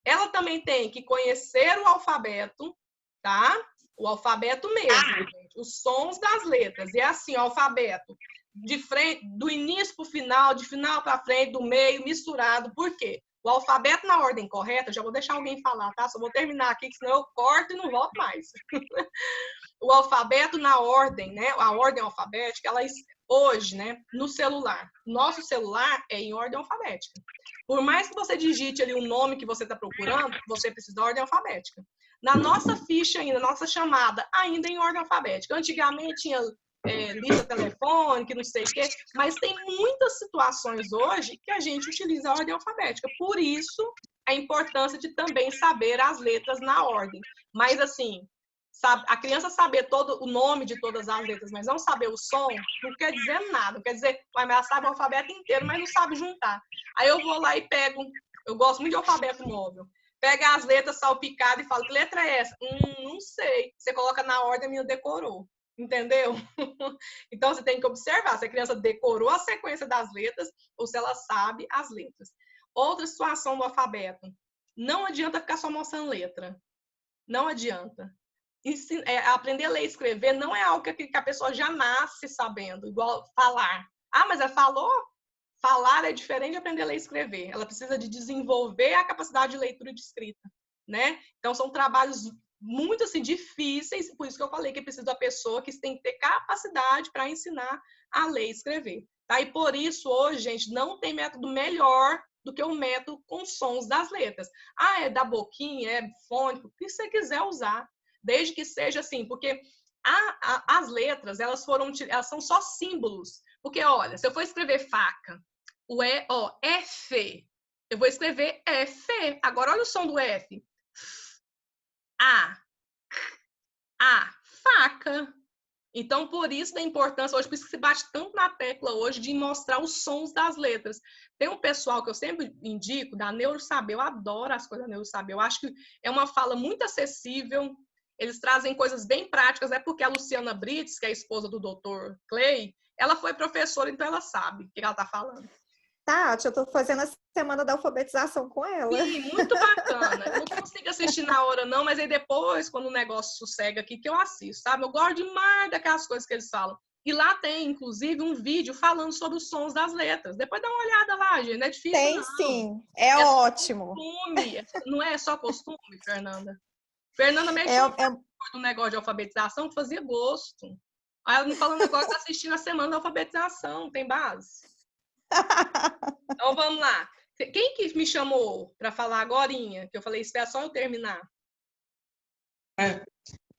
Ela também tem que conhecer o alfabeto, tá? O alfabeto mesmo, gente, os sons das letras. E é assim, o alfabeto de frente, do início para o final, de final para frente, do meio, misturado. Por quê? O alfabeto na ordem correta, já vou deixar alguém falar, tá? Só vou terminar aqui, que senão eu corto e não volto mais. O alfabeto na ordem, né? A ordem alfabética, ela hoje, né? No celular. Nosso celular é em ordem alfabética. Por mais que você digite ali o nome que você está procurando, você precisa da ordem alfabética. Na nossa ficha ainda, nossa chamada, ainda em ordem alfabética. Antigamente tinha lista telefônica, não sei o quê, mas tem muitas situações hoje que a gente utiliza a ordem alfabética. Por isso, a importância de também saber as letras na ordem. Mas, assim, a criança saber todo o nome de todas as letras, mas não saber o som, não quer dizer nada. Não quer dizer, mas ela sabe o alfabeto inteiro, mas não sabe juntar. Aí eu vou lá e pego, eu gosto muito de alfabeto móvel, pega as letras salpicadas e falo, que letra é essa? Não sei. Você coloca na ordem, a menina decorou. Entendeu? Então, você tem que observar se a criança decorou a sequência das letras ou se ela sabe as letras. Outra situação do alfabeto. Não adianta ficar só mostrando letra. Não adianta. Aprender a ler e escrever não é algo que a pessoa já nasce sabendo, igual falar. Ah, mas falou? Falar é diferente de aprender a ler e escrever. Ela precisa de desenvolver a capacidade de leitura e de escrita, né? Então, são trabalhos muito assim, difíceis, por isso que eu falei que precisa da pessoa que tem que ter capacidade para ensinar a ler e escrever. Tá? E por isso, hoje, gente, não tem método melhor do que o método com sons das letras. Ah, é da boquinha, é fônico, o que você quiser usar, desde que seja assim, porque as letras, elas são só símbolos. Porque, olha, se eu for escrever faca, F, eu vou escrever F. Agora, olha o som do F. Faca. Então, por isso da importância, hoje, por isso que se bate tanto na tecla hoje de mostrar os sons das letras. Tem um pessoal que eu sempre indico, da Neurosaber, eu adoro as coisas da Neurosaber, eu acho que é uma fala muito acessível, eles trazem coisas bem práticas, é porque a Luciana Brits, que é a esposa do Dr. Clay, ela foi professora, então ela sabe o que ela está falando. Tati, eu tô fazendo a semana da alfabetização com ela. Sim, muito bacana. Eu não consigo assistir na hora, não, mas aí depois, quando o negócio sossega aqui, que eu assisto, sabe? Eu gosto demais daquelas coisas que eles falam. E lá tem, inclusive, um vídeo falando sobre os sons das letras. Depois dá uma olhada lá, gente. Não é difícil, tem, não. Sim. É ótimo. Costume. Não é só costume, Fernanda. Fernanda mexeu no negócio de alfabetização que fazia gosto. Aí ela me falando agora que tá assistindo a semana da alfabetização. Tem base? Então, vamos lá. Quem que me chamou para falar agorinha? Que eu falei, espera só eu terminar.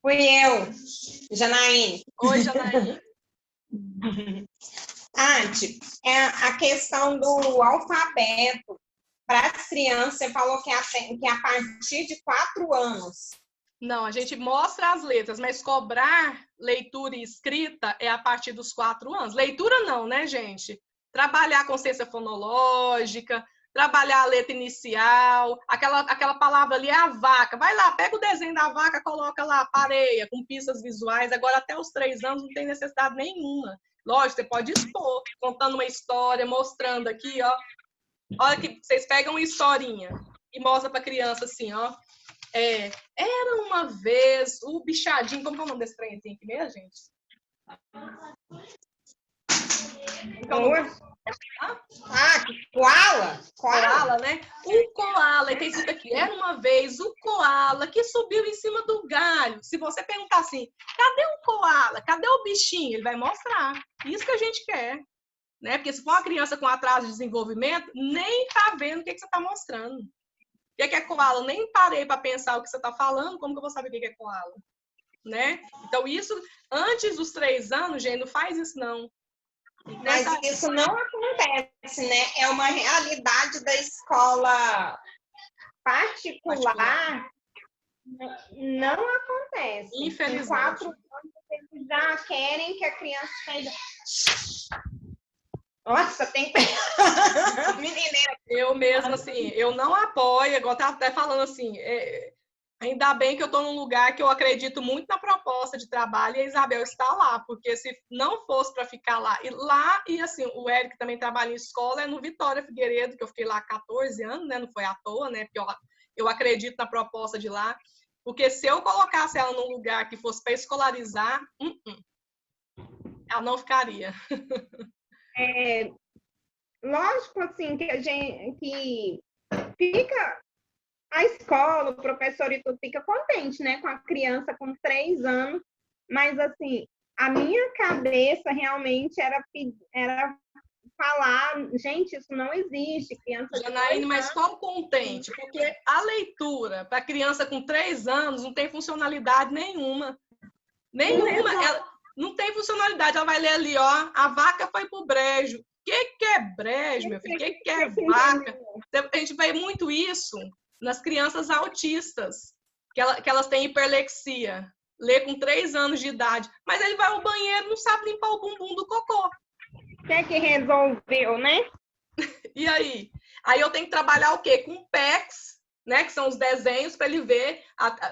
Fui eu, Janaíne. Oi, Janaíne. Tati, a questão do alfabeto para as crianças, você falou que é a partir de 4 anos. Não, a gente mostra as letras, mas cobrar leitura e escrita é a partir dos 4 anos. Leitura não, né, gente? Trabalhar a consciência fonológica, trabalhar a letra inicial, aquela palavra ali é a vaca. Vai lá, pega o desenho da vaca, coloca lá, pareia, com pistas visuais. Agora, até os 3 anos, não tem necessidade nenhuma. Lógico, você pode expor, contando uma história, mostrando aqui, ó. Olha que vocês pegam uma historinha e mostram para a criança assim, ó. Era uma vez o bichadinho, como é o nome desse trenzinho aqui mesmo, gente? Koala. Koala, né? O koala, tem isso aqui. Era uma vez o koala que subiu em cima do galho. Se você perguntar assim, cadê o koala? Cadê o bichinho? Ele vai mostrar. Isso que a gente quer. Né? Porque se for uma criança com atraso de desenvolvimento, nem tá vendo o que você está mostrando. O que é koala? Nem parei para pensar o que você está falando, como que eu vou saber o que é koala? Né? Então, isso, antes dos 3 anos, gente, não faz isso, não. Mas isso não acontece, né? É uma realidade da escola particular. Não acontece. Infelizmente. Em 4 anos, eles já querem que a criança seja... Nossa, tem que... Menina, eu mesmo, assim, eu não apoio, igual tá até falando assim, ainda bem que eu estou num lugar que eu acredito muito na proposta de trabalho e a Isabel está lá, porque se não fosse para ficar lá, e assim, o Eric também trabalha em escola, é no Vitória Figueiredo, que eu fiquei lá há 14 anos, né, não foi à toa, né, porque eu acredito na proposta de lá, porque se eu colocasse ela num lugar que fosse para escolarizar, ela não ficaria. Lógico, assim, que a gente que fica a escola, o professor e tudo fica contente, né, com a criança com 3 anos, mas assim, a minha cabeça realmente era falar, gente, isso não existe, criança. Janaíne, mas qual contente? Porque a leitura para criança com 3 anos não tem funcionalidade nenhuma. Não tem funcionalidade. Ela vai ler ali, ó, a vaca foi pro brejo. O que é brejo, meu filho? O que é vaca? A gente vê muito isso nas crianças autistas, que elas têm hiperlexia. Lê com 3 anos de idade. Mas ele vai ao banheiro e não sabe limpar o bumbum do cocô. O que é que resolveu, né? E aí? Aí eu tenho que trabalhar o quê? Com PECs, né? Que são os desenhos para ele ver.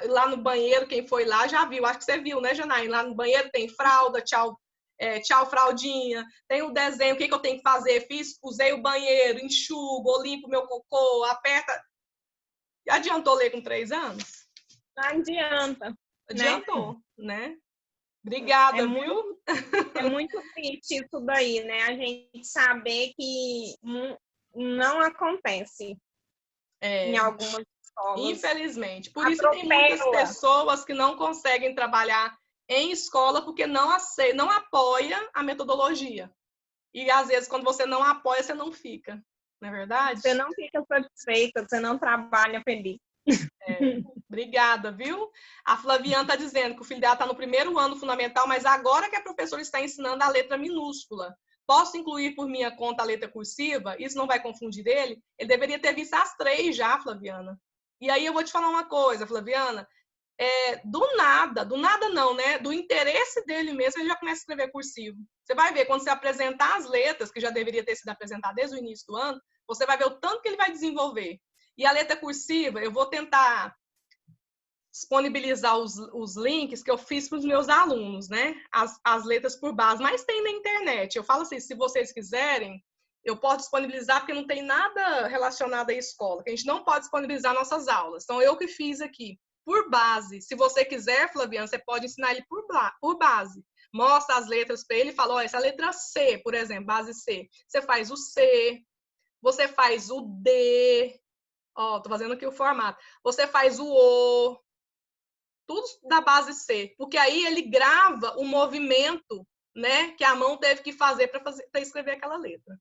Lá no banheiro, quem foi lá já viu. Acho que você viu, né, Janaína? Lá no banheiro tem fralda, tchau, tchau fraldinha. Tem o desenho, o que eu tenho que fazer? Usei o banheiro, enxugo, ou limpo meu cocô, aperta. Adiantou ler com 3 anos? Não adianta. Adiantou, né? Obrigada, viu? É muito triste isso daí, né? A gente saber que não acontece em algumas escolas. Infelizmente. Por isso tem muitas pessoas que não conseguem trabalhar em escola porque não apoia a metodologia. E às vezes, quando você não apoia, você não fica. Não é verdade? Você não fica satisfeita, você não trabalha feliz. Obrigada, viu? A Flaviana está dizendo que o filho dela está no 1º ano fundamental, mas agora que a professora está ensinando a letra minúscula. Posso incluir por minha conta a letra cursiva? Isso não vai confundir ele? Ele deveria ter visto as 3 já, Flaviana. E aí eu vou te falar uma coisa, Flaviana. Do nada não, né? Do interesse dele mesmo, ele já começa a escrever cursivo. Você vai ver, quando você apresentar as letras, que já deveria ter sido apresentado desde o início do ano, você vai ver o tanto que ele vai desenvolver. E a letra cursiva, eu vou tentar disponibilizar os links que eu fiz para os meus alunos, né? As letras por base, mas tem na internet. Eu falo assim, se vocês quiserem, eu posso disponibilizar, porque não tem nada relacionado à escola, que a gente não pode disponibilizar nossas aulas. Então, eu que fiz aqui, por base. Se você quiser, Flaviana, você pode ensinar ele por base. Mostra as letras para ele e fala, ó, essa letra C, por exemplo, base C. Você faz o C, você faz o D, ó, tô fazendo aqui o formato. Você faz o O, tudo da base C, porque aí ele grava o movimento, né, que a mão teve que fazer para escrever aquela letra.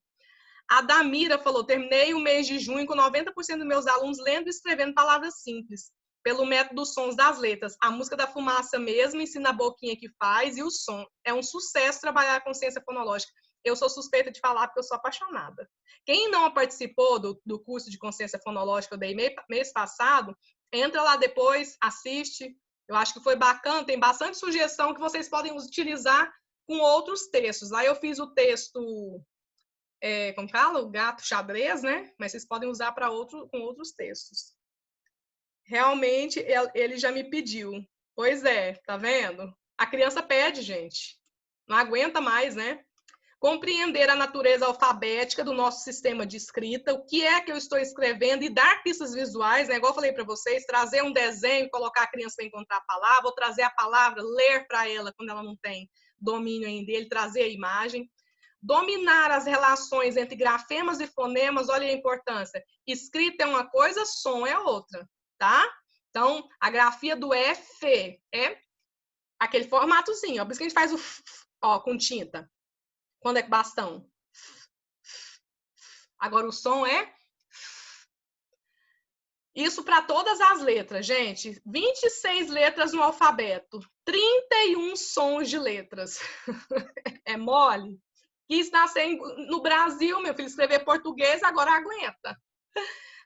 A Damira falou, terminei o mês de junho com 90% dos meus alunos lendo e escrevendo palavras simples, pelo método dos sons das letras. A música da fumaça mesmo, ensina a boquinha que faz e o som. É um sucesso trabalhar a consciência fonológica. Eu sou suspeita de falar porque eu sou apaixonada. Quem não participou do curso de consciência fonológica que eu dei mês passado, entra lá depois, assiste. Eu acho que foi bacana, tem bastante sugestão que vocês podem utilizar com outros textos. Lá eu fiz o texto, como fala? O gato xadrez, né? Mas vocês podem usar com outros textos. Realmente, ele já me pediu. Pois é, tá vendo? A criança pede, gente. Não aguenta mais, né? Compreender a natureza alfabética do nosso sistema de escrita, o que é que eu estou escrevendo e dar pistas visuais, né? Igual eu falei para vocês, trazer um desenho, colocar a criança para encontrar a palavra, ou trazer a palavra, ler para ela quando ela não tem domínio ainda dele, trazer a imagem. Dominar as relações entre grafemas e fonemas, olha a importância. Escrita é uma coisa, som é outra, tá? Então, a grafia do F é aquele formatozinho, ó, por isso que a gente faz com tinta. Quando é bastão? Agora o som é... Isso para todas as letras, gente. 26 letras no alfabeto. 31 sons de letras. É mole? Quis nascer no Brasil, meu filho, escrever português, agora aguenta.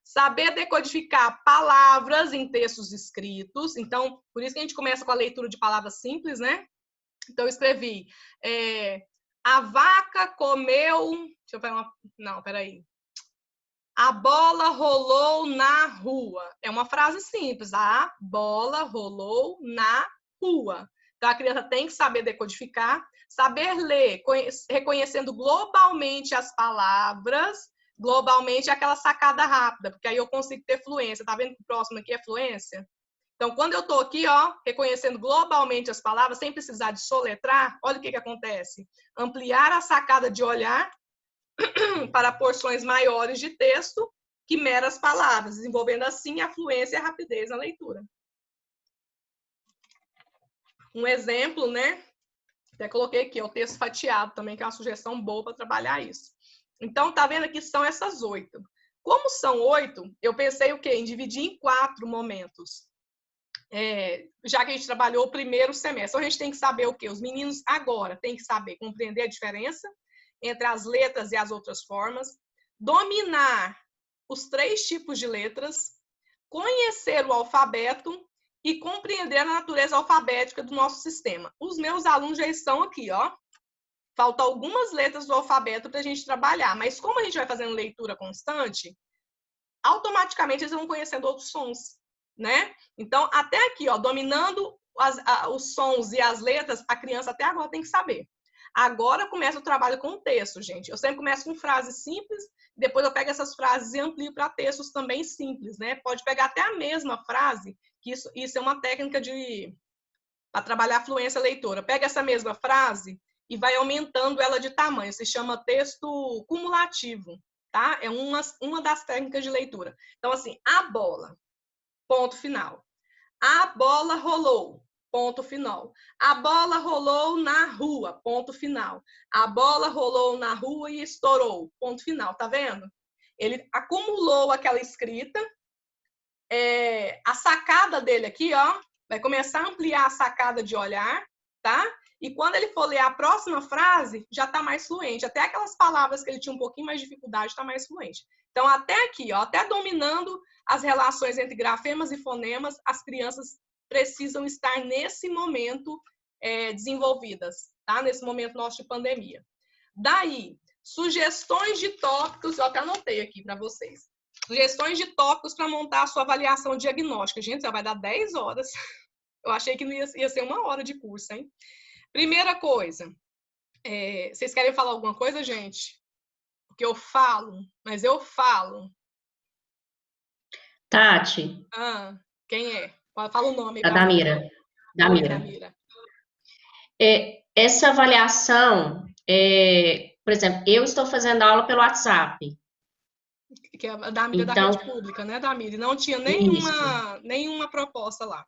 Saber decodificar palavras em textos escritos. Então, por isso que a gente começa com a leitura de palavras simples, né? Então, eu escrevi... A vaca comeu... Deixa eu ver uma... Não, peraí. A bola rolou na rua. É uma frase simples. A bola rolou na rua. Então, a criança tem que saber decodificar, saber ler, reconhecendo globalmente as palavras. Globalmente é aquela sacada rápida, porque aí eu consigo ter fluência. Tá vendo que o próximo aqui é fluência? Então, quando eu estou aqui, ó, reconhecendo globalmente as palavras, sem precisar de soletrar, olha o que acontece. Ampliar a sacada de olhar para porções maiores de texto que meras palavras, desenvolvendo assim a fluência e a rapidez na leitura. Um exemplo, né? Até coloquei aqui, o texto fatiado também, que é uma sugestão boa para trabalhar isso. Então, tá vendo aqui são essas 8. Como são 8, eu pensei o quê? Em dividir em 4 momentos. já que a gente trabalhou o primeiro semestre. Então, a gente tem que saber o quê? Os meninos agora têm que saber compreender a diferença entre as letras e as outras formas, dominar os 3 tipos de letras, conhecer o alfabeto e compreender a natureza alfabética do nosso sistema. Os meus alunos já estão aqui, ó. Faltam algumas letras do alfabeto para a gente trabalhar, mas como a gente vai fazendo leitura constante, automaticamente eles vão conhecendo outros sons, né? Então, até aqui, ó, dominando os sons e as letras, a criança até agora tem que saber. Agora começa o trabalho com o texto, gente. Eu sempre começo com frases simples, depois eu pego essas frases e amplio para textos também simples, né? Pode pegar até a mesma frase, que isso é uma técnica para trabalhar a fluência leitora. Pega essa mesma frase e vai aumentando ela de tamanho. Se chama texto cumulativo, tá? É uma das técnicas de leitura. Então, assim, a bola, ponto final. A bola rolou, ponto final. A bola rolou na rua, ponto final. A bola rolou na rua e estourou, ponto final. Tá vendo? Ele acumulou aquela escrita. A sacada dele aqui, ó, vai começar a ampliar a sacada de olhar, tá? E quando ele for ler a próxima frase, já tá mais fluente. Até aquelas palavras que ele tinha um pouquinho mais de dificuldade, tá mais fluente. Então, até aqui, ó, até dominando as relações entre grafemas e fonemas, as crianças precisam estar nesse momento desenvolvidas, tá? Nesse momento nosso de pandemia. Daí, sugestões de tópicos, eu até anotei aqui para vocês. Sugestões de tópicos para montar a sua avaliação diagnóstica. Gente, já vai dar 10 horas. Eu achei que não ia ser 1 hora de curso, hein? Primeira coisa, vocês querem falar alguma coisa, gente? Porque eu falo, mas eu falo. Tati. Quem é? Fala o nome. A Damira. Damira. Essa avaliação, por exemplo, eu estou fazendo aula pelo WhatsApp. Que é a Damira da rede pública, né, Damira? Não tinha nenhuma proposta lá.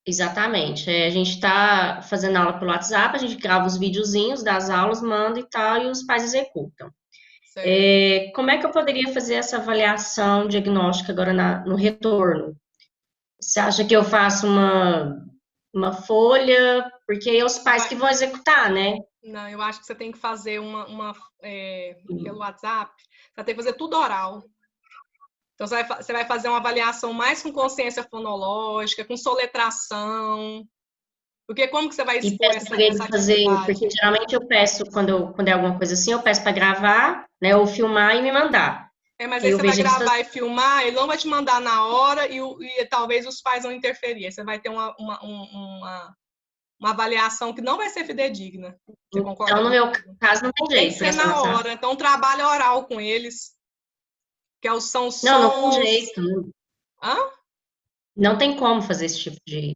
Exatamente. A gente está fazendo aula pelo WhatsApp, a gente grava os videozinhos das aulas, manda e tal, e os pais executam. Como é que eu poderia fazer essa avaliação diagnóstica agora no retorno? Você acha que eu faço uma folha? Porque é os pais que vão executar, né? Não, eu acho que você tem que fazer pelo WhatsApp, você vai ter que fazer tudo oral. Então, você vai fazer uma avaliação mais com consciência fonológica, com soletração. Porque como que você vai expor essa atividade? Porque geralmente eu peço, quando é alguma coisa assim, eu peço para gravar, né, ou filmar e me mandar. Mas aí você vai gravar e filmar, ele não vai te mandar na hora e talvez os pais vão interferir. Você vai ter uma avaliação que não vai ser fidedigna. Você concorda? Então, no meu caso, não tem jeito. Tem que ser na hora. Então, trabalho oral com eles. Que são sons... Não tem jeito. Hã? Não tem como fazer esse tipo de...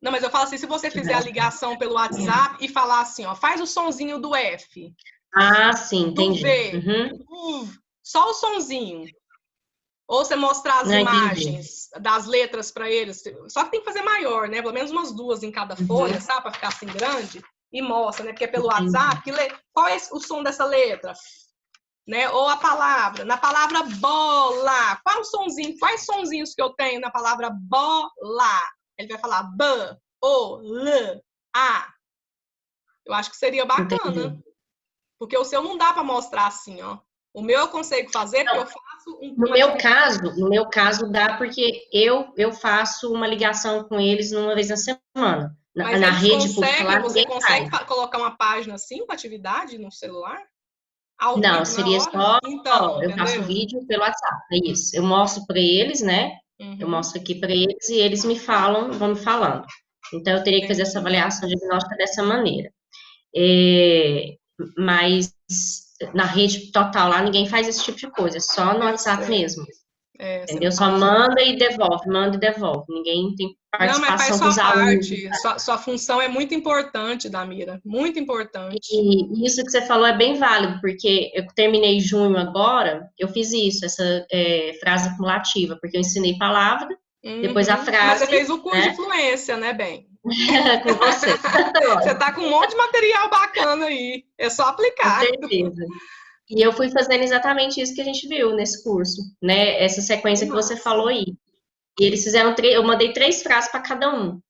Não, mas eu falo assim, se você fizer a ligação pelo WhatsApp e falar assim, ó, faz o sonzinho do F. Ah, sim, entendi. Do V. Só o sonzinho. Ou você mostrar as imagens das letras para eles. Só que tem que fazer maior, né? Pelo menos umas 2 em cada folha, sabe? Para ficar assim grande. E mostra, né? Porque é pelo WhatsApp. Qual é o som dessa letra? Né? Ou a palavra. Na palavra bola. Quais sonzinhos que eu tenho na palavra bola? Ele vai falar B, O, L, A. Eu acho que seria bacana. Entendi. Porque o seu não dá para mostrar assim, ó. O meu eu consigo fazer porque eu faço... No meu caso dá porque eu faço uma ligação com eles uma vez na semana. Mas na rede pública. Você consegue colocar uma página assim com atividade no celular? Não, seria só... Então, eu faço vídeo pelo WhatsApp, é isso. Eu mostro para eles, né? Eu mostro aqui para eles e eles me falam, vão me falando. Então, eu teria que fazer essa avaliação diagnóstica dessa maneira. Mas na rede total lá, ninguém faz esse tipo de coisa, só no WhatsApp mesmo. Entendeu? Só manda e devolve. Ninguém tem participação dos alunos. Sua função é muito importante, Damira. Muito importante. E isso que você falou é bem válido, porque eu terminei junho agora, eu fiz isso, essa frase acumulativa, porque eu ensinei palavra, depois a frase... Mas você fez o curso de fluência, né, bem? Com você. Você tá com um monte de material bacana aí. É só aplicar. Com certeza. E eu fui fazendo exatamente isso que a gente viu nesse curso, né? Essa sequência que você falou aí. E eles fizeram, eu mandei 3 frases para cada um.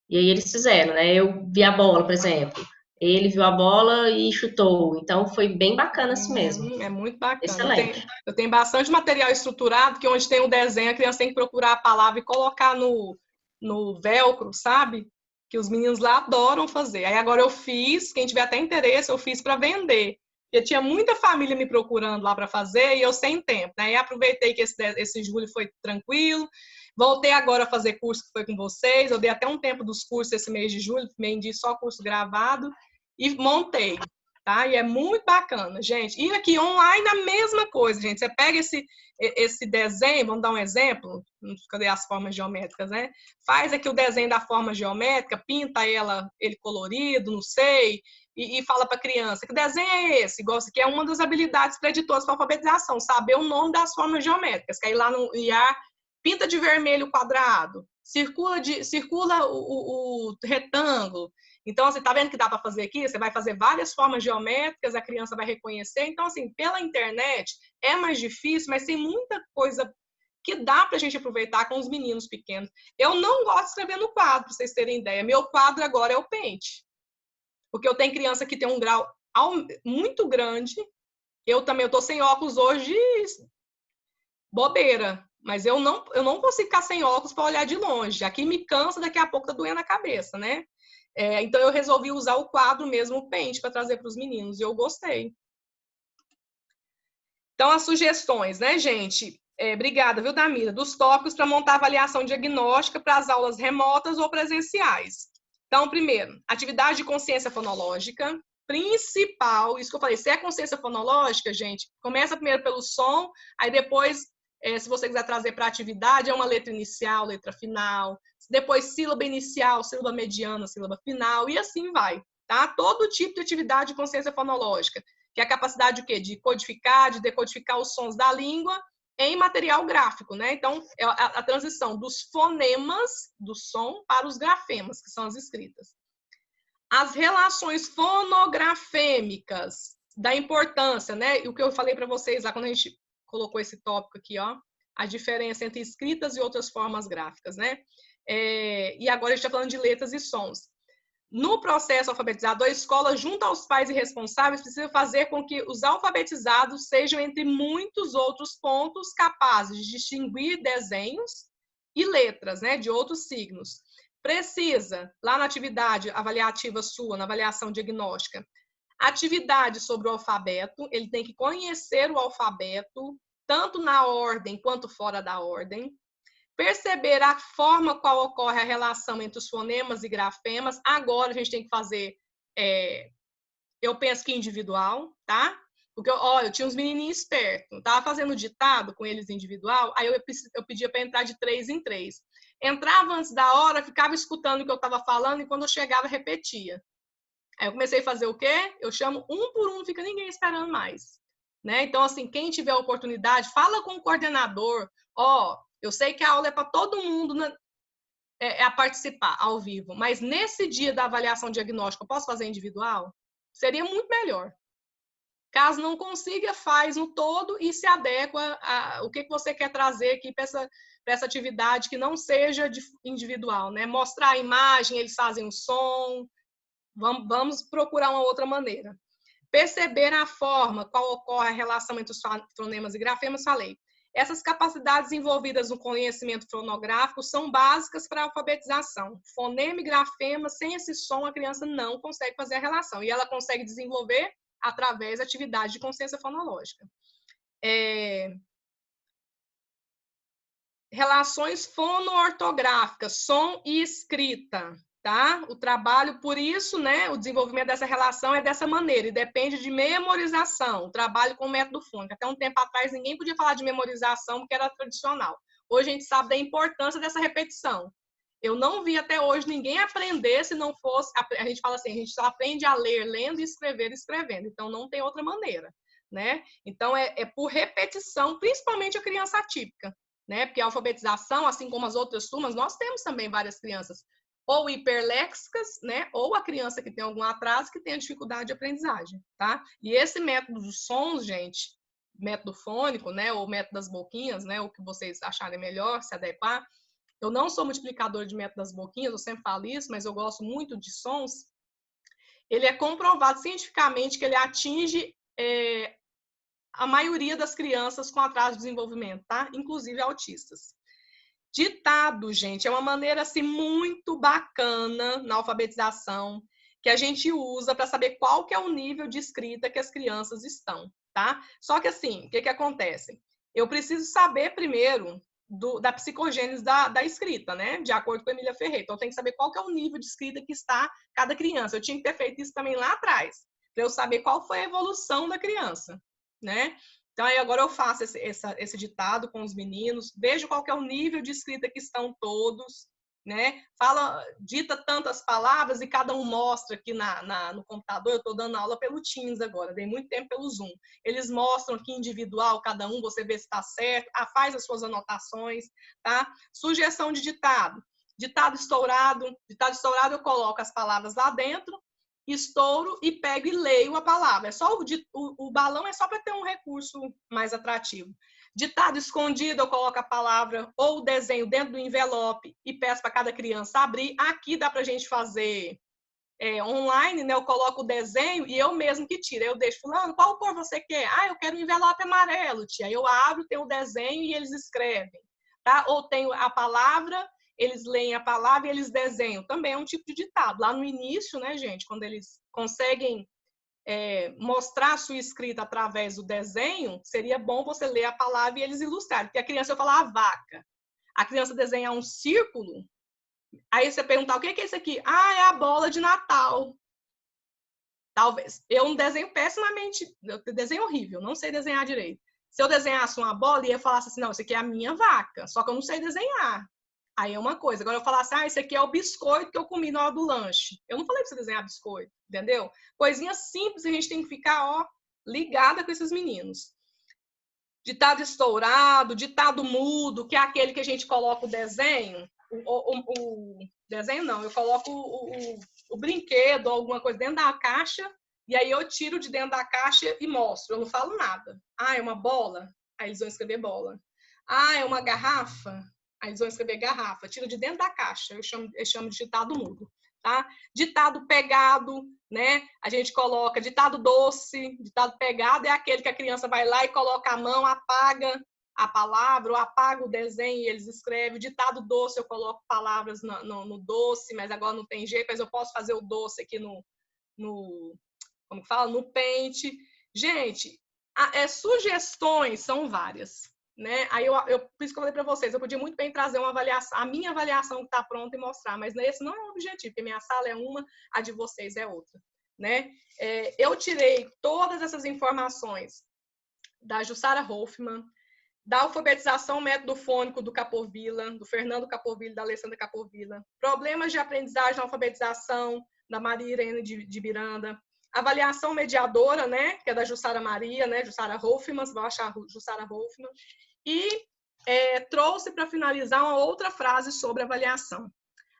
E aí eles fizeram, né? Eu vi a bola, por exemplo. Ele viu a bola e chutou. Então foi bem bacana assim mesmo. É muito bacana. Excelente. Eu tenho bastante material estruturado, que onde tem o desenho, a criança tem que procurar a palavra e colocar no velcro, sabe? Que os meninos lá adoram fazer. Aí agora eu fiz, quem tiver até interesse, eu fiz para vender. Porque tinha muita família me procurando lá para fazer e eu sem tempo, né? E aproveitei que esse julho foi tranquilo. Voltei agora a fazer curso que foi com vocês. Eu dei até um tempo dos cursos esse mês de julho, vendi só curso gravado e montei, tá? E é muito bacana, gente. E aqui online a mesma coisa, gente. Você pega esse desenho, vamos dar um exemplo, cadê as formas geométricas, né? Faz aqui o desenho da forma geométrica, pinta ele colorido, não sei, e fala para a criança, que desenho é esse? Igual isso aqui é uma das habilidades preditoras para alfabetização, saber o nome das formas geométricas, que aí lá no IA, pinta de vermelho o quadrado, circula o retângulo. Então, você tá vendo que dá para fazer aqui? Você vai fazer várias formas geométricas, a criança vai reconhecer. Então, assim, pela internet é mais difícil, mas tem muita coisa que dá para a gente aproveitar com os meninos pequenos. Eu não gosto de escrever no quadro, para vocês terem ideia. Meu quadro agora é o Paint. Porque eu tenho criança que tem um grau muito grande. Eu também estou sem óculos hoje, bobeira. Mas eu não consigo ficar sem óculos para olhar de longe. Aqui me cansa, daqui a pouco tá doendo a cabeça, né? Então eu resolvi usar o quadro mesmo, o Paint, para trazer para os meninos. E eu gostei. Então, as sugestões, né, gente? Obrigada, viu, Damira? Dos tópicos para montar avaliação diagnóstica para as aulas remotas ou presenciais. Então, primeiro, atividade de consciência fonológica. Principal, isso que eu falei, se é consciência fonológica, gente, começa primeiro pelo som, aí depois, se você quiser trazer para a atividade, é uma letra inicial, letra final, depois sílaba inicial, sílaba mediana, sílaba final, e assim vai, tá? Todo tipo de atividade de consciência fonológica, que é a capacidade o quê? De codificar, de decodificar os sons da língua em material gráfico, né? Então, é a transição dos fonemas do som para os grafemas, que são as escritas. As relações fonografêmicas, da importância, né? E o que eu falei para vocês lá quando a gente colocou esse tópico aqui, ó, a diferença entre escritas e outras formas gráficas, né? E agora a gente está falando de letras e sons. No processo alfabetizador, a escola, junto aos pais e responsáveis, precisa fazer com que os alfabetizados sejam, entre muitos outros pontos, capazes de distinguir desenhos e letras, né, de outros signos. Precisa, lá na atividade avaliativa sua, na avaliação diagnóstica, atividade sobre o alfabeto, ele tem que conhecer o alfabeto, tanto na ordem quanto fora da ordem. Perceber a forma qual ocorre a relação entre os fonemas e grafemas. Agora a gente tem que fazer, eu penso que individual, tá? Porque eu tinha uns menininhos espertos, estava fazendo ditado com eles individual, aí eu pedia para entrar de 3 em 3. Entrava antes da hora, ficava escutando o que eu estava falando e quando eu chegava, repetia. Aí eu comecei a fazer o quê? Eu chamo um por um, não fica ninguém esperando mais. Né? Então, assim, quem tiver a oportunidade, fala com o coordenador. Eu sei que a aula é para todo mundo a participar ao vivo, mas nesse dia da avaliação diagnóstica, eu posso fazer individual? Seria muito melhor. Caso não consiga, faz no todo e se adequa a o que você quer trazer aqui para essa atividade que não seja individual, né? Mostrar a imagem, eles fazem o som, vamos procurar uma outra maneira. Perceber a forma, qual ocorre a relação entre os fonemas e grafemas, falei. Essas capacidades envolvidas no conhecimento fonográfico são básicas para a alfabetização. Fonema e grafema, sem esse som, a criança não consegue fazer a relação. E ela consegue desenvolver através da atividade de consciência fonológica. Relações fonoortográficas, som e escrita. Tá? O trabalho, por isso, né, o desenvolvimento dessa relação é dessa maneira, e depende de memorização, o trabalho com o método fônico. Até um tempo atrás, ninguém podia falar de memorização, porque era tradicional. Hoje a gente sabe da importância dessa repetição. Eu não vi até hoje ninguém aprender se não fosse... A gente fala assim, a gente só aprende a ler lendo e escrever escrevendo, então não tem outra maneira. Né? Então, é por repetição, principalmente a criança atípica. Né? Porque a alfabetização, assim como as outras turmas, nós temos também várias crianças ou hiperléxicas, né? Ou a criança que tem algum atraso, que tem dificuldade de aprendizagem, tá? E esse método dos sons, gente, método fônico, né? Ou método das boquinhas, né? O que vocês acharem melhor, se adequar, eu não sou multiplicador de método das boquinhas, eu sempre falo isso, mas eu gosto muito de sons. Ele é comprovado cientificamente que ele atinge a maioria das crianças com atraso de desenvolvimento, tá? Inclusive autistas. Ditado, gente, é uma maneira assim muito bacana na alfabetização que a gente usa para saber qual que é o nível de escrita que as crianças estão, tá? Só que assim, o que acontece? Eu preciso saber primeiro da psicogênese da escrita, né? De acordo com a Emília Ferreira. Então, eu tenho que saber qual que é o nível de escrita que está cada criança. Eu tinha que ter feito isso também lá atrás, para eu saber qual foi a evolução da criança, né? Então, aí agora eu faço esse ditado com os meninos, vejo qual que é o nível de escrita que estão todos, né? Dita tantas palavras e cada um mostra aqui no computador. Eu estou dando aula pelo Teams agora, dei muito tempo pelo Zoom. Eles mostram aqui individual, cada um, você vê se está certo, faz as suas anotações, tá? Sugestão de ditado. Ditado estourado eu coloco as palavras lá dentro, estouro e pego e leio a palavra. É só o balão é só para ter um recurso mais atrativo. Ditado escondido, eu coloco a palavra ou o desenho dentro do envelope e peço para cada criança abrir. Aqui dá para a gente fazer online, né? Eu coloco o desenho e eu mesmo que tiro. Eu deixo, fulano, qual cor você quer? Ah, eu quero um envelope amarelo, tia. Eu abro, tenho o desenho e eles escrevem, tá? Ou tenho a palavra, eles leem a palavra e eles desenham. Também é um tipo de ditado. Lá no início, né, gente, quando eles conseguem mostrar a sua escrita através do desenho, seria bom você ler a palavra e eles ilustrarem. Porque a criança, eu falar a vaca, a criança desenhar um círculo, aí você perguntar, o que é isso aqui? Ah, é a bola de Natal. Talvez. Eu não desenho pessimamente, eu desenho horrível, não sei desenhar direito. Se eu desenhasse uma bola e eu falasse assim, não, isso aqui é a minha vaca, só que eu não sei desenhar. Aí é uma coisa. Agora eu falasse, esse aqui é o biscoito que eu comi na hora do lanche. Eu não falei pra você desenhar biscoito, entendeu? Coisinhas simples, a gente tem que ficar, ligada com esses meninos. Ditado estourado, ditado mudo, que é aquele que a gente coloca o desenho. O desenho não, eu coloco o brinquedo ou alguma coisa dentro da caixa e aí eu tiro de dentro da caixa e mostro. Eu não falo nada. Ah, é uma bola? Aí eles vão escrever bola. Ah, é uma garrafa? Aí eles vão escrever garrafa. Tira de dentro da caixa. Eu chamo de ditado mudo. Tá? Ditado pegado, né? A gente coloca ditado doce, ditado pegado é aquele que a criança vai lá e coloca a mão, apaga a palavra, ou apaga o desenho e eles escrevem. Ditado doce, eu coloco palavras no doce, mas agora não tem jeito, mas eu posso fazer o doce aqui como fala? No pente. Gente, sugestões são várias. Né? Aí por isso que eu falei para vocês, eu podia muito bem trazer uma avaliação, a minha avaliação que está pronta e mostrar, mas esse não é o objetivo, porque minha sala é uma, a de vocês é outra. Né? Eu tirei todas essas informações da Jussara Hoffmann, da alfabetização método fônico do Capovilla, do Fernando Capovilla e da Alessandra Capovilla, problemas de aprendizagem na alfabetização, da Maria Irene de Miranda, avaliação mediadora, né, que é da Jussara Maria, né, Jussara Hoffmann, você vai achar Jussara Hoffmann, e trouxe para finalizar uma outra frase sobre avaliação.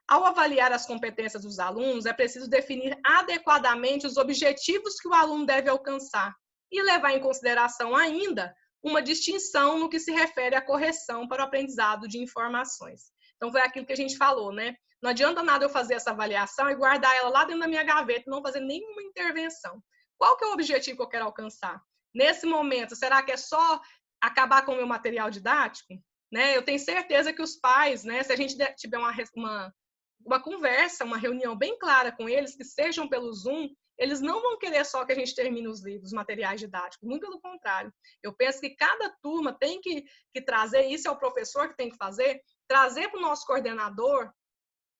Ao avaliar as competências dos alunos, é preciso definir adequadamente os objetivos que o aluno deve alcançar e levar em consideração ainda uma distinção no que se refere à correção para o aprendizado de informações. Então, foi aquilo que a gente falou, né? Não adianta nada eu fazer essa avaliação e guardar ela lá dentro da minha gaveta e não fazer nenhuma intervenção. Qual que é o objetivo que eu quero alcançar? Nesse momento, será que é só acabar com o meu material didático? Né? Eu tenho certeza que os pais, né, se a gente tiver uma conversa, uma reunião bem clara com eles, que sejam pelo Zoom, eles não vão querer só que a gente termine os livros, os materiais didáticos, muito pelo contrário. Eu penso que cada turma tem que trazer, isso é o professor que tem que fazer, trazer para o nosso coordenador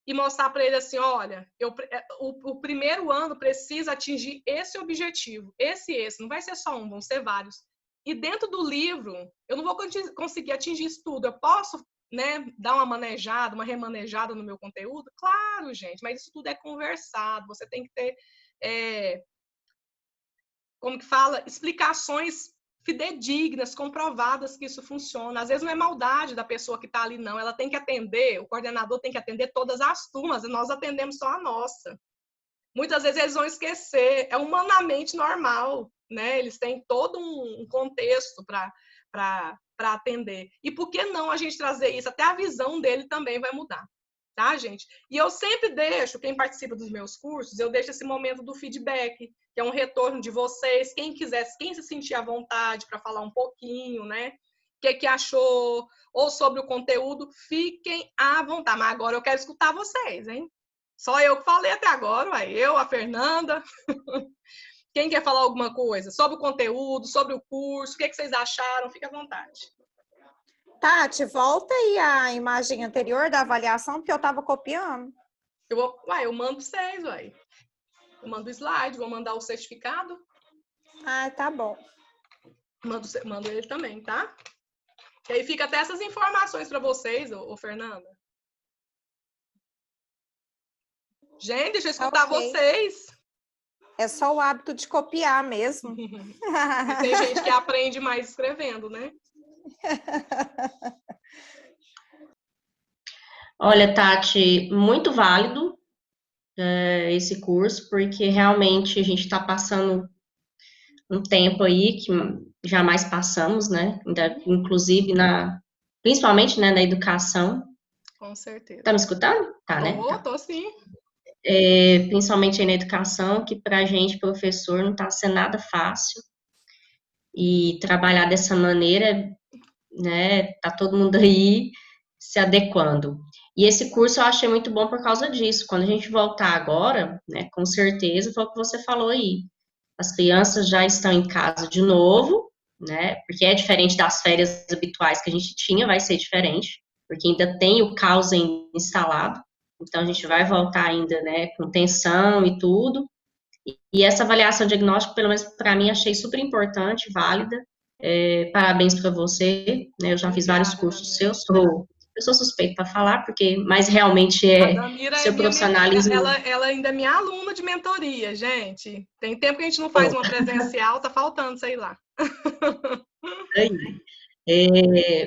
e mostrar para ele assim, olha, o primeiro ano precisa atingir esse objetivo, esse, não vai ser só um, vão ser vários. E dentro do livro, eu não vou conseguir atingir isso tudo, eu posso, né, dar uma manejada, uma remanejada no meu conteúdo? Claro, gente, mas isso tudo é conversado, você tem que ter como que fala? Explicações fidedignas, comprovadas que isso funciona. Às vezes não é maldade da pessoa que está ali, não. Ela tem que atender, o coordenador tem que atender todas as turmas, e nós atendemos só a nossa. Muitas vezes eles vão esquecer, é humanamente normal, né? Eles têm todo um contexto para para atender. E por que não a gente trazer isso? Até a visão dele também vai mudar. Tá, gente? E eu sempre deixo, quem participa dos meus cursos, eu deixo esse momento do feedback, que é um retorno de vocês, quem quiser, quem se sentir à vontade para falar um pouquinho, né? O que achou, ou sobre o conteúdo, fiquem à vontade. Mas agora eu quero escutar vocês, hein? Só eu que falei até agora, ué. Eu, a Fernanda. Quem quer falar alguma coisa sobre o conteúdo, sobre o curso, o que vocês acharam? Fique à vontade. Tati, volta aí a imagem anterior da avaliação, porque eu estava copiando. Eu mando para vocês, uai. Eu mando o slide, vou mandar o certificado. Ah, tá bom. Mando ele também, tá? E aí fica até essas informações para vocês, ô Fernanda. Gente, deixa eu escutar vocês. É só o hábito de copiar mesmo. Tem gente que aprende mais escrevendo, né? Olha, Tati, muito válido esse curso, porque realmente a gente está passando um tempo aí que jamais passamos, né? Inclusive, principalmente, né, na educação. Com certeza. Tá me escutando? Tá, né? Tô sim. Principalmente aí na educação, que pra gente, professor, não tá sendo nada fácil. E trabalhar dessa maneira, né, tá todo mundo aí se adequando. E esse curso eu achei muito bom por causa disso. Quando a gente voltar agora, né, com certeza, foi o que você falou aí. As crianças já estão em casa de novo, né, porque é diferente das férias habituais que a gente tinha, vai ser diferente, porque ainda tem o caos instalado. Então, a gente vai voltar ainda, né, com tensão e tudo. E essa avaliação diagnóstica, pelo menos para mim, achei super importante, válida. Parabéns para você, né? Eu já fiz vários cursos seus, eu sou suspeita para falar, mas realmente seu profissionalismo. Ela ainda é minha aluna de mentoria, gente. Tem tempo que a gente não faz uma presencial, tá faltando, sei lá.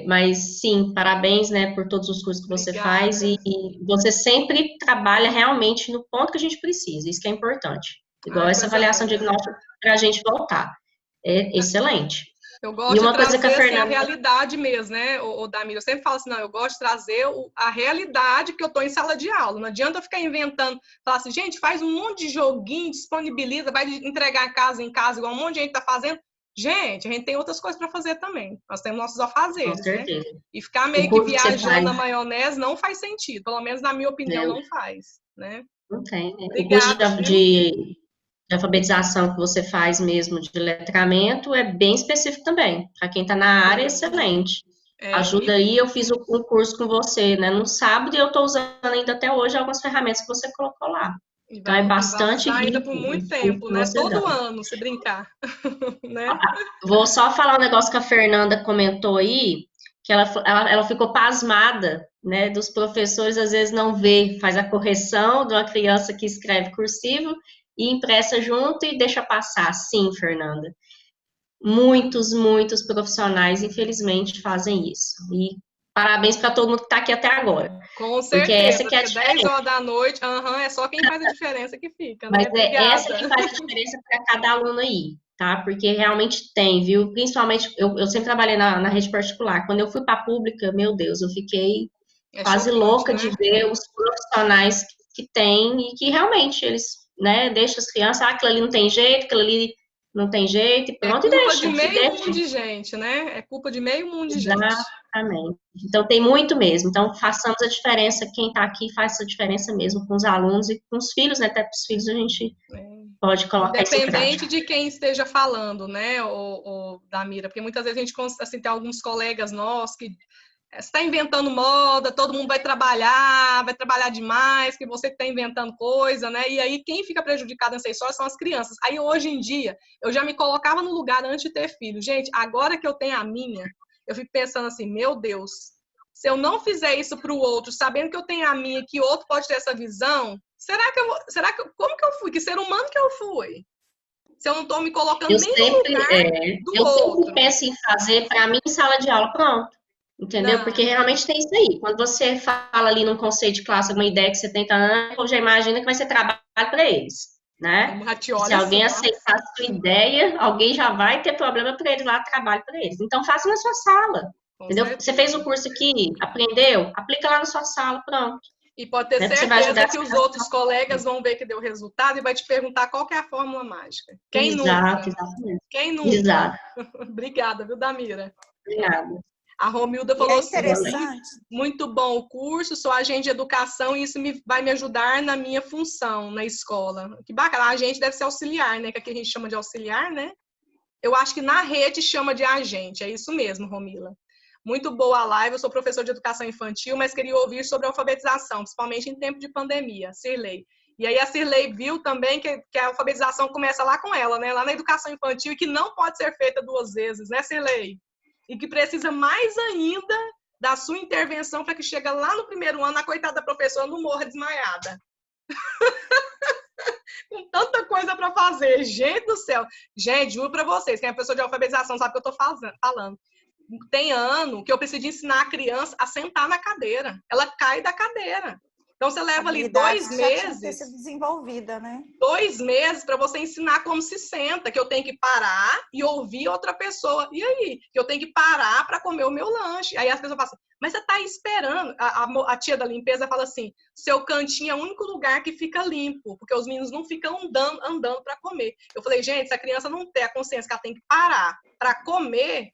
Mas sim, parabéns, né, por todos os cursos que você faz e você sempre trabalha realmente no ponto que a gente precisa, isso que é importante. Igual essa avaliação diagnóstica para a gente voltar. É excelente. Eu gosto de trazer assim, a realidade mesmo, né, o Damir? Eu sempre falo assim, não, eu gosto de trazer a realidade que eu tô em sala de aula. Não adianta eu ficar inventando, falar assim, gente, faz um monte de joguinho, disponibiliza, vai entregar casa em casa, igual um monte de gente tá fazendo. Gente, a gente tem outras coisas para fazer também. Nós temos nossos afazeres, né? E ficar meio que viajando na maionese não faz sentido. Pelo menos na minha opinião, não faz, né? Não tem, né? Obrigada, o curso de alfabetização que você faz mesmo, de letramento, é bem específico também. Para quem está na área, é excelente. Ajuda aí, eu fiz um curso com você, né? No sábado, e eu estou usando ainda até hoje algumas ferramentas que você colocou lá. Então, é bastante rico. Ainda por muito tempo, né? Todo ano, se brincar. Né? Vou só falar um negócio que a Fernanda comentou aí, que ela ficou pasmada, né, dos professores às vezes não vê, faz a correção de uma criança que escreve cursivo e impressa junto e deixa passar. Sim, Fernanda. Muitos profissionais, infelizmente, fazem isso. E parabéns para todo mundo que está aqui até agora. Com certeza, porque essa que é a diferença. 10 horas da noite, é só quem faz a diferença que fica, né? Mas essa que faz a diferença para cada aluno aí, tá? Porque realmente tem, viu? Principalmente, eu sempre trabalhei na rede particular. Quando eu fui para a pública, meu Deus, eu fiquei quase louca, né, de ver os profissionais que tem e que realmente eles, né, deixam as crianças, aquilo ali não tem jeito, aquilo ali não tem jeito, e pronto, e deixa. É culpa de meio mundo de gente, né? É culpa de meio mundo de gente. Exatamente. Então, tem muito mesmo. Então, façamos a diferença. Quem está aqui faz essa diferença mesmo com os alunos e com os filhos, né? Até para os filhos a gente pode colocar isso em prática. Independente de quem esteja falando, né, Damira? Porque muitas vezes a gente, assim, tem alguns colegas nossos que você está inventando moda, todo mundo vai trabalhar demais, que você está inventando coisa, né? E aí quem fica prejudicado nessa história são as crianças. Aí hoje em dia, eu já me colocava no lugar antes de ter filho. Gente, agora que eu tenho a minha, eu fico pensando assim, meu Deus, se eu não fizer isso para o outro, sabendo que eu tenho a minha, que o outro pode ter essa visão, como que eu fui? Que ser humano que eu fui? Se eu não estou me colocando nem no lugar do outro. Eu sempre penso em fazer para mim em sala de aula, pronto. Entendeu? Porque realmente tem isso aí. Quando você fala ali num conceito de classe, alguma ideia que você tenta, já imagina que vai ser trabalho para eles. né? Se olha alguém assim, aceitar a sua ideia, alguém já vai ter problema para eles lá, trabalho para eles. Então, faça na sua sala, entendeu? Você fez o curso aqui, aprendeu? Aplica lá na sua sala, pronto. E pode ter Né? Você vai certeza ajudar que os outros colegas vão ver que deu resultado e vai te perguntar qual que é a fórmula mágica. Quem Exato, nunca? exatamente. Quem nunca? Exato. Obrigada, viu, Damira? Obrigada. A Romilda E falou é assim, interessante. muito bom o curso, sou agente de educação e isso vai me ajudar na minha função na escola. Que bacana, a agente deve ser auxiliar, né? Que aqui a gente chama de auxiliar, né? Eu acho que na rede chama de agente, é isso mesmo, Romila. Muito boa a live, eu sou professor de educação infantil, mas queria ouvir sobre alfabetização, principalmente em tempo de pandemia, Cirlei. E aí a Cirlei viu também que a alfabetização começa lá com ela, né? Lá na educação infantil, e que não pode ser feita 2 vezes, né, Cirlei? E que precisa mais ainda da sua intervenção para que chegue lá no primeiro ano, a coitada da professora não morra desmaiada. Com tanta coisa para fazer, gente do céu. Gente, juro para vocês, quem é professor de alfabetização sabe o que eu estou falando. Tem ano que eu preciso ensinar a criança a sentar na cadeira. Ela cai da cadeira. Então, você leva ali 2 meses. Já tinha que ter sido desenvolvida, né? 2 meses para você ensinar como se senta, que eu tenho que parar e ouvir outra pessoa. E aí? Que eu tenho que parar para comer o meu lanche. Aí as pessoas falam assim, mas você está esperando. A tia da limpeza fala assim, seu cantinho é o único lugar que fica limpo, porque os meninos não ficam andando para comer. Eu falei, gente, se a criança não tem a consciência que ela tem que parar para comer,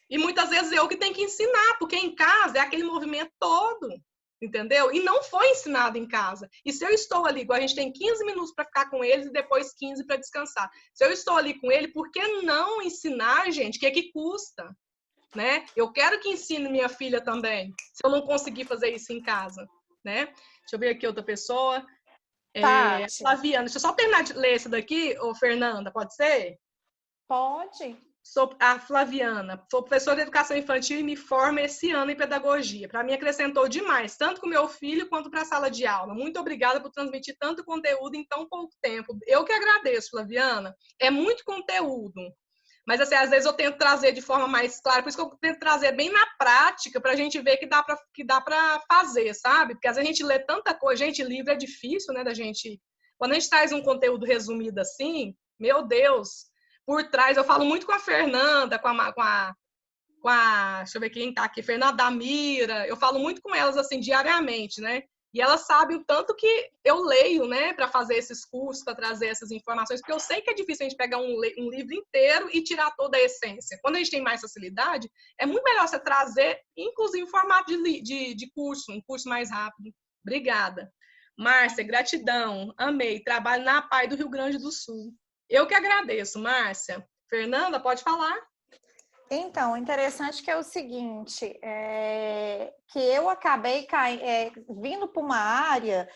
e muitas vezes eu que tenho que ensinar, porque em casa é aquele movimento todo. Entendeu? E não foi ensinado em casa. E se eu estou ali, a gente tem 15 minutos para ficar com eles e depois 15 para descansar. Se eu estou ali com ele, por que não ensinar, gente? O que é que custa? Né? Eu quero que ensine minha filha também, se eu não conseguir fazer isso em casa. Né? Deixa eu ver aqui outra pessoa. Flaviana, deixa eu só terminar de ler esse daqui, ô Fernanda, pode ser? Pode. Sou a Flaviana, sou professora de educação infantil e me formo esse ano em pedagogia. Para mim, acrescentou demais, tanto com meu filho quanto para a sala de aula. Muito obrigada por transmitir tanto conteúdo em tão pouco tempo. Eu que agradeço, Flaviana. É muito conteúdo. Mas, assim, às vezes eu tento trazer de forma mais clara, por isso que eu tento trazer bem na prática, para a gente ver que dá para fazer, sabe? Porque às vezes a gente lê tanta coisa, gente, livro é difícil, né, da gente... Quando a gente traz um conteúdo resumido assim, meu Deus... Por trás, eu falo muito com a Fernanda, com a deixa eu ver quem tá aqui, Fernanda Damira, eu falo muito com elas, assim, diariamente, né? E elas sabem o tanto que eu leio, né, para fazer esses cursos, para trazer essas informações, porque eu sei que é difícil a gente pegar um livro inteiro e tirar toda a essência. Quando a gente tem mais facilidade, é muito melhor você trazer, inclusive, em formato de curso, um curso mais rápido. Obrigada. Márcia, gratidão, amei, trabalho na PAI do Rio Grande do Sul. Eu que agradeço, Márcia. Fernanda, pode falar? Então, interessante que é o seguinte, que eu acabei vindo para uma área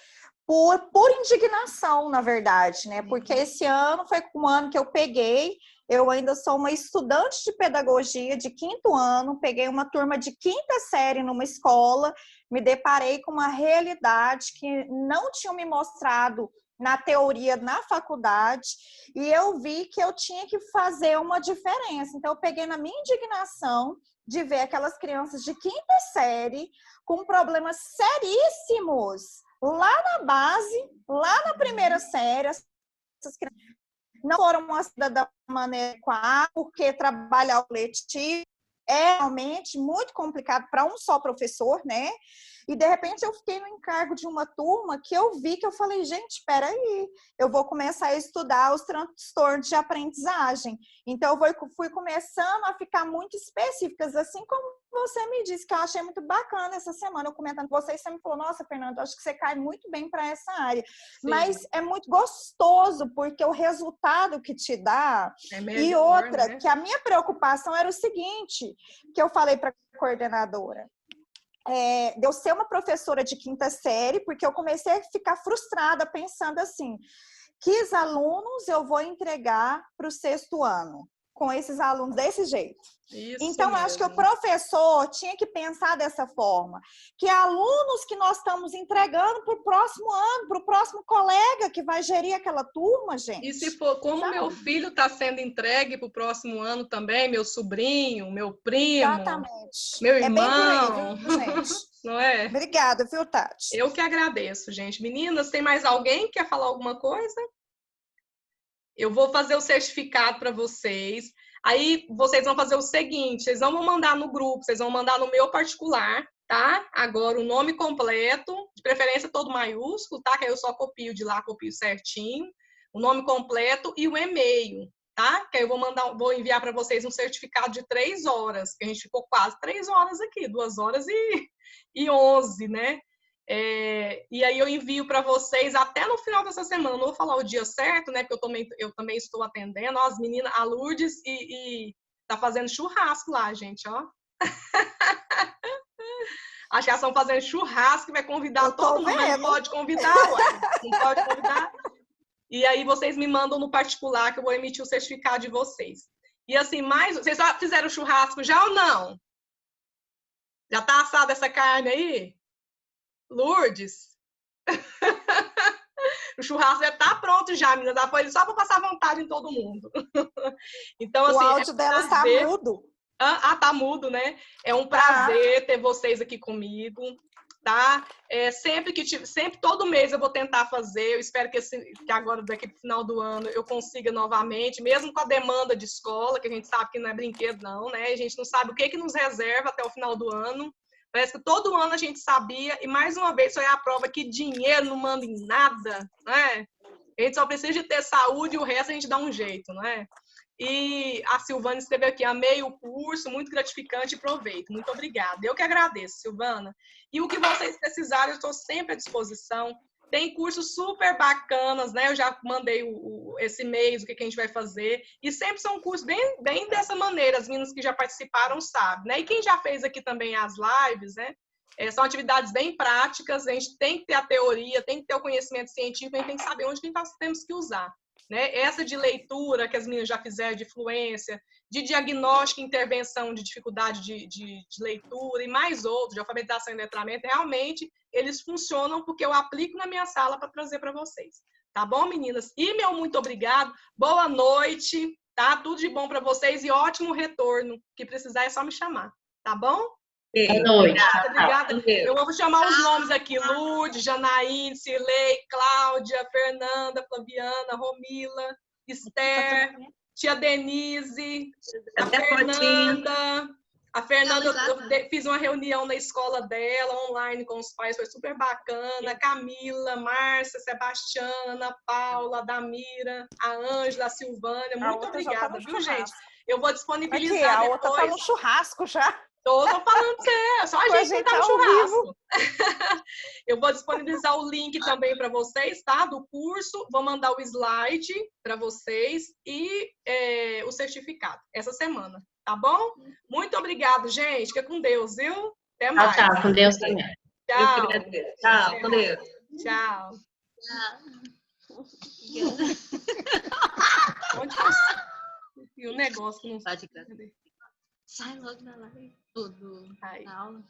por indignação, na verdade, né? Porque esse ano foi um ano que eu peguei, eu ainda sou uma estudante de pedagogia de 5º ano, peguei uma turma de 5ª série numa escola, me deparei com uma realidade que não tinham me mostrado na teoria, na faculdade, e eu vi que eu tinha que fazer uma diferença. Então, eu peguei na minha indignação de ver aquelas crianças de 5ª série com problemas seríssimos lá na base, lá na 1ª série. Essas crianças não foram assistidas da maneira adequada, porque trabalhar o coletivo é realmente muito complicado para um só professor, né? E, de repente, eu fiquei no encargo de uma turma que eu vi que eu falei, gente, espera aí, eu vou começar a estudar os transtornos de aprendizagem. Então, eu fui começando a ficar muito específicas, assim como você me disse, que eu achei muito bacana essa semana, eu comentando com você, e você me falou, nossa, Fernanda, acho que você cai muito bem para essa área. Sim. Mas é muito gostoso, porque o resultado que te dá... melhor, e outra, né? Que a minha preocupação era o seguinte, que eu falei para a coordenadora, de eu ser uma professora de 5ª série, porque eu comecei a ficar frustrada pensando assim, que alunos eu vou entregar para o 6º ano? com esses alunos desse jeito. Isso Então, eu acho que o mesmo. professor tinha que pensar dessa forma, que alunos que nós estamos entregando para o próximo ano, para o próximo colega que vai gerir aquela turma, gente. E se for como Sabe? meu filho está sendo entregue para o próximo ano também, meu sobrinho, meu primo, Exatamente. meu É bem por aí, irmão, viu, gente? não é? Obrigada, viu, Tati? Eu que agradeço, gente. Meninas, tem mais alguém que quer falar alguma coisa? Eu vou fazer o certificado para vocês. Aí vocês vão fazer o seguinte, vocês não vão mandar no grupo, vocês vão mandar no meu particular, tá? Agora o nome completo, de preferência todo maiúsculo, tá? Que aí eu só copio de lá, copio certinho. O nome completo e o e-mail, tá? Que aí eu vou enviar para vocês um certificado de 3 horas, que a gente ficou quase 3 horas aqui, 2 horas e 11, né? E aí eu envio para vocês até no final dessa semana. Não vou falar o dia certo, né? Porque eu também estou atendendo. Ó, as meninas, a Lourdes e tá fazendo churrasco lá, gente, ó. Acho que elas estão fazendo churrasco e vai convidar todo mundo, mas não pode convidar, ué. Não pode convidar. E aí vocês me mandam no particular que eu vou emitir o certificado de vocês. E assim, vocês já fizeram churrasco já ou não? Já tá assada essa carne aí? Lourdes? O churrasco já tá pronto já, menina. Dá pra ele só para passar vontade em todo mundo. Então, assim, o áudio dela está mudo. Tá mudo, né? É um prazer ter vocês aqui comigo, tá? Sempre todo mês eu vou tentar fazer. Eu espero que agora, daqui pro final do ano, eu consiga novamente, mesmo com a demanda de escola, que a gente sabe que não é brinquedo, não, né? A gente não sabe o que nos reserva até o final do ano. Parece que todo ano a gente sabia, e mais uma vez foi a prova que dinheiro não manda em nada, né? A gente só precisa de ter saúde e o resto a gente dá um jeito, não é? E a Silvana esteve aqui, amei o curso, muito gratificante e proveito. Muito obrigada. Eu que agradeço, Silvana. E o que vocês precisarem, eu estou sempre à disposição. Tem cursos super bacanas, né? Eu já mandei esse mês o que a gente vai fazer. E sempre são cursos bem dessa maneira. As meninas que já participaram sabem, né? E quem já fez aqui também as lives, né? São atividades bem práticas. A gente tem que ter a teoria, tem que ter o conhecimento científico, a gente tem que saber onde que nós temos que usar. Né? Essa de leitura que as meninas já fizeram, de fluência, de diagnóstico e intervenção de dificuldade de leitura e mais outros, de alfabetização e letramento, realmente eles funcionam porque eu aplico na minha sala para trazer para vocês. Tá bom, meninas? E meu muito obrigado, boa noite, tá? Tudo de bom para vocês e ótimo retorno. Que precisar é só me chamar, tá bom? Boa noite. Obrigada. Eu vou chamar os nomes aqui: Lourdes, Janaíne, Cirlei, Cláudia, Fernanda, Flaviana, Romila, Esther, tia Denise, a Fernanda, eu fiz uma reunião na escola dela, online com os pais, foi super bacana. Camila, Márcia, Sebastiana, Paula, Damira, a Ângela, a Silvânia, muito obrigada, viu, gente? Eu vou disponibilizar aqui, a depois. outra tá no churrasco já. Tô falando pra você, só a gente tá no churrasco. Eu vou disponibilizar o link também para vocês, tá? Do curso, vou mandar o slide para vocês e o certificado essa semana, tá bom? Muito obrigada, gente. Fica com Deus, viu? Até mais. Tchau, com Deus também. Tchau. Tchau, com Deus. Tchau. Onde e o negócio que não sai logo da live. Tudo. Aí. Na aula.